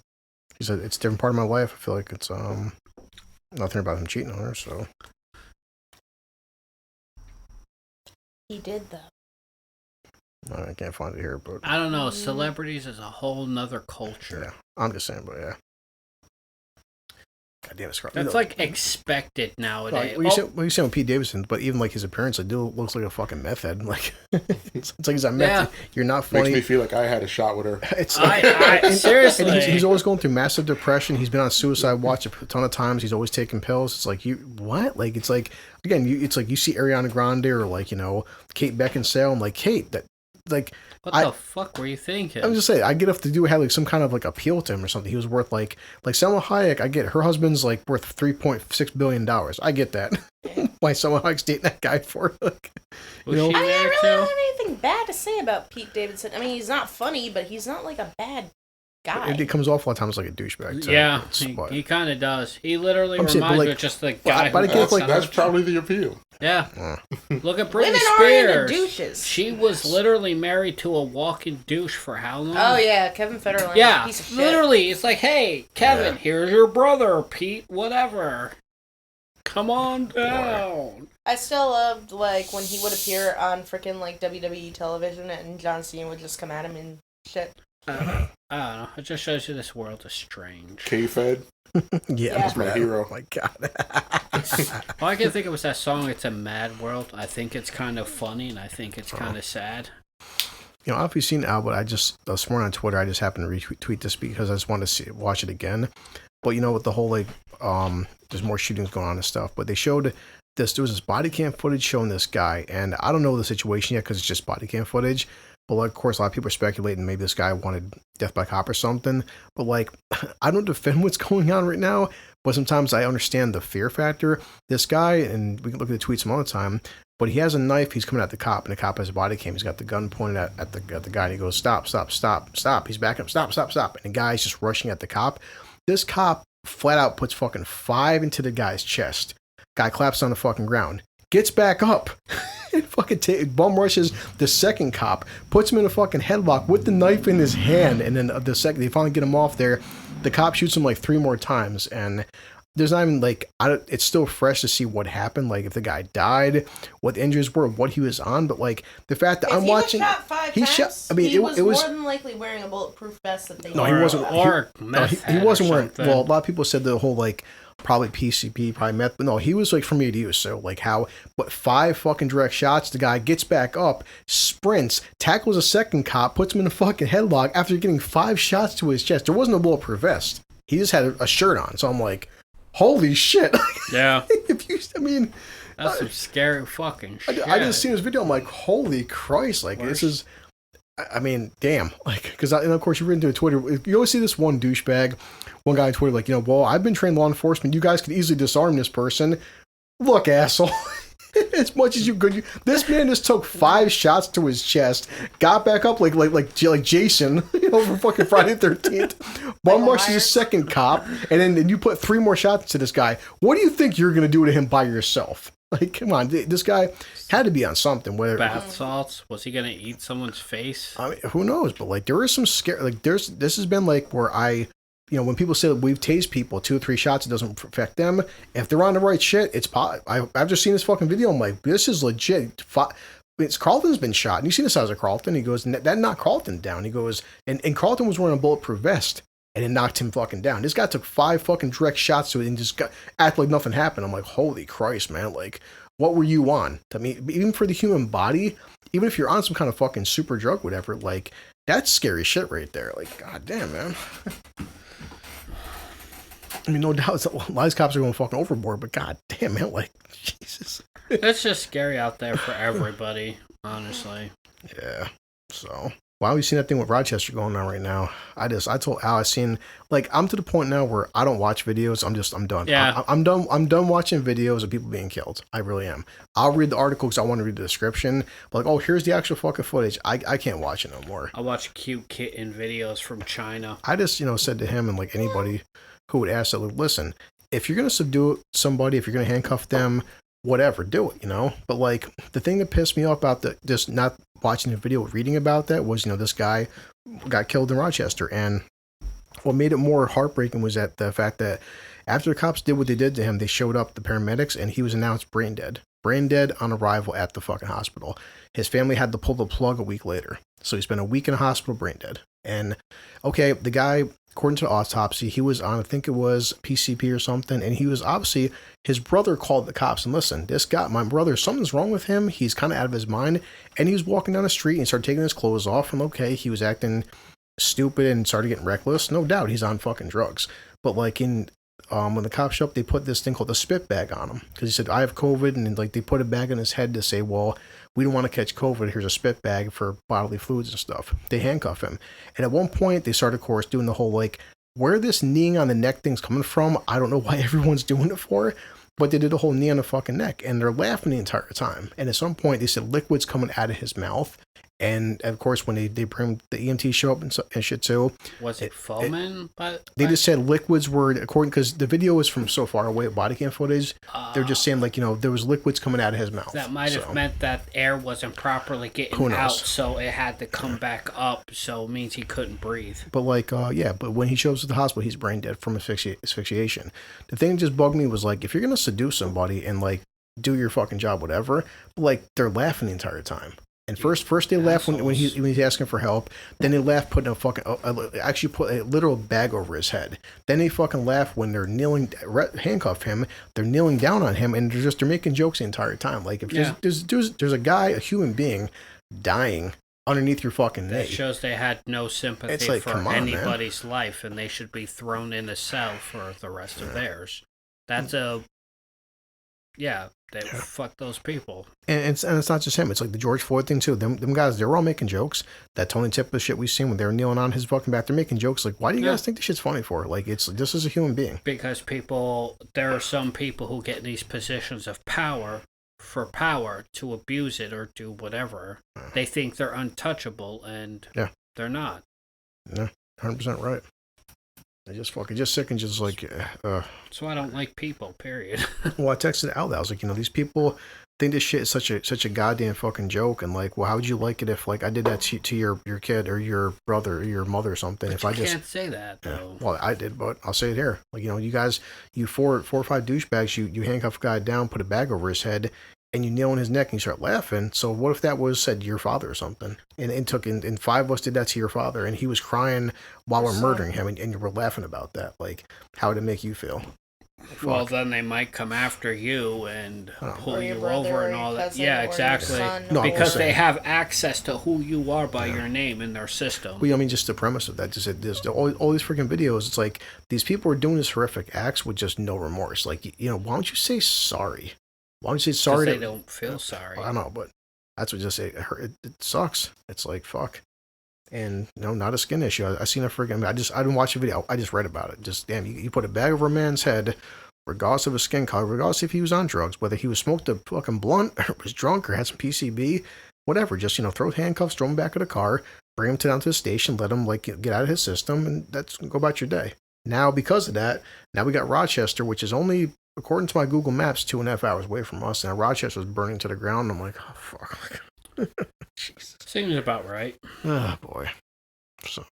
A: she said it's a different part of my life. I feel like it's nothing about him cheating on her. So
B: He did, though.
A: I can't find it here, but
C: I don't know. Celebrities is a whole nother culture.
A: yeah, I'm just saying, but yeah. God damn it, Scarlett.
C: That's like expected nowadays.
A: Like, you say with Pete Davidson, but even like his appearance, like, dude looks like a fucking meth head. Like it's like he's a meth.
C: Yeah.
A: You're not funny.
E: Makes me feel like I had a shot with her.
A: It's
C: Seriously.
A: And he's always going through massive depression. He's been on suicide watch a ton of times. He's always taking pills. It's like, you what? Like, it's like, again, it's like you see Ariana Grande or like, you know, Kate Beckinsale. I'm like, Kate, that like.
C: What the fuck were you thinking?
A: I'm just saying, I get if the dude had like some kind of like appeal to him or something. He was worth like Selma Hayek. I get her husband's like worth $3.6 billion. I get that. Why Selma Hayek's dating that guy for? Like,
C: Was she
B: I
C: there
B: really
C: too?
B: don't have anything bad to say about Pete Davidson. I mean, he's not funny, but he's not like a bad guy.
A: it comes off a lot of times like a douchebag. Too.
C: Yeah,
A: It's
C: he
A: what-
C: kind of does. He literally
A: I'm
C: reminds
A: saying, but, like,
C: me of just the guy
A: but I
C: who
A: get,
C: walks
A: like,
C: out
E: That's
C: of-
E: probably the appeal.
C: Yeah. Look at Britney
B: Women are into
C: Spears.
B: douches.
C: She was literally married to a walking douche for how long?
B: Oh yeah, Kevin Federline.
C: Yeah,
B: Piece of shit.
C: literally. It's like, hey, Kevin,
A: Yeah.
C: here's your brother, Pete, whatever. Come on down.
B: I still loved like when he would appear on freaking like WWE television and John Cena would just come at him and shit.
C: I don't know. It just shows you this world is strange.
E: K-Fed.
A: yeah,
B: That's
E: my hero.
A: Oh my god.
C: All I can think of was that song, It's a Mad World. I think it's kind of funny, and I think it's kind of sad.
A: You know, I don't know if you've seen Albert. I just this morning on Twitter, I just happened to retweet this because I just wanted to watch it again. But you know, with the whole like, there's more shootings going on and stuff. But they showed there was this body cam footage showing this guy, and I don't know the situation yet because it's just body cam footage. But like, of course, a lot of people are speculating maybe this guy wanted death by cop or something. But like, I don't defend what's going on right now. But sometimes I understand the fear factor. This guy, and we can look at the tweets some other time. But he has a knife. He's coming at the cop, and the cop has a body cam. He's got the gun pointed at the guy, and he goes, "Stop! Stop! Stop! Stop!" He's backing up. "Stop! Stop! Stop!" And the guy's just rushing at the cop. This cop flat out puts fucking 5 into the guy's chest. Guy claps on the fucking ground. Gets back up. And fucking bum rushes the second cop. Puts him in a fucking headlock with the knife in his hand. And then the second they finally get him off there, the cop shoots him like 3 more times. And there's not even like, it's still fresh to see what happened. Like if the guy died, what the injuries were, what he was on. But like the fact that
B: If
A: I'm
B: he
A: watching.
B: was shot 5
A: he
B: times,
A: shot. I mean,
B: he was
A: it was
B: more than likely wearing a bulletproof vest that they.
A: No, he wasn't.
C: Or
A: he
C: meth head
A: wasn't
C: or
A: wearing.
C: something.
A: Well, a lot of people said the whole like probably PCP, probably meth. But no, he was like from A to U. So like how, what 5 fucking direct shots? The guy gets back up, sprints, tackles a second cop, puts him in a fucking headlock after getting 5 shots to his chest. There wasn't a bulletproof vest. He just had a shirt on. So I'm like, holy shit!
C: Yeah.
A: I mean,
C: That's some scary fucking shit.
A: I just seen this video. I'm like, holy Christ! Like this is. I mean, damn. Like, because and of course you read into Twitter. You always see this one douchebag, one guy on Twitter, like, you know, well, I've been trained law enforcement. You guys could easily disarm this person. Look, asshole. As much as you could, this man just took 5 shots to his chest, got back up like Jason, you know, from fucking Friday the 13th. Bum rushes his second cop, and then you put 3 more shots to this guy. What do you think you're gonna do to him by yourself? Like, come on, this guy had to be on something. Whether
C: bath salts, was he gonna eat someone's face?
A: I mean, who knows? But like, there is some scare. Like, this has been like where you know, when people say that we've tased people 2 or 3 shots, it doesn't affect them. If they're on the right shit, it's I've just seen this fucking video. I'm like, this is legit. Carlton's been shot, and you see the size of Carlton. He goes, that knocked Carlton down. He goes, and Carlton was wearing a bulletproof vest, and it knocked him fucking down. This guy took 5 fucking direct shots to it and just acted like nothing happened. I'm like, holy Christ, man! Like, what were you on? I mean, even for the human body, even if you're on some kind of fucking super drug, whatever, like that's scary shit right there. Like, god damn, man. I mean, no doubt, a lot of these cops are going fucking overboard, but god damn, man, like, Jesus.
C: It's just scary out there for everybody, honestly.
A: Yeah. So, wow, you seen that thing with Rochester going on right now? I told Al, I'm to the point now where I don't watch videos. I'm done.
C: Yeah.
A: I'm done watching videos of people being killed. I really am. I'll read the article because I want to read the description. But like, oh, here's the actual fucking footage. I can't watch it no more.
C: I watch cute kitten videos from China.
A: I just, said to him and like anybody who would ask that, like, listen, if you're going to subdue somebody, if you're going to handcuff them, whatever, do it, But like the thing that pissed me off about just not watching the video, reading about that was, this guy got killed in Rochester. And what made it more heartbreaking was that the fact that after the cops did what they did to him, they showed up, the paramedics, and he was announced brain dead. Brain dead on arrival at the fucking hospital. His family had to pull the plug a week later. So he spent a week in a hospital brain dead. And okay, the guy, according to the autopsy, he was on, I think it was PCP or something, and he was obviously, his brother called the cops and listen, this guy, my brother, something's wrong with him. He's kind of out of his mind. And he was walking down the street and started taking his clothes off, and okay, he was acting stupid and started getting reckless. No doubt he's on fucking drugs. But like when the cops showed up, they put this thing called the spit bag on him because he said, I have COVID. And like they put a bag on his head to say, well, we don't want to catch COVID. Here's a spit bag for bodily fluids and stuff. They handcuff him. And at one point, they started, of course, doing the whole like, where this kneeing on the neck thing's coming from, I don't know why everyone's doing it for, but they did a whole knee on the fucking neck. And they're laughing the entire time. And at some point, they said liquids coming out of his mouth. And of course, when they bring the EMT show up and shit too.
C: Was it foaming?
A: They just said liquids were, according, because the video was from so far away, body cam footage. They're just saying like, there was liquids coming out of his mouth.
C: That might have meant that air wasn't properly getting out, so it had to come back up. So it means he couldn't breathe.
A: But like, but when he shows up at the hospital, he's brain dead from asphyxiation. The thing that just bugged me was like, if you're gonna seduce somebody and like do your fucking job, whatever, like they're laughing the entire time. And first they laugh when he's asking for help. Then they laugh putting a fucking actually put a literal bag over his head. Then they fucking laugh when they're handcuff him. They're kneeling down on him, and they're making jokes the entire time. Like if there's a guy, a human being, dying underneath your fucking knee.
C: It shows they had no sympathy for anybody's life, and they should be thrown in a cell for the rest of theirs. That's fuck those people. And
A: it's not just him. It's like the George Floyd thing too. Them guys, they're all making jokes. That Tony Tip of shit we've seen when they were kneeling on his fucking back, they're making jokes. Like, why do you guys think this shit's funny for? Like, this is a human being.
C: Because there are some people who get in these positions of power for power to abuse it or do whatever. They think they're untouchable, and they're not.
A: Yeah, 100% right. I just sick and just like.
C: So I don't like people. Period.
A: Well, I texted Al that I was like, these people think this shit is such a goddamn fucking joke, and like, well, how would you like it if like I did that to your kid or your brother or your mother or something?
C: But you can't say that though.
A: Well, I did, but I'll say it here. Like, you guys, you four or five douchebags, you handcuff a guy down, put a bag over his head, and you kneel on his neck and you start laughing. So what if that was said to your father or something? And five of us did that to your father, and he was crying while we're murdering him, and you were laughing about that. Like, how would it make you feel?
C: Well, then they might come after you and pull you over and all that. Yeah, exactly.
A: No,
C: because they have access to who you are by your name in their system.
A: Well, I mean, just the premise of that. Just all these freaking videos. It's like these people are doing these horrific acts with just no remorse. Like, why don't you say sorry? Why don't you say sorry?
C: Because they don't feel sorry.
A: I know, but that's what just say. It sucks. It's like, fuck. And not a skin issue. I seen a freaking. I didn't watch the video. I just read about it. Just damn, you put a bag over a man's head, regardless of his skin color, regardless if he was on drugs, whether he was smoked a fucking blunt or was drunk or had some PCB, whatever. Just throw handcuffs, throw him back of the car, bring him down to the station, let him like get out of his system, and that's go about your day. Now because of that, now we got Rochester, which is only, according to my Google Maps, 2.5 hours away from us, and Rochester was burning to the ground. I'm like, oh fuck. Jesus.
C: Seems about right.
A: Oh boy. So,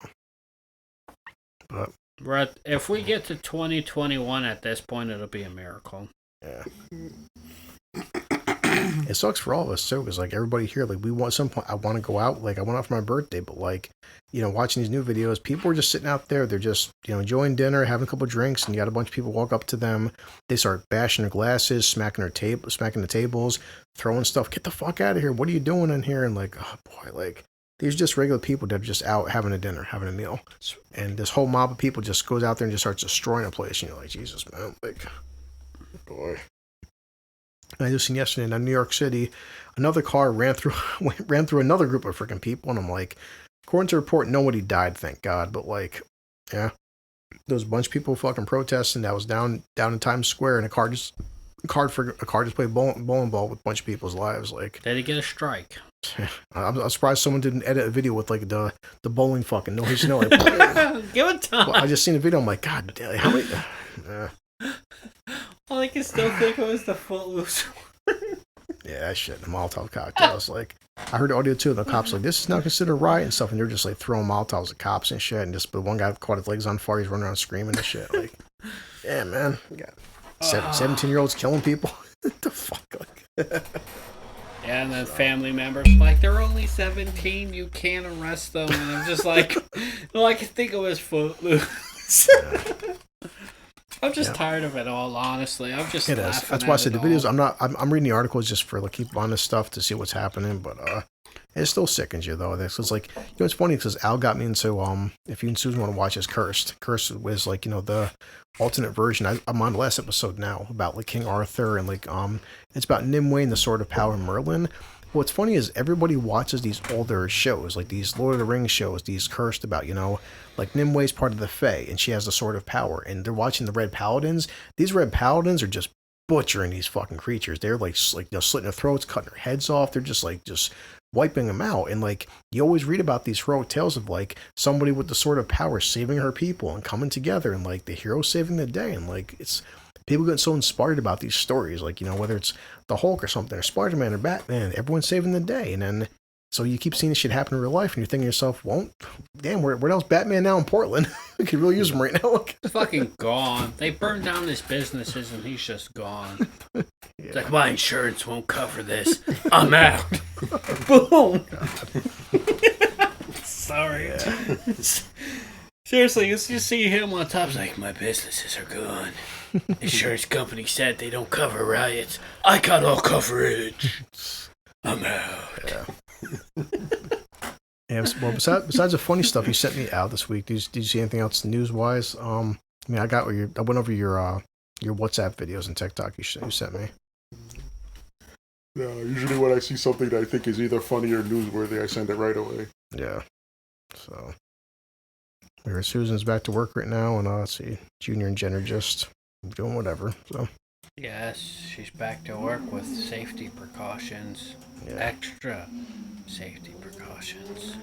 A: but
C: if we get to 2021 at this point, it'll be a miracle.
A: Yeah. It sucks for all of us too, because like everybody here, like we want, at some point I want to go out, like I went out for my birthday, but like watching these new videos, people are just sitting out there, they're just enjoying dinner, having a couple drinks, and you got a bunch of people walk up to them, they start bashing their glasses, smacking the tables, throwing stuff. Get the fuck out of here! What are you doing in here? And like, oh boy, like These are just regular people that are just out having a dinner, having a meal. And this whole mob of people just goes out there and just starts destroying a place. And you're like, Jesus, man. Like, boy. And I just seen yesterday in New York City, another car ran through another group of freaking people. And I'm like, according to the report, nobody died, thank God. But like, yeah. There was a bunch of people fucking protesting that was down in Times Square, and a car just played bowling ball with a bunch of people's lives. Like,
C: did he get a strike?
A: I'm surprised someone didn't edit a video with like the bowling fucking noise. You know, like,
C: give it time.
A: Well, I just seen the video. I'm like, God damn, how many?
C: All I can still think of is the Footloose.
A: Yeah, that shit. The Molotov cocktails. Like, I heard the audio too. The cops like, this is now considered a riot and stuff, and they're just like throwing Molotovs at cops and shit. And just the one guy caught his legs on fire. He's running around screaming and shit. Like, yeah, man, we got 17-year-olds killing people. What the fuck? Like,
C: yeah, and then family members like, they're only 17. You can't arrest them. And I'm just like, all I can think of is Footloose. I'm just tired of it all, honestly. I'm just laughing.
A: That's why I said the videos. I'm reading the articles just for like keep on this stuff to see what's happening, but it still sickens you though. It's like, you know, it's funny because Al got me into if you and Susan want to watch this, Cursed was like, you know, the alternate version. I'm on the last episode now about like King Arthur and like it's about Nimue and the Sword of Power and Merlin. What's funny is everybody watches these older shows, like these Lord of the Rings shows, these Cursed about, you know, like Nimue's part of the Fae, and she has the Sword of Power, and they're watching the Red Paladins. These Red Paladins are just butchering these fucking creatures. They're like they're slitting their throats, cutting their heads off. They're just wiping them out. And like, you always read about these heroic tales of like somebody with the Sword of Power saving her people and coming together, and like the hero saving the day. And like, it's people get so inspired about these stories, like, you know, whether it's the Hulk or something, or Spider-Man or Batman, everyone's saving the day. And then so you keep seeing this shit happen in real life, and you're thinking to yourself, well, damn, where else Batman now in Portland? We could really use him right now.
C: Fucking gone. They burned down his businesses, and he's just gone. Yeah. It's like, my insurance won't cover this. I'm out. Boom. Sorry. Yeah. Seriously, you see him on top. It's like, my businesses are gone. Insurance company said they don't cover riots. I got all coverage. I'm out. Yeah.
A: Yeah, well, besides the funny stuff you sent me out this week, did you see anything else news wise? I mean, I went over your WhatsApp videos and TikTok you sent me.
E: Yeah, usually when I see something that I think is either funny or newsworthy, I send it right away.
A: Yeah. So, Susan's back to work right now, and let's see, Junior and Jen are just doing whatever. So.
C: Yes, she's back to work with safety precautions. Yeah. Extra safety precautions.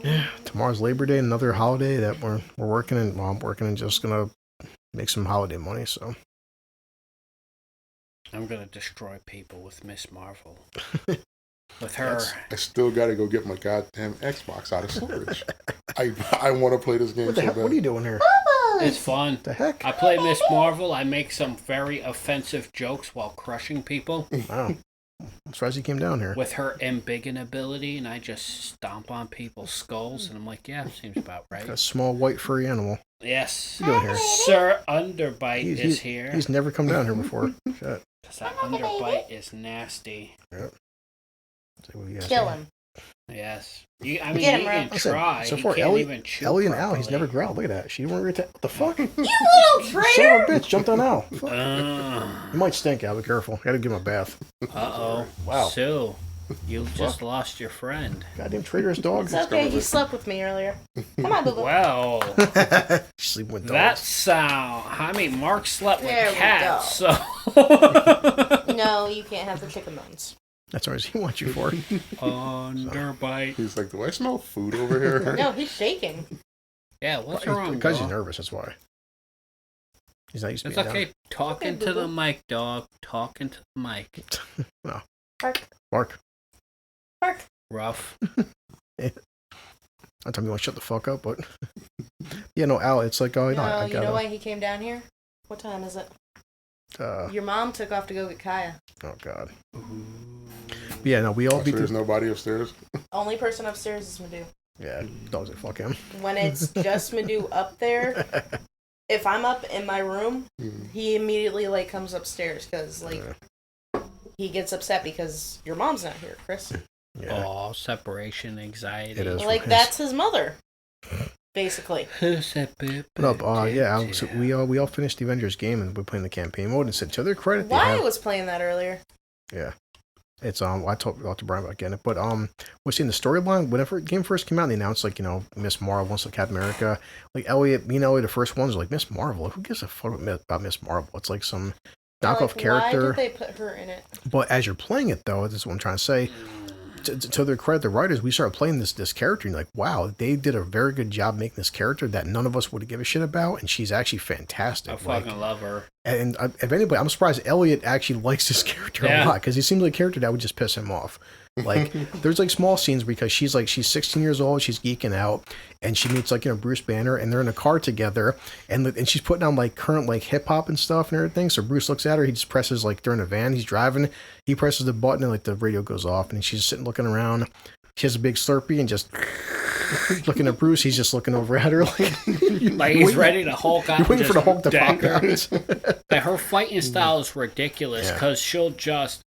A: Yeah, tomorrow's Labor Day, another holiday that we're working and I'm working and just gonna make some holiday money. So
C: I'm gonna destroy people with Miss Marvel. With her,
E: I still gotta go get my goddamn Xbox out of storage. I want to play this game so bad.
A: What are you doing here?
C: It's fun.
A: The heck?
C: I play Miss Marvel. I make some very offensive jokes while crushing people.
A: Wow. I'm surprised you came down here.
C: With her embiggen ability, and I just stomp on people's skulls, and I'm like, yeah, seems about right.
A: A small white furry animal.
C: Yes.
A: What are you doing here?
C: Sir Underbite is here.
A: He's never come down here before. Shit.
C: Because that Underbite is nasty.
A: Yep.
B: Kill him.
C: Yes. You can try.
A: So far, Ellie and Al, he's never growled. Look at that. She didn't want to what the fuck?
B: You little traitor!
A: Son of a bitch, jumped on Al. You might stink, Al. Be careful. Gotta give him a bath.
C: Uh-oh.
A: Wow.
C: Sue, you just lost your friend.
A: Goddamn traitorous dog.
B: It's okay, he slept with me earlier. Come on, boo-boo.
C: Well,
A: sleep with dogs.
C: That sound. I mean, Mark slept with cats, so.
B: No, you can't have the chicken bones.
A: That's what he wants you for.
C: Underbite.
E: He's like, do I smell food over here?
B: No, he's shaking.
C: Yeah, what's wrong?
A: Because he's nervous, that's why. He's not used to being
C: It's okay.
A: down.
C: Talking to the mic, dog. Talking to the mic.
A: No.
B: Bark.
C: Rough.
A: Yeah. I tell me you want to shut the fuck up, but... Yeah, no, Al, it's like, oh,
B: no,
A: I
B: you know why he came down here? What time is it? Your mom took off to go get Kaya.
A: Oh, God. Yeah, no, we all beat
E: There's nobody upstairs?
B: Only person upstairs is Madhu.
A: Yeah, dogs like fuck him.
B: When it's just Madhu up there, if I'm up in my room, he immediately, like, comes upstairs, because, like, he gets upset because your mom's not here, Chris.
A: Yeah.
C: Oh, separation anxiety.
A: It is.
B: Like, that's his mother, basically.
A: What up? Yeah, so we all finished the Avengers game and we're playing the campaign mode and said to their credit,
B: Why was playing that earlier?
A: Yeah. It's I talked to Brian about getting it, but we're seeing the storyline. Whenever the game first came out, they announced like Miss Marvel and Captain America. Like Elliot, me and Elliot, the first ones were like Miss Marvel. Who gives a fuck about Miss Marvel? It's like some knockoff character.
B: Why did they put her in it?
A: But as you're playing it, though, this is what I'm trying to say. To their credit, the writers, we started playing this character, and like, wow, they did a very good job making this character that none of us would give a shit about, and she's actually fantastic.
C: I fucking love her.
A: And if anybody, I'm surprised Elliot actually likes this character a lot, because he seems like a character that would just piss him off. Like, there's like small scenes because she's 16 years old, she's geeking out, and she meets Bruce Banner, and they're in a car together, and she's putting on like current like hip hop and stuff and everything. So Bruce looks at her, he just presses like they're in a van, he's driving, he presses the button and like the radio goes off, and she's sitting looking around. She has a big Slurpee and just looking at Bruce. He's just looking over at her
C: like he's ready to Hulk out.
A: You're waiting for the Hulk to pop out.
C: Like her fighting style is ridiculous because she'll just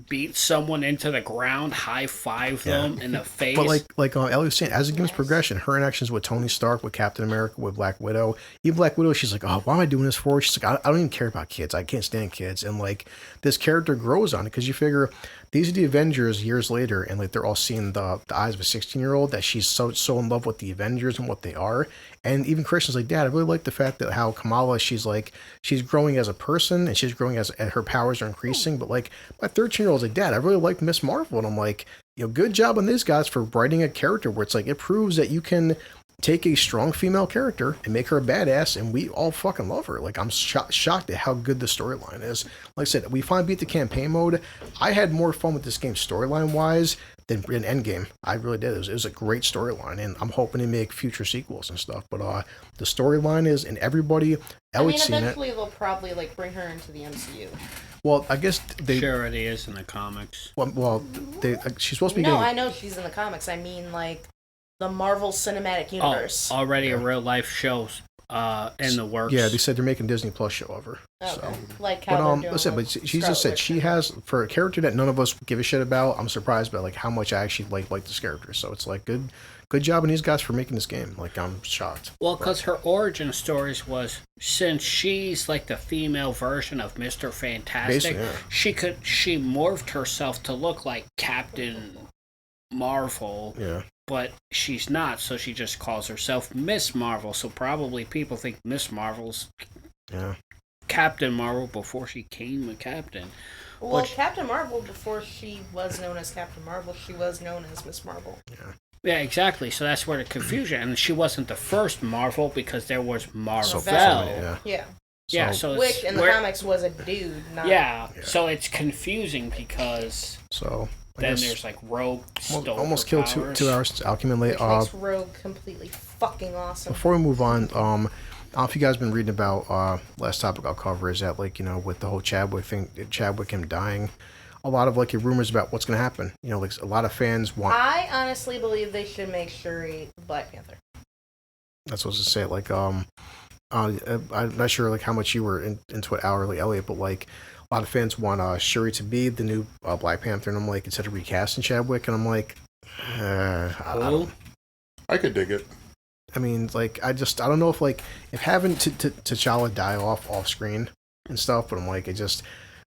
C: beat someone into the ground, high five them in the face.
A: But like Ellie was saying, as the game's progression, her interactions with Tony Stark, with Captain America, with Black Widow, even Black Widow, she's like, oh, why am I doing this for? She's like, I don't even care about kids. I can't stand kids. And like this character grows on it because you figure these are the Avengers years later, and like they're all seeing the eyes of a 16-year-old that she's so in love with the Avengers and what they are. And even Christian's like, Dad, I really like the fact that how Kamala, she's growing as a person and she's growing as her powers are increasing. But like my 13-year-old's like, Dad, I really like Miss Marvel. And I'm like, good job on these guys for writing a character where it's like, it proves that you can take a strong female character and make her a badass, and we all fucking love her. Like, I'm shocked at how good the storyline is. Like I said, we finally beat the campaign mode. I had more fun with this game storyline-wise than in Endgame. I really did. It was a great storyline, and I'm hoping to make future sequels and stuff. But the storyline is, and everybody,
B: eventually they'll probably like bring her into the MCU.
A: Well, I guess they...
C: Sure it is in the comics.
A: Well, she's supposed to be
B: No, I know she's in the comics. I mean, like, the Marvel Cinematic Universe.
C: Oh, already a real-life show in the works.
A: Yeah, they said they're making Disney Plus show of her.
B: Okay.
A: So.
B: Like how they're doing
A: listen, but she just said she has, for a character that none of us give a shit about, I'm surprised by like how much I actually like this character. So it's like good job on these guys for making this game. Like, I'm shocked.
C: Well, because her origin stories was, since she's like the female version of Mr. Fantastic, she morphed herself to look like Captain Marvel.
A: Yeah.
C: But she's not, so she just calls herself Miss Marvel. So probably people think Miss Marvel's Captain Marvel before she came a captain.
B: Well, Captain Marvel, before she was known as Captain Marvel, she was known as Miss Marvel.
C: Yeah, exactly. So that's where the confusion. And she wasn't the first Marvel because there was Marvel.
B: Yeah.
C: So
B: which in the comics was a dude. Not
C: So it's confusing because.
A: So.
C: Then there's like Rogue
A: almost killed 2 hours. Alchemy late.
B: Makes Rogue completely fucking awesome.
A: Before we move on, I don't know if you guys been reading about last topic I'll cover is that with the whole Chadwick thing, him dying, a lot of rumors about what's going to happen. A lot of fans want.
B: I honestly believe they should make Shuri Black Panther.
A: That's what I was to say. I'm not sure how much you were into it hourly, Elliot, but a lot of fans want Shuri to be the new Black Panther, and I'm like, instead of recasting Chadwick, and I'm like, I
E: could dig it.
A: I mean, I don't know if having T'Challa die off screen and stuff, but I'm like,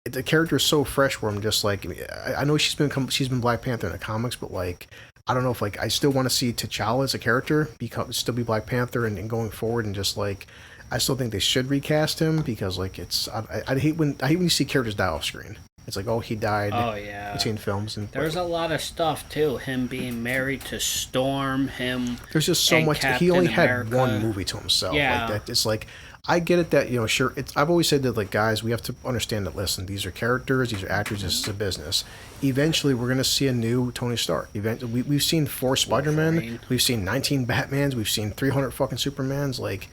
A: the character is so fresh where I'm just like, I know she's been Black Panther in the comics, but I don't know if I still want to see T'Challa as a character still be Black Panther and going forward, and just I still think they should recast him because I hate when you see characters die off screen. It's like, oh, he died between films. And
C: there's a lot of stuff too. Him being married to Storm,
A: there's just so much. He only had one movie to himself.
C: Yeah.
A: It's I get it that, sure, I've always said that, guys, we have to understand that, listen, these are characters, these are actors, this is a business. Eventually, we're going to see a new Tony Stark. We've seen 4 Spider-Men, we've seen 19 Batmans, we've seen 300 fucking Supermans,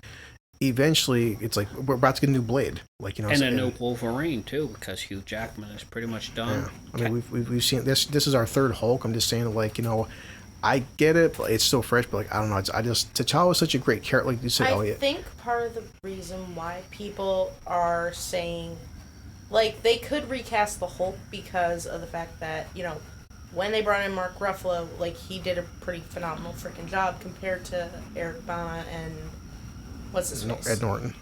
A: eventually, it's we're about to get a new Blade.
C: And a new Wolverine, too, because Hugh Jackman is pretty much done.
A: Yeah. I mean, we've seen, this is our 3rd Hulk. I'm just saying, I get it, but it's still fresh, but I don't know, T'Challa is such a great character, like you said, Elliot.
B: I think part of the reason why people are saying, they could recast the Hulk because of the fact that, when they brought in Mark Ruffalo, like, he did a pretty phenomenal freaking job compared to Eric Bana and what's his face?
A: Ed Norton.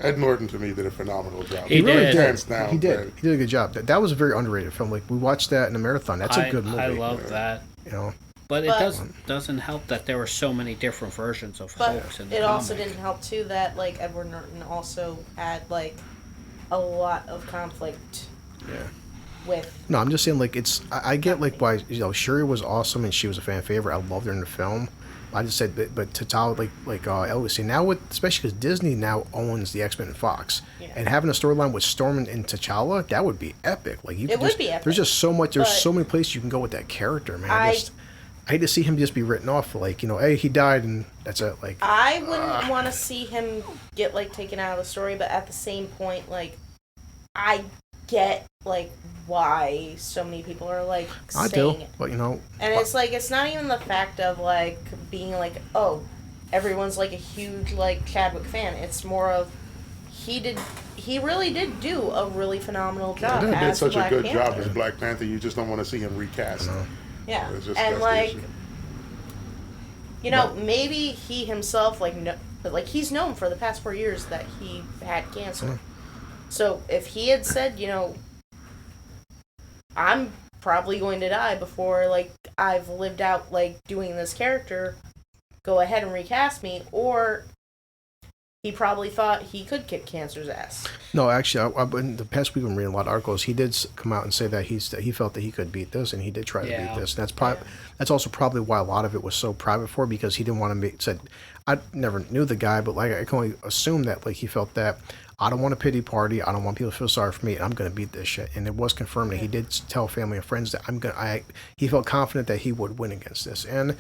E: Ed Norton, to me, did a phenomenal job.
C: He really did.
E: Hands down,
A: He did.
E: man.
A: He did a good job. That was a very underrated film. Like, we watched that in a marathon. That's a good movie.
C: I love that.
A: You know,
C: But it doesn't help that there were so many different versions of
B: But
C: Hulks in the
B: it
C: comic.
B: also didn't help, too, that, like, Edward Norton also had, like, a lot of conflict
A: yeah.
B: with...
A: No, I'm just saying, like, I get, like, why, Shuri was awesome and she was a fan favorite. I loved her in the film. I just said, but T'Challa, like Ellie said, now especially because Disney now owns the X-Men and Fox, and having a storyline with Storm and T'Challa, that would be epic. Like,
B: it would be epic.
A: There's just so much. There's so many places you can go with that character, man. I hate to see him just be written off. Like, hey, he died and that's it. Like,
B: I wouldn't want to see him get, like, taken out of the story, but at the same point, like, I get, like, why so many people are, like, saying it.
A: But,
B: and it's, like, it's not even the fact of, like, being, like, oh, everyone's, like, a huge, like, Chadwick fan. It's more of, he really did do a really phenomenal job
E: He did such a good job
B: Panther.
E: as Black Panther, you just don't want to see him recast.
B: Yeah,
E: Just,
B: and, like, maybe he himself, like, he's known for the past 4 years that he had cancer. So if he had said, I'm probably going to die before, like, I've lived out, like, doing this character, go ahead and recast me, or he probably thought he could kick cancer's ass.
A: No, actually, in the past week, I've been reading a lot of articles. He did come out and say that he felt that he could beat this, and he did try to beat this. And that's also probably why a lot of it was so private for, because he didn't want to I never knew the guy, but, like, I can only assume that, like, he felt that I don't want a pity party. I don't want people to feel sorry for me, and I'm going to beat this shit. And it was confirmed that he did tell family and friends that he felt confident that he would win against this. And,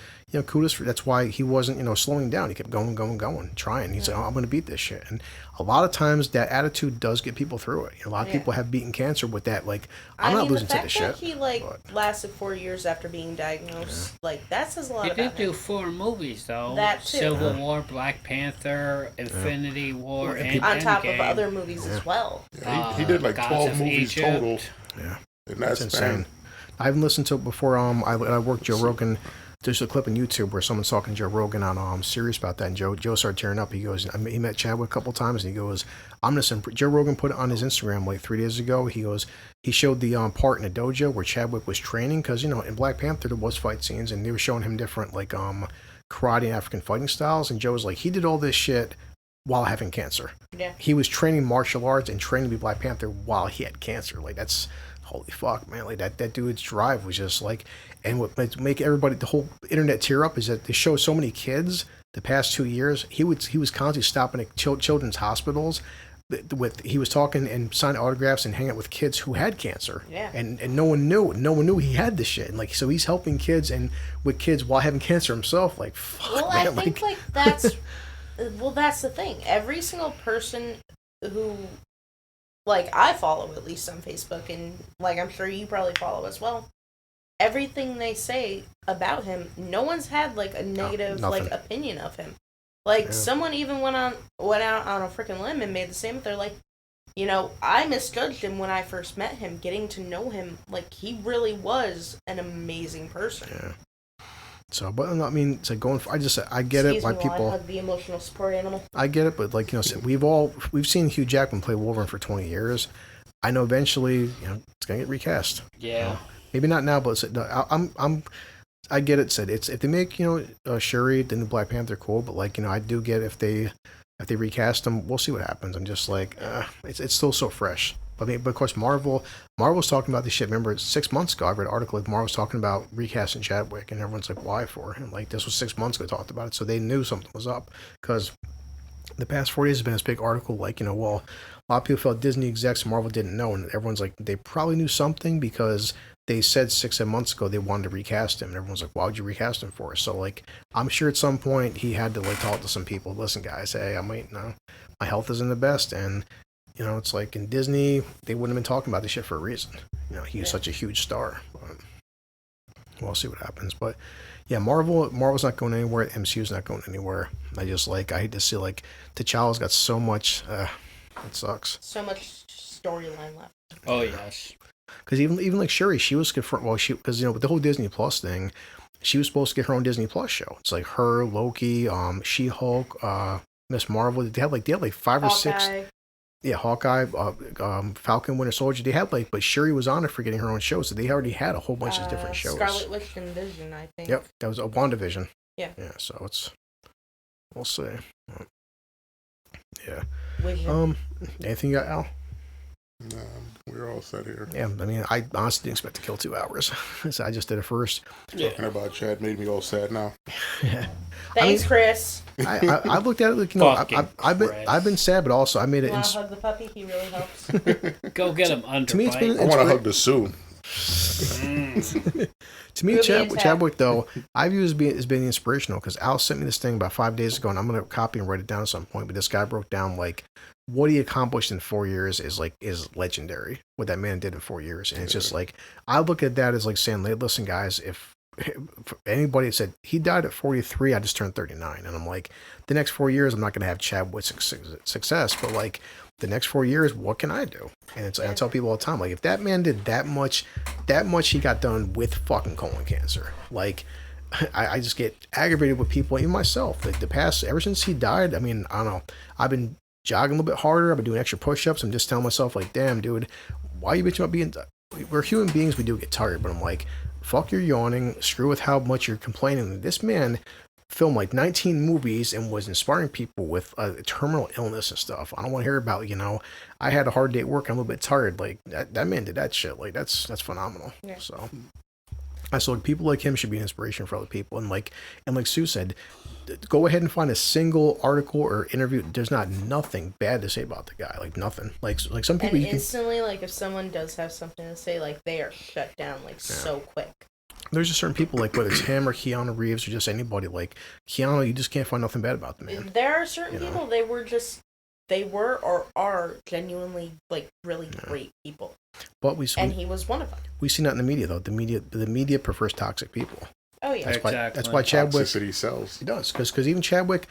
A: kudos for that's why he wasn't, slowing down. He kept going, trying. He said, I'm going to beat this shit. And a lot of times that attitude does get people through it. A lot of people have beaten cancer with that, like, I'm not losing to this shit.
B: The fact that he, lasted 4 years after being diagnosed, like, that says a lot about him.
C: He did do 4 movies, though.
B: That too.
C: Civil War, Black Panther, Infinity War, and
B: on top of
C: Endgame.
B: other movies as well.
E: Yeah, he did, like, 12 movies total.
A: Yeah.
E: And that's
A: insane. I haven't listened to it before. I worked Joe Rogan. There's a clip on YouTube where someone's talking to Joe Rogan on serious about that, and Joe started tearing up. He goes, he met Chadwick a couple times, and he goes, Joe Rogan put it on his Instagram like 3 days ago. He goes, he showed the part in a dojo where Chadwick was training, because in Black Panther there was fight scenes, and they were showing him different like karate and African fighting styles, and Joe was like, he did all this shit while having cancer. Yeah. He was training martial arts and training to be Black Panther while he had cancer. Like, that's holy fuck, man. Like, that dude's drive was just like, and what make everybody, the whole internet tear up, is that they show so many kids the past 2 years. He was constantly stopping at children's hospitals. He was talking and signing autographs and hanging out with kids who had cancer. Yeah. And no one knew he had this shit. And, like, so he's helping kids and with kids while having cancer himself. Like, fuck,
B: well,
A: man.
B: I think, like that's well, that's the thing. Every single person who, like, I follow, at least on Facebook, and, like, I'm sure you probably follow as well, everything they say about him, no one's had, like, a negative, like, opinion of him. Like, someone even went out on a freaking limb and made the same. They're like, I misjudged him when I first met him. Getting to know him, like, he really was an amazing person.
A: Yeah. So, but I mean, it's like I get it why people.
B: I hug the emotional support animal.
A: I get it, but, like, we've seen Hugh Jackman play Wolverine for 20 years. I know eventually, it's gonna get recast.
C: Yeah.
A: Maybe not now, but I get it. Said if they make Shuri the new Black Panther, cool. But, like, I do get if they recast them, we'll see what happens. I'm just like, it's still so fresh. But of course, Marvel's talking about this shit. Remember, 6 months ago, I read an article like Marvel was talking about recasting Chadwick, and everyone's like, why for? And, like, this was 6 months ago talked about it, so they knew something was up. Because the past 4 days has been this big article, like, well, a lot of people felt Disney execs and Marvel didn't know, and everyone's like, they probably knew something because they said 6-7 months ago they wanted to recast him, and everyone's like, why would you recast him for? So, like, I'm sure at some point he had to, like, talk to some people. Listen, guys, hey, my health isn't the best, and it's like in Disney, they wouldn't have been talking about this shit for a reason. He was such a huge star. But we'll see what happens. But yeah, Marvel's not going anywhere. MCU's not going anywhere. I hate to see, like, T'Challa's got so much. It sucks.
B: So much storyline left.
C: Oh yes.
A: Because even like Shuri, she was confirmed. Well, because with the whole Disney Plus thing, she was supposed to get her own Disney Plus show. It's like her, Loki, She-Hulk, Miss Marvel. They had like 5 or 6. Yeah, Hawkeye, Falcon, Winter Soldier. They had but Shuri was on it for getting her own show, so they already had a whole bunch of different shows.
B: Scarlet Witch and Vision, I think.
A: Yep, that was a WandaVision.
B: Yeah.
A: Yeah, so we'll see. Yeah.
B: Vision.
A: Anything you got, Al?
E: Nah, we're all set here.
A: Yeah, I mean, I honestly didn't expect to kill 2 hours. So I just did it first.
E: Talking about Chad made me all sad now.
A: Yeah.
B: Thanks, Chris.
A: I looked at it like, I've been sad, but also I made it.
B: Want to hug the puppy? He really helps.
C: Go get him under.
A: To me,
E: I want to hug the Sue.
A: To me, Chadwick, though, I view as being inspirational because Al sent me this thing about 5 days ago, and I'm going to copy and write it down at some point. But this guy broke down what he accomplished in 4 years is legendary. What that man did in 4 years, and it's just I look at that as saying, listen, guys, if anybody said he died at 43, I just turned 39, and I'm the next 4 years, I'm not going to have Chadwick's success, but the next 4 years, what can I do? And I tell people all the time, if that man did that much he got done with fucking colon cancer. I just get aggravated with people, even myself. The past, ever since he died, I mean, I don't know. I've been jogging a little bit harder. I've been doing extra push-ups. I'm just telling myself, damn, dude, why you bitching about being... We're human beings. We do get tired, but I'm fuck your yawning. Screw with how much you're complaining. This man filmed 19 movies and was inspiring people with terminal illness and stuff. I don't want to hear about, I had a hard day at work. I'm a little bit tired. That man did that shit. That's phenomenal.
B: Yeah.
A: So I saw people like him should be an inspiration for other people. And like Sue said, go ahead and find a single article or interview. There's nothing bad to say about the guy. Nothing. Like some people.
B: And instantly, if someone does have something to say, they are shut down so quick.
A: There's just certain people whether it's him or Keanu Reeves or just anybody Keanu, you just can't find nothing bad about the man.
B: There are certain people they were or are genuinely really great people.
A: But
B: he was one of them.
A: We see that in the media though. The media prefers toxic people.
B: Oh yeah,
A: that's why Chadwick
E: toxicity sells.
A: He does because even Chadwick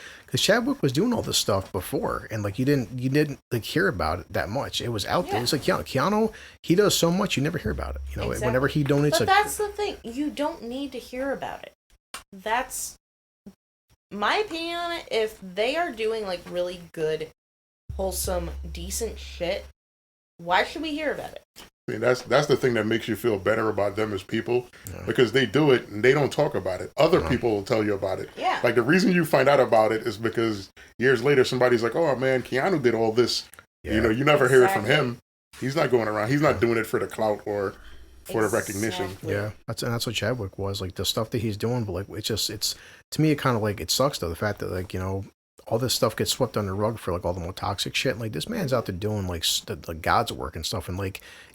A: was doing all this stuff before, and you didn't hear about it that much. It was out there. It's Keanu, he does so much you never hear about it.
B: Exactly.
A: Whenever he donates.
B: But that's the thing. You don't need to hear about it. That's my opinion on it. If they are doing really good, wholesome, decent shit, why should we hear about it?
E: I mean, that's the thing that makes you feel better about them as people, because they do it and they don't talk about it. Other people will tell you about it.
B: Yeah.
E: The reason you find out about it is because years later somebody's like, "Oh man, Keanu did all this." Yeah. You never hear it from him. He's not going around. He's not doing it for the clout or for the recognition.
A: Yeah, that's what Chadwick was the stuff that he's doing. But it's to me, it kind of it sucks though, the fact that all this stuff gets swept under the rug for all the more toxic shit. And, this man's out there doing the God's work and stuff, and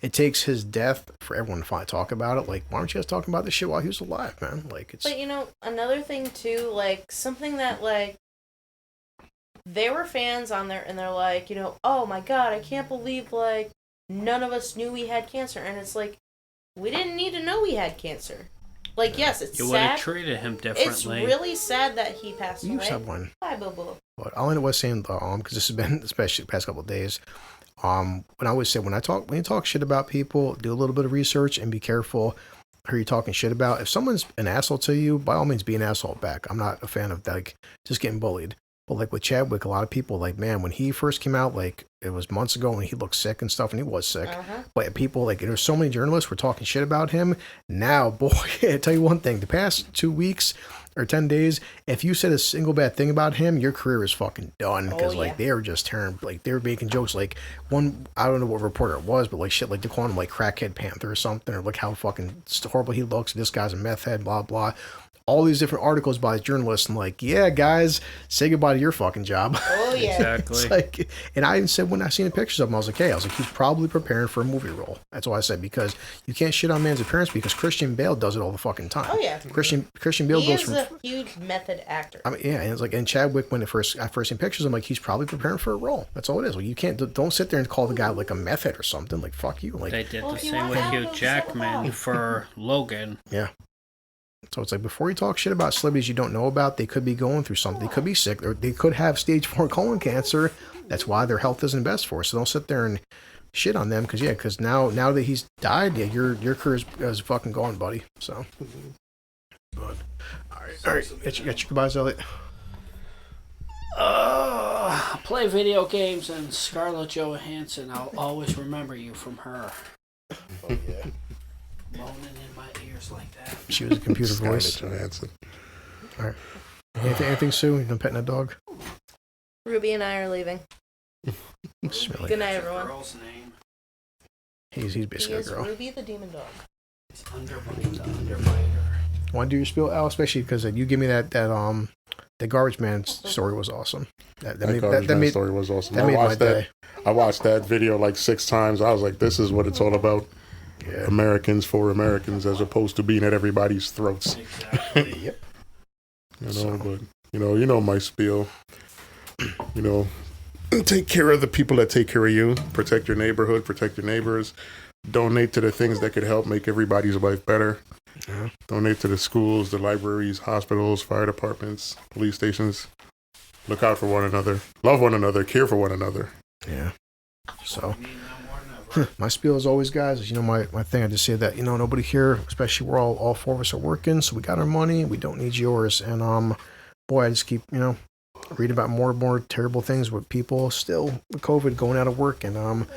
A: it takes his death for everyone to finally talk about it. Why aren't you guys talking about this shit while he was alive, man? It's.
B: But another thing too, something that there were fans on there, and they're oh my god, I can't believe none of us knew he had cancer, and it's we didn't need to know he had cancer. Yes, it's sad.
C: You would have treated him differently.
B: It's really sad that he passed away.
A: You said one.
B: Bye, boo-boo.
A: But all I was saying, because this has been, especially the past couple of days, when I always say, when you talk shit about people, do a little bit of research and be careful who you're talking shit about. If someone's an asshole to you, by all means, be an asshole back. I'm not a fan of just getting bullied. But with Chadwick, a lot of people man, when he first came out, it was months ago when he looked sick and stuff, and he was sick. But people there's so many journalists were talking shit about him. Now, boy, I tell you one thing: the past 2 weeks or 10 days, if you said a single bad thing about him, your career is fucking done. Because they were just tearing, they were making jokes. One, I don't know what reporter it was, but shit, they're calling him crackhead panther or something, or look how fucking horrible he looks. This guy's a meth head, blah blah. All these different articles by journalists, and yeah, guys, say goodbye to your fucking job.
B: Oh yeah,
C: exactly.
A: And I even said when I seen the pictures of him, I was he's probably preparing for a movie role. That's what I said, because you can't shit on man's appearance, because Christian Bale does it all the fucking time.
B: Oh yeah,
A: Christian Bale goes from.
B: He is a huge method actor.
A: I mean, yeah, and it's and Chadwick, when I first seen pictures, I'm he's probably preparing for a role. That's all it is. You don't sit there and call the guy a meth head or something. Fuck you.
C: They did the same with Hugh Jackman for Logan.
A: Yeah. So it's before you talk shit about celebrities you don't know about, they could be going through something. They could be sick, or they could have stage 4 colon cancer. That's why their health isn't best for us. So don't sit there and shit on them because now that he's died, yeah, your career is fucking gone, buddy. So, but all right, get your goodbyes, Elliot.
C: Play video games and Scarlett Johansson. I'll always remember you from her.
A: Oh yeah,
C: Moaning in my ears like that.
A: she was a computer voice.
E: Johansson.
A: All right, anything, Sue? You done petting a dog?
B: Ruby and I are leaving.
A: Really,
B: Good night, everyone.
C: Girl's name
A: he's
B: He
A: basically a
B: is
A: girl.
B: Ruby the demon dog.
C: is Underbite the Underbiter.
A: Want to do your spiel, Al? Especially because you give me that the Garbage Man story was awesome. That made
E: story was awesome.
A: that made my day.
E: I watched that video like 6 times. I was like, this is what it's all about.
A: Yeah.
E: Americans for Americans, as opposed to being at everybody's throats.
C: Exactly.
A: Yep.
E: But you know my spiel. Take care of the people that take care of you. Protect your neighborhood. Protect your neighbors. Donate to the things that could help make everybody's life better.
A: Yeah.
E: Donate to the schools, the libraries, hospitals, fire departments, police stations. Look out for one another. Love one another. Care for one another.
A: Yeah. So, my spiel as always, guys, is, my thing. I just say that, nobody here, especially we're all 4 of us are working, so we got our money. We don't need yours. And, boy, I just keep, reading about more and more terrible things with people still with COVID going out of work. And,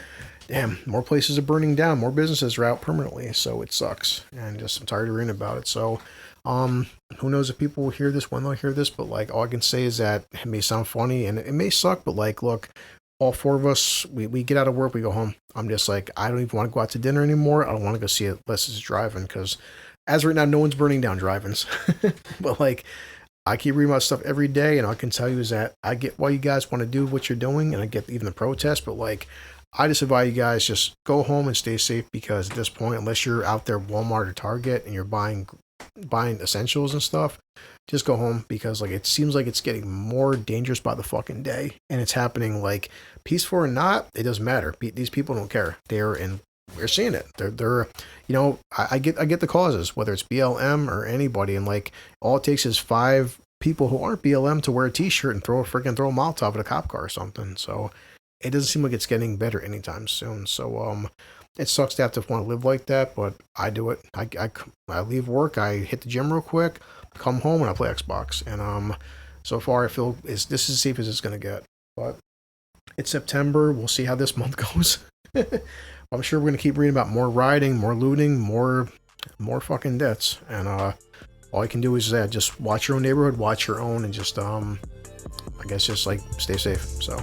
A: damn, more places are burning down. More businesses are out permanently. So it sucks. And just, I'm tired of reading about it. So, who knows if people will hear this, when they'll hear this, but like, all I can say is that it may sound funny and it may suck, but like, look, all 4 of us, we get out of work, we go home. I'm just like, I don't even want to go out to dinner anymore. I don't want to go see it unless it's driving, because as of right now, no one's burning down drive-ins. But like, I keep reading about stuff every day, and all I can tell you is that I get why you guys want to do what you're doing, and I get even the protests, but like, I just advise you guys just go home and stay safe, because at this point, unless you're out there Walmart or Target and you're buying essentials and stuff, just go home, because like, it seems like it's getting more dangerous by the fucking day, and it's happening like peaceful or not, it doesn't matter. These people don't care. We're seeing it. They're I get the causes, whether it's BLM or anybody, and like, all it takes is 5 people who aren't BLM to wear a t-shirt and throw a Molotov at a cop car or something. So it doesn't seem like it's getting better anytime soon. So it sucks to have to want to live like that, but I do it. I leave work, I hit the gym real quick, come home, and I play Xbox. And so far I feel this is as safe as it's gonna get. But it's September. We'll see how this month goes. I'm sure we're gonna keep reading about more rioting, more looting, more fucking deaths. And all you can do is just watch your own neighborhood, watch your own, and just I guess just like stay safe. So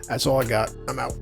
A: that's all I got. I'm out.